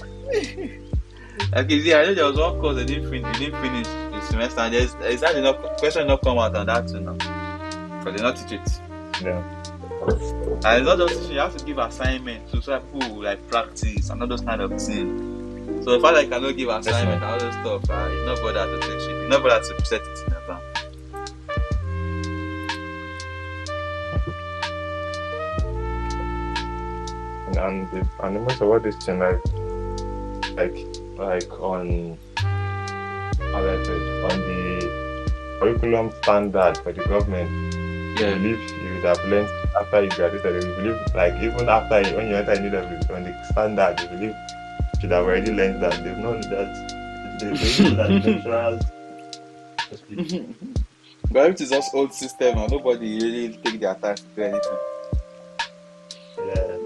Okay, see, I know there was one course they didn't finish the semester, and there's not enough question not come out on that too now. Because they not teach it. Yeah. And it's not just teaching, you have to give assignment to so that people will like practice and all those kind of things. So if I cannot give assignment and all those stuff, it's not bother to teach it. It's not bother to set it in advance. And the most of what this thing like on how do I say it, on the curriculum standard for the government. Yeah. I believe you would have learned after you graduated. You believe like even after when you enter any level on the standard, you believe you should have already learned that. They've known that they know that lecturers. But it is just old system and nobody really take their time to do anything. Yeah.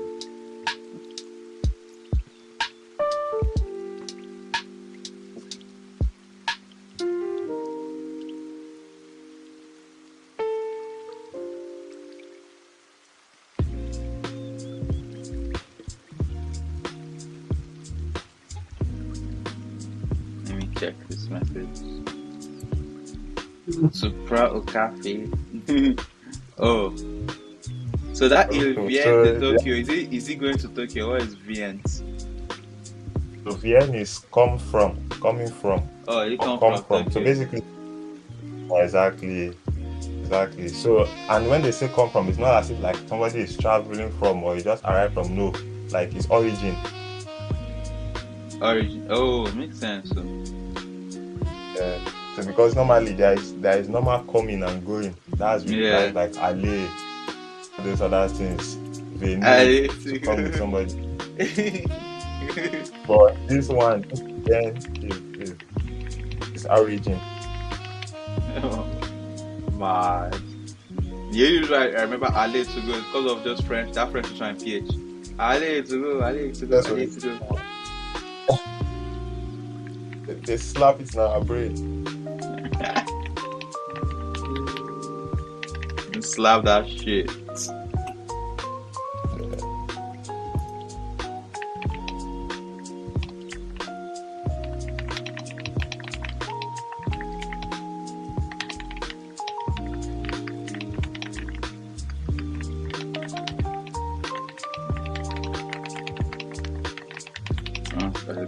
Let me check this message. Supra Okafe. Oh. So that is VN to Tokyo. Is he going to Tokyo? What is VN? So VN is coming from. Oh, he come from. So basically, exactly. So, and when they say come from, it's not as if like somebody is traveling from or you just arrived from. No, like it's origin. Oh, it makes sense. So. Yeah. So because normally there is normal coming and going. That's really like Ale, those other things. They need to come with somebody. But this one then is origin. Oh, man. Yeah, you're right. I remember Ale to go because of just French. That French was trying PH. Ale to go. They slap it in our brain. Slap that shit.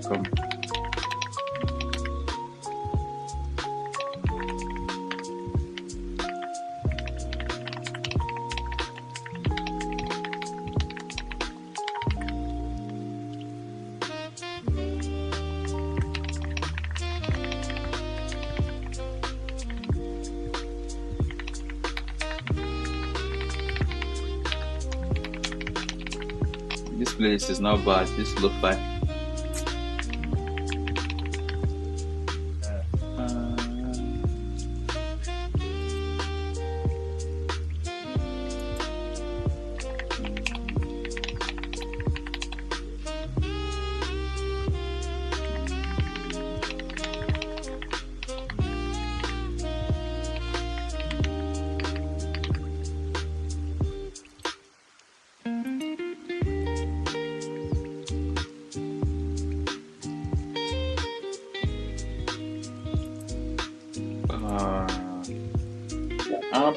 Come. This place is not bad. This lo-fi.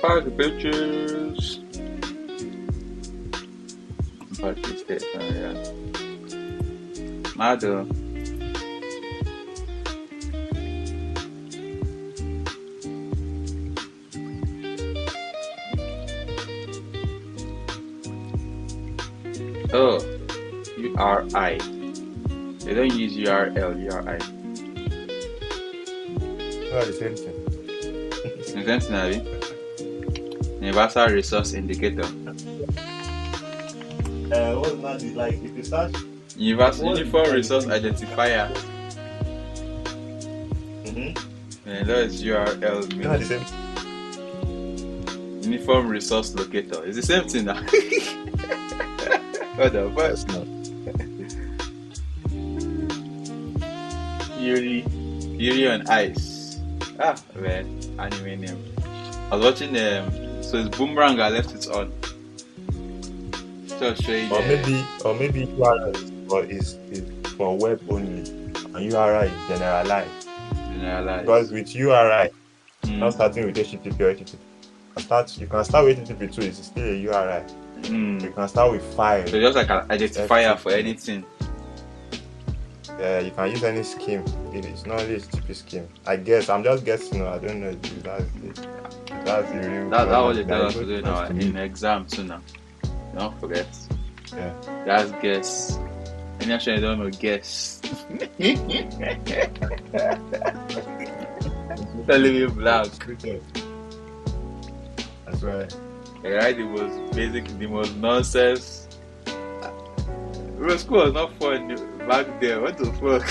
Pack the pictures. Purchase it. Yeah. Mado. Oh, URI. They don't use URL, URI. Oh, the same thing. Intentionally. Universal Resource Indicator. What's that? Like if you search Uniform Resource Identifier. And that is URL. the same. Uniform Resource Locator. It's the same thing now. What the fuck? Yuri on Ice. Ah, man, anime name. I was watching so it's Boomerang. I left it on. Just showing. Or maybe URL is for web only, and URI is generalized. Because with URI, not starting with HTTP or HTTP. You can start with HTTP too. It's still a URI. You can start with file. So just like an identifier for anything. Yeah, you can use any scheme. It's not really HTTP scheme. I guess I'm just guessing. I don't know. That's the real. That's what they tell us to do now in exam too now. Don't forget. Yeah. That's guess. And actually, I don't know guess. Telling me black. That's right. I write the most basic, the most nonsense. School was not fun back there. What the fuck?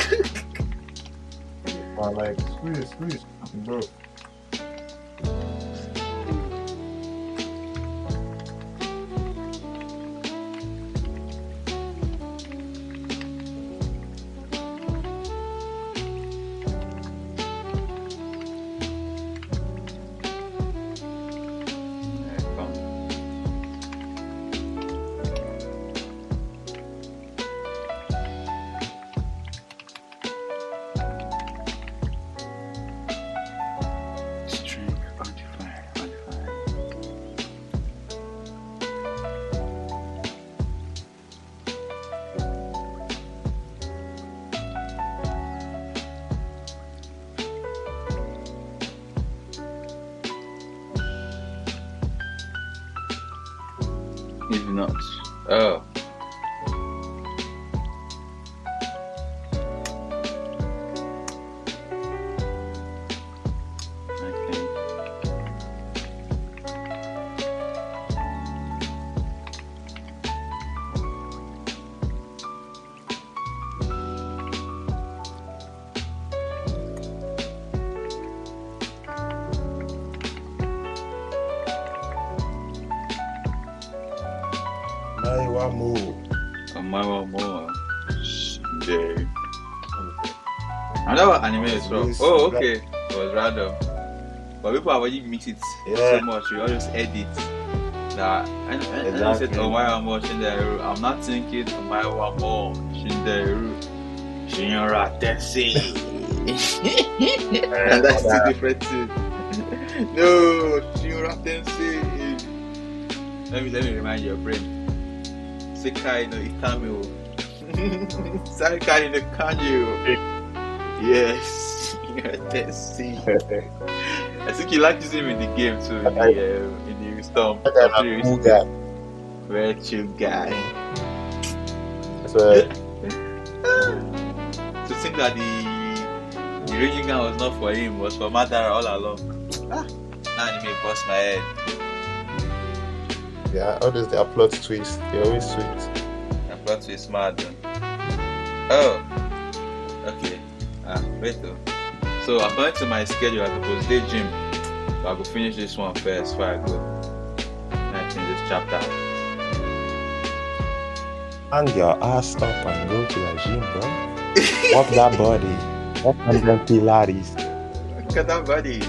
Like school is bro. If not, oh. Another anime as well. Oh, okay. It was random. But people have already mixed it so much. We always edit. That and I said, oh, why I'm watching the I'm not thinking, why I'm watching the Shinra Tensei. And that's two different things. No, Shinra Tensei. Let me remind your brain. Sekai no Itami. Sekai no Kanji. Yes, Tensei. I think you like to see him in the game too, in the storm. Very chill guy. So to think that the raging gun was not for him, was for Madara all along. Now he may bust my head. Yeah, always the plot twist. They always sweet. The plot twist mad. Oh, okay. Wait though. So according to my schedule, I suppose day gym. So I will finish this one first before I go. I finish this chapter. Hang your ass up and go to the gym, bro. Walk that body. Walk on them Pilates. Look at that body.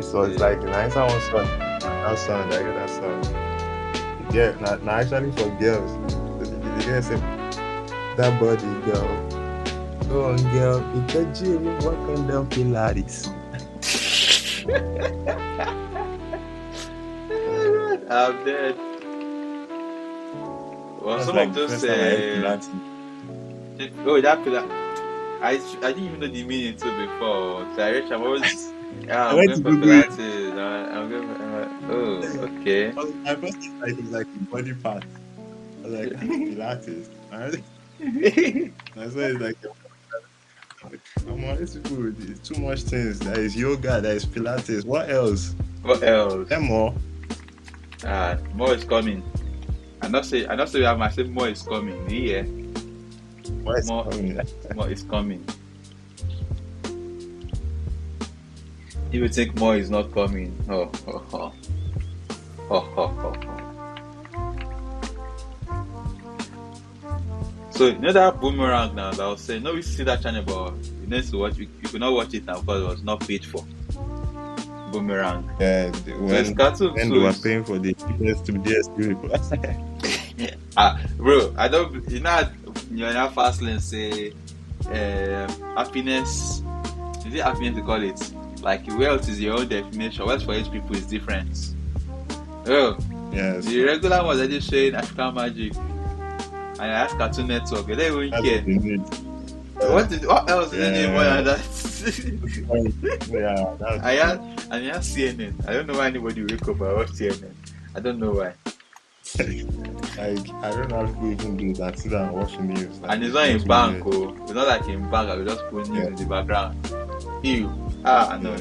So it's like the nice one song. That song, that song. Yeah, not actually for girls. The girls say, that body, girl. Go on, girl. It's a gym. Walking down Pilates. I'm dead. Well, That's some like of the those. first time I ate Pilates. Oh, that Pilates. I didn't even know the meaning too before. So I'm always. Yeah, I I'm went going to for Google it. Pilates. I'm going for. Oh, okay. My first thing like it was like a body part. I was like, Pilates. That's why it's like I'm on this food. It's too much things. There is yoga, there is Pilates. What else? What else? There more. More is coming. I not say we have myself. More is coming. Yeah. More is coming. More is coming. If you think more is not coming, oh. So you know that boomerang now that I was saying, no, we see that channel, but you need to watch. You could not watch it now because it was not paid for. Boomerang. Yeah, when they were paying for the tickets to DSTV. Bro, I don't. You know, you're not fast lane say happiness. Is it happiness to call it? Like wealth is your own definition. Wealth for each people is different. Oh, yes. The regular ones are just showing African Magic. And I asked Cartoon Network, they don't even care. What else is any more than that? I have CNN. I don't know why anybody wake up and watch CNN. I don't know why. Like, I don't know how people even do that. Sit down and watch the news. Like, and it's not in bank, oh. It's not like in bank. I will just put news in the background. Ew. No.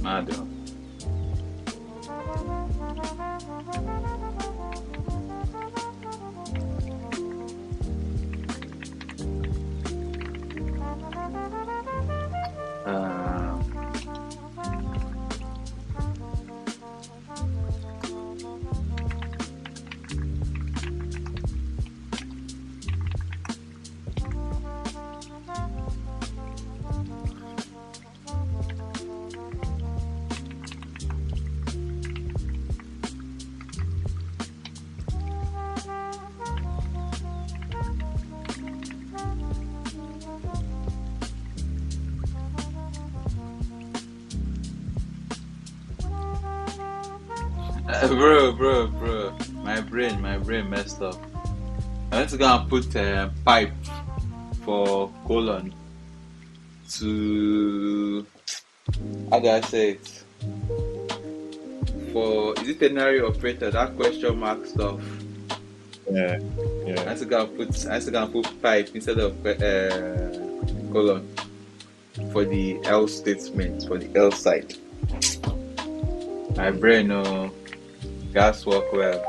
Mado. Bro, my brain messed up. I went to go and put pipe for colon to, how do I say it? For, is it ternary operator, that question mark stuff? Yeah. I had to go and put pipe instead of colon for the L statement, for the L side. My brain, gas work well.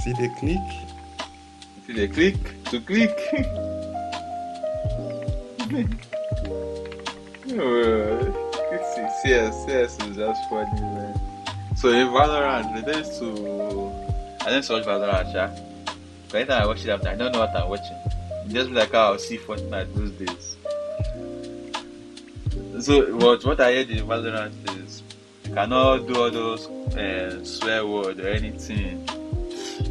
See the click? See the click? To click? CS is just funny, man. So in Valorant, I didn't watch Valorant, yeah. But anytime I watch it after, I don't know what I'm watching. It just be like how I'll see Fortnite those days. So what I heard in Valorant is you cannot do all those swear word or anything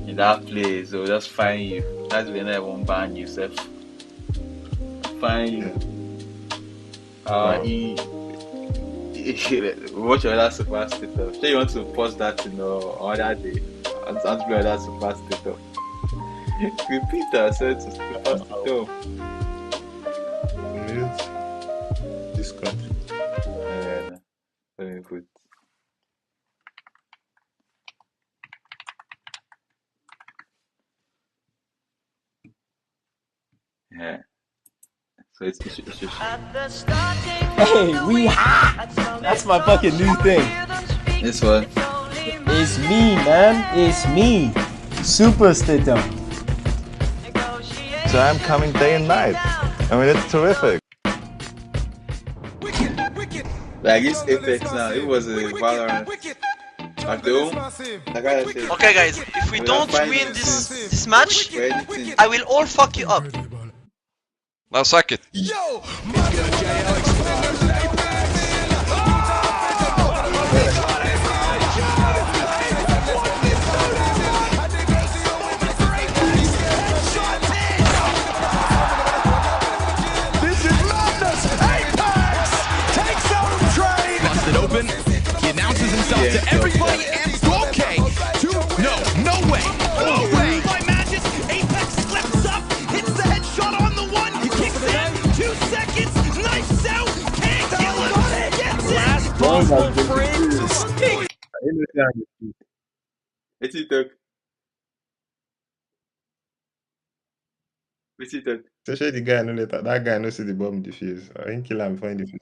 in that place. They'll just fine you. That's when I won't ban yourself. Fine you. Watch your other super status. Sure you want to post that other day. And play other super status. Repeat ourselves to super status. Discord. Let me put. Yeah. So it's Hey, we hot! That's my fucking new thing. This one. It's me, man. It's me. Super Statum. So I'm coming day and night. I mean, it's terrific. Like it's Apex now. It was a Valorant. At home, like I said, Okay, guys, if we don't win this match, I will all fuck you up. Now suck it. Yo! This is madness! Apex takes out Train! Busted open. He announces himself to everybody and it's okay. No way. No way. By Magis, Apex slips up, hits the headshot on the one, kicks in, 2 seconds, knifes out, can't kill him. Gets it. Last possible frame. It's it took. It's it took. Especially the guy no later. That guy no see the bomb defuse. I didn't kill him before in defuse.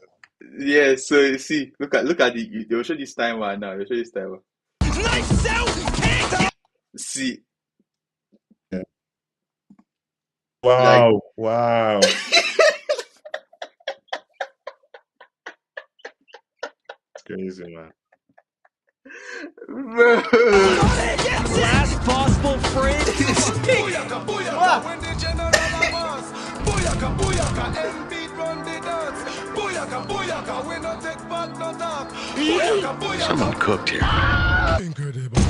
Yeah, so you see, look at the. They'll show this timer now. They'll show this timer. Knifes out, can't kill. See. Yeah. Wow! Like, wow! It's crazy, man. Last possible frame. Booyaka, booyaka, when the general boss. Booyaka, booyaka, MB run the dance. Booyaka, booyaka, we no take back no talk. Booyaka, booyaka. Someone cooked here. Incredible.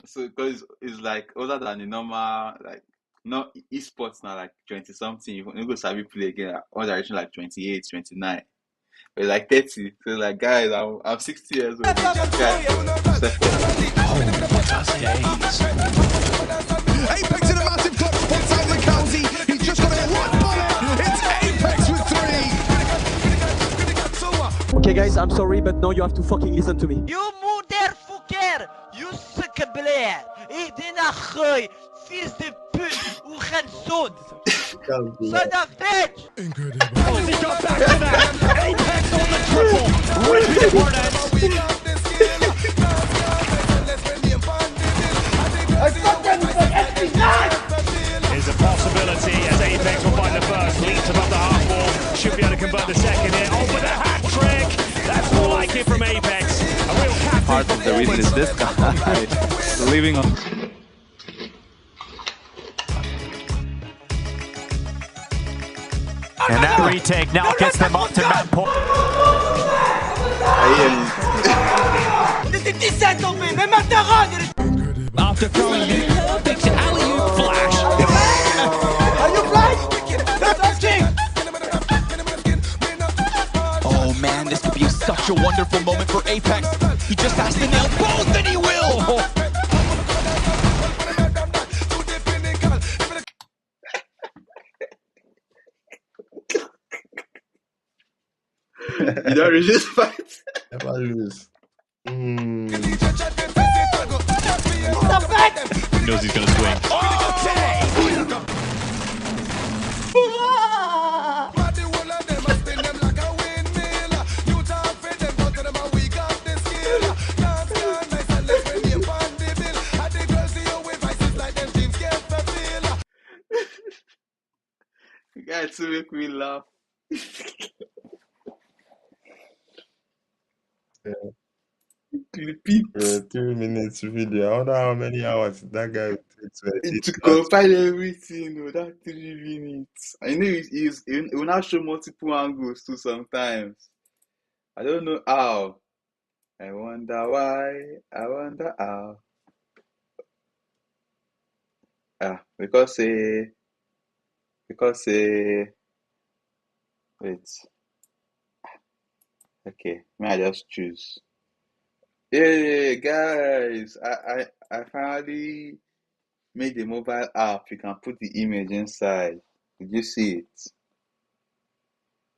So, because it's like older than the normal, like, not esports now, like 20 something. You go Sabi play again, all direction like 28, 29. But like 30. So, like, guys, I'm 60 years old. Guys, Apex in a massive clutch spots out the county. He's just got it one bullet. It's Apex with 3. Okay, guys, I'm sorry, but now you have to fucking listen to me. You motherfucker! You suck a blair! Idina khoy! Fils de pute! Ou Khansoud! Son of bitch! Incredible. Oh, he got back to that! Apex on the triple! Ripping apart There's a possibility as Apex will find the first. Leaps above the half wall. Should be able to convert the second here. Oh, but a hat trick! That's more like it from Apex. A real captain. Part of the reason is this guy leaving on. And that retake now gets them up to map point. After throwing the perfect alley-oop flash. Are you blind? Oh man, this could be such a wonderful moment for Apex. He just has to nail both and he will. you don't resist fight. Never lose. He knows he's gonna swing. You guys to make me laugh. Clip it. 2 minutes video. I wonder how many hours that guy would take to compile everything, that 3 minutes. I know he will now show multiple angles too sometimes. I don't know how. I wonder why. I wonder how. Because wait. Okay, may I just choose? Hey guys, I finally made a mobile app. You can put the image inside. Did you see it?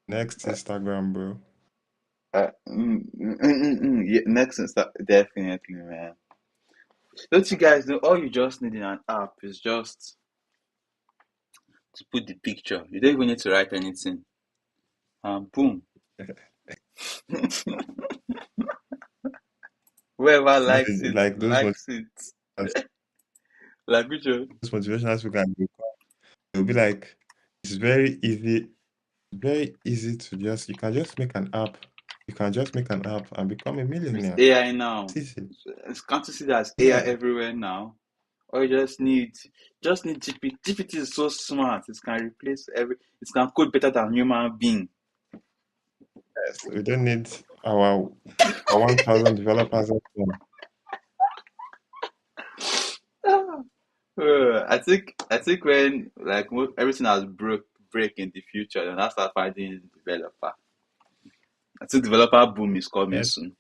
Next Instagram, bro. Yeah, next Insta, definitely, man. Don't you guys know? All you just need in an app is just to put the picture. You don't even need to write anything. Boom. Whoever likes it, like those likes it. Like which one? Those motivational speakers, It'll be like it's very easy to just you can just make an app. You can just make an app and become a With millionaire. AI now, It's easy. can't you see there's AI Yeah. everywhere now? Or you just need GPT. GPT is so smart. It can replace it can code better than human being. Yes. We don't need our 1,000 developers at home. I think when like everything has break in the future, then I start finding developer. I think developer boom is coming Yes. soon.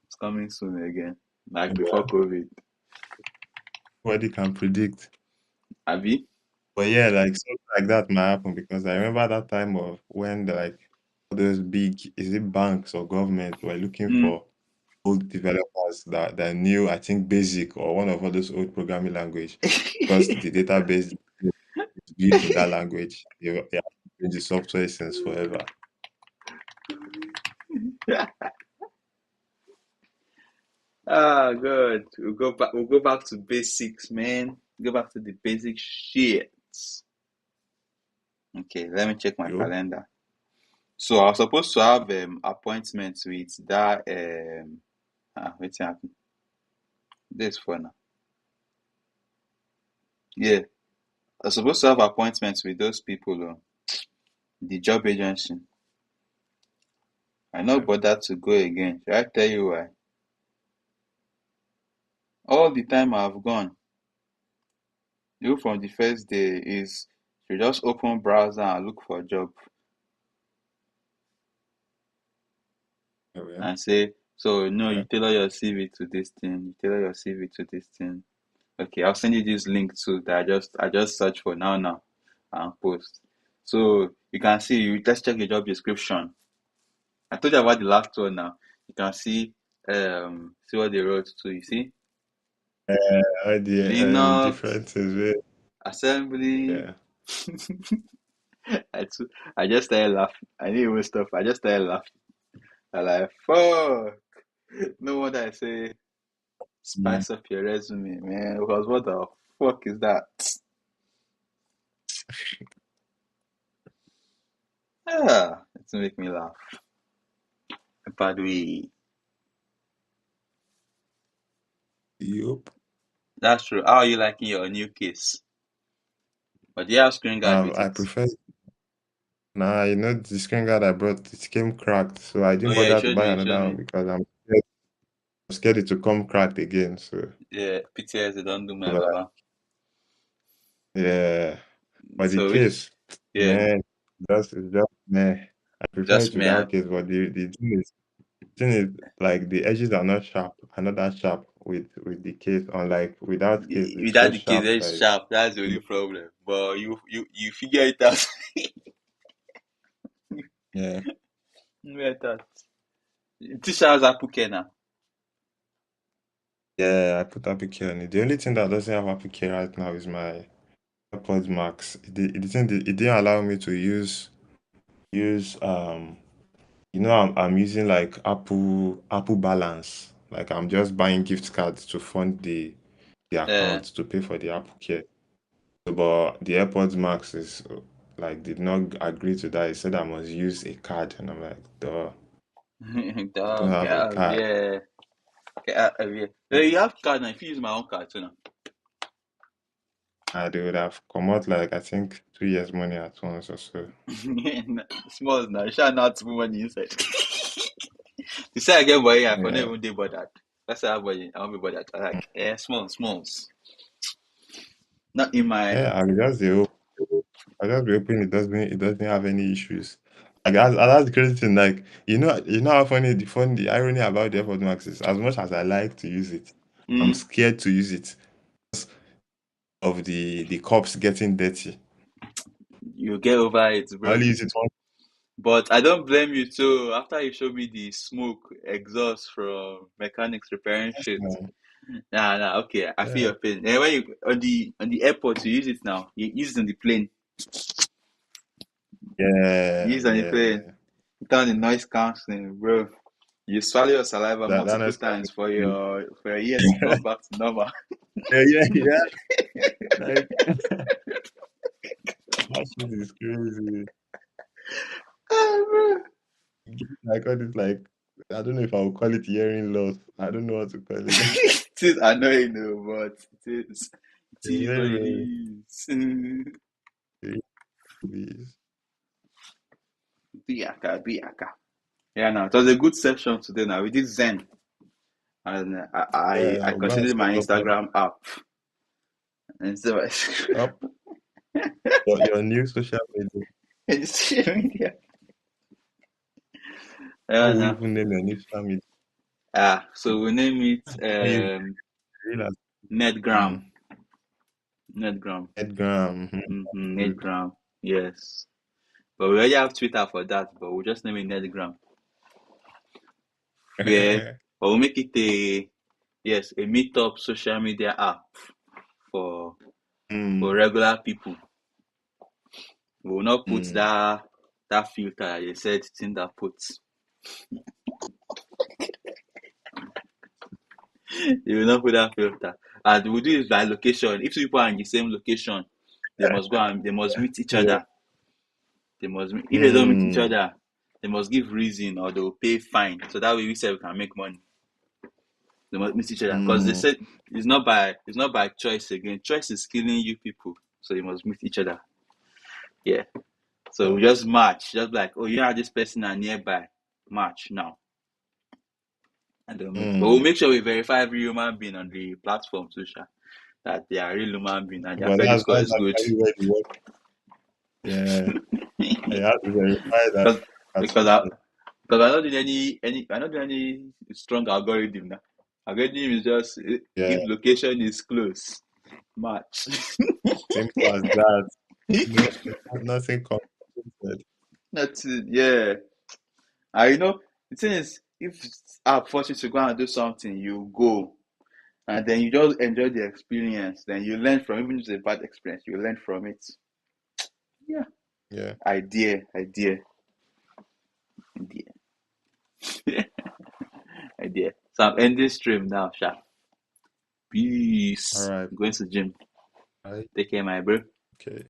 It's coming soon again, like before COVID. Nobody can predict. Abi? But yeah, like something like that might happen because I remember that time of when like all those big, is it banks or government were looking for old developers that knew, I think, Basic or one of all those old programming language because the database is built in that language. They have been the software since forever. Ah, good. We'll go back to basics, man. Go back to the basic shit. Okay, let me check my calendar. So I was supposed to have appointments with that what's happening? This for now. Yeah. I was supposed to have appointments with those people, the job agency. I not bothered to go again. Should I tell you why? All the time I've gone, you from the first day is you just open browser and look for a job. And say, so no, you tailor your CV to this thing, you tailor your CV to this thing. Okay, I'll send you this link too that I just search for now and post. So you can see, let's check the job description. I told you about the last one now. You can see what they wrote too, you see? The Linux, differences. assembly. Yeah. I just started laughing. I didn't even stop. I just started laughing. I'm like, fuck. No wonder I say spice up your resume, man. Because what the fuck is that? Ah, it's make me laugh. But Yup. that's true. How are you liking your new case? But do you have screen guard with I it? prefer. Nah, the screen guard I brought, it came cracked, so I Oh didn't yeah, you bother to showed buy me, you another showed one me. because I'm scared it to come cracked again. So Yeah, PTS they don't do my but, baba. yeah, but the So case, yeah, man, it's just man. I prefer it just me. without case, but the thing is like the edges are not sharp, are not that sharp with the case. Unlike without case, it's so Without the case, sharp very that it's, sharp. That's the only problem. But you figure it out. yeah. Figure it out. Teacher has Apuke now. Yeah, I put APK on it. The only thing that doesn't have APK right now is my AirPods Max. It didn't allow me to use I'm using like Apple Balance. Like I'm just buying gift cards to fund the account to pay for the Apple Care. But the AirPods Max is like did not agree to that. It said I must use a card, and I'm like, duh, I don't Dog, have a card. yeah. Yeah. You have card now. If you use my own card too now. They would have come out like I think 2 years money at once or so. Small now. You shall not put money inside. You say I get money, I for not Yeah. even dey bothered. That's how I have money. I won't be bothered. I like, smalls. Not in my. Yeah, I just be hoping it doesn't have any issues. Like that's the crazy thing. Like you know how funny the irony about the AirPods Max is. As much as I like to use it, I'm scared to use it of the cups getting dirty. You get over it, I bro. only use it once. But I don't blame you too. After you show me the smoke exhaust from mechanics repairing shit. Nah, okay. I feel Yeah, your pain. And when you on the airport, you use it now. You use it on the plane. You yeah, use it on the plane. yeah. You turn the noise cancelling, bro. You swallow your saliva That multiple noise times for cancellation. your ear to come back to normal. Yeah. Like That shit is crazy. Oh, I got it like I don't know if I would call it hearing loss. I don't know what to call it. it is annoying, though, but it is what it Very, is. very please. Biaka. Yeah, no, it was a good session today. Now we did Zen, and I Yeah, go and considered set my up Instagram app, and so up your new social media. and social media. How Yeah, will you no. even name your new social media? So we name it When you realize, Netgram. Netgram. Edgram. Good. Netgram. Yes. But we already have Twitter for that, but we'll just name it Netgram. Yeah. But we'll make it a meetup social media app for regular people. We will not put that filter you said Tinder puts. You will not put that filter. And we'll do it by location. If two people are in the same location, they must meet each other. They must meet. If they don't meet each other, they must give reason or they will pay fine. So that way we say we can make money. They must meet each other. Because they said it's not by choice again. Choice is killing you people. So they must meet each other. Yeah. So we just match. Just like, oh, you and this person are nearby. Match now. And they'll meet. But we'll make sure we verify every human being on the platform too, that they are real human beings and their But credit that's score is good. actually where the work. Yeah. I have to verify that. Because I'm not doing any strong algorithm now. Algorithm is just if location is close, match. Simple as that. Nothing complicated. Nothing, yeah. I know the thing is, if app forces you to go and do something, you go. And then you just enjoy the experience. Then you learn from even if it's a bad experience, you learn from it. Yeah. Yeah. Idea. Idea. So I'm ending stream now, Sha. Peace. All right. I'm going to the gym. All right. Take care, my bro. Okay.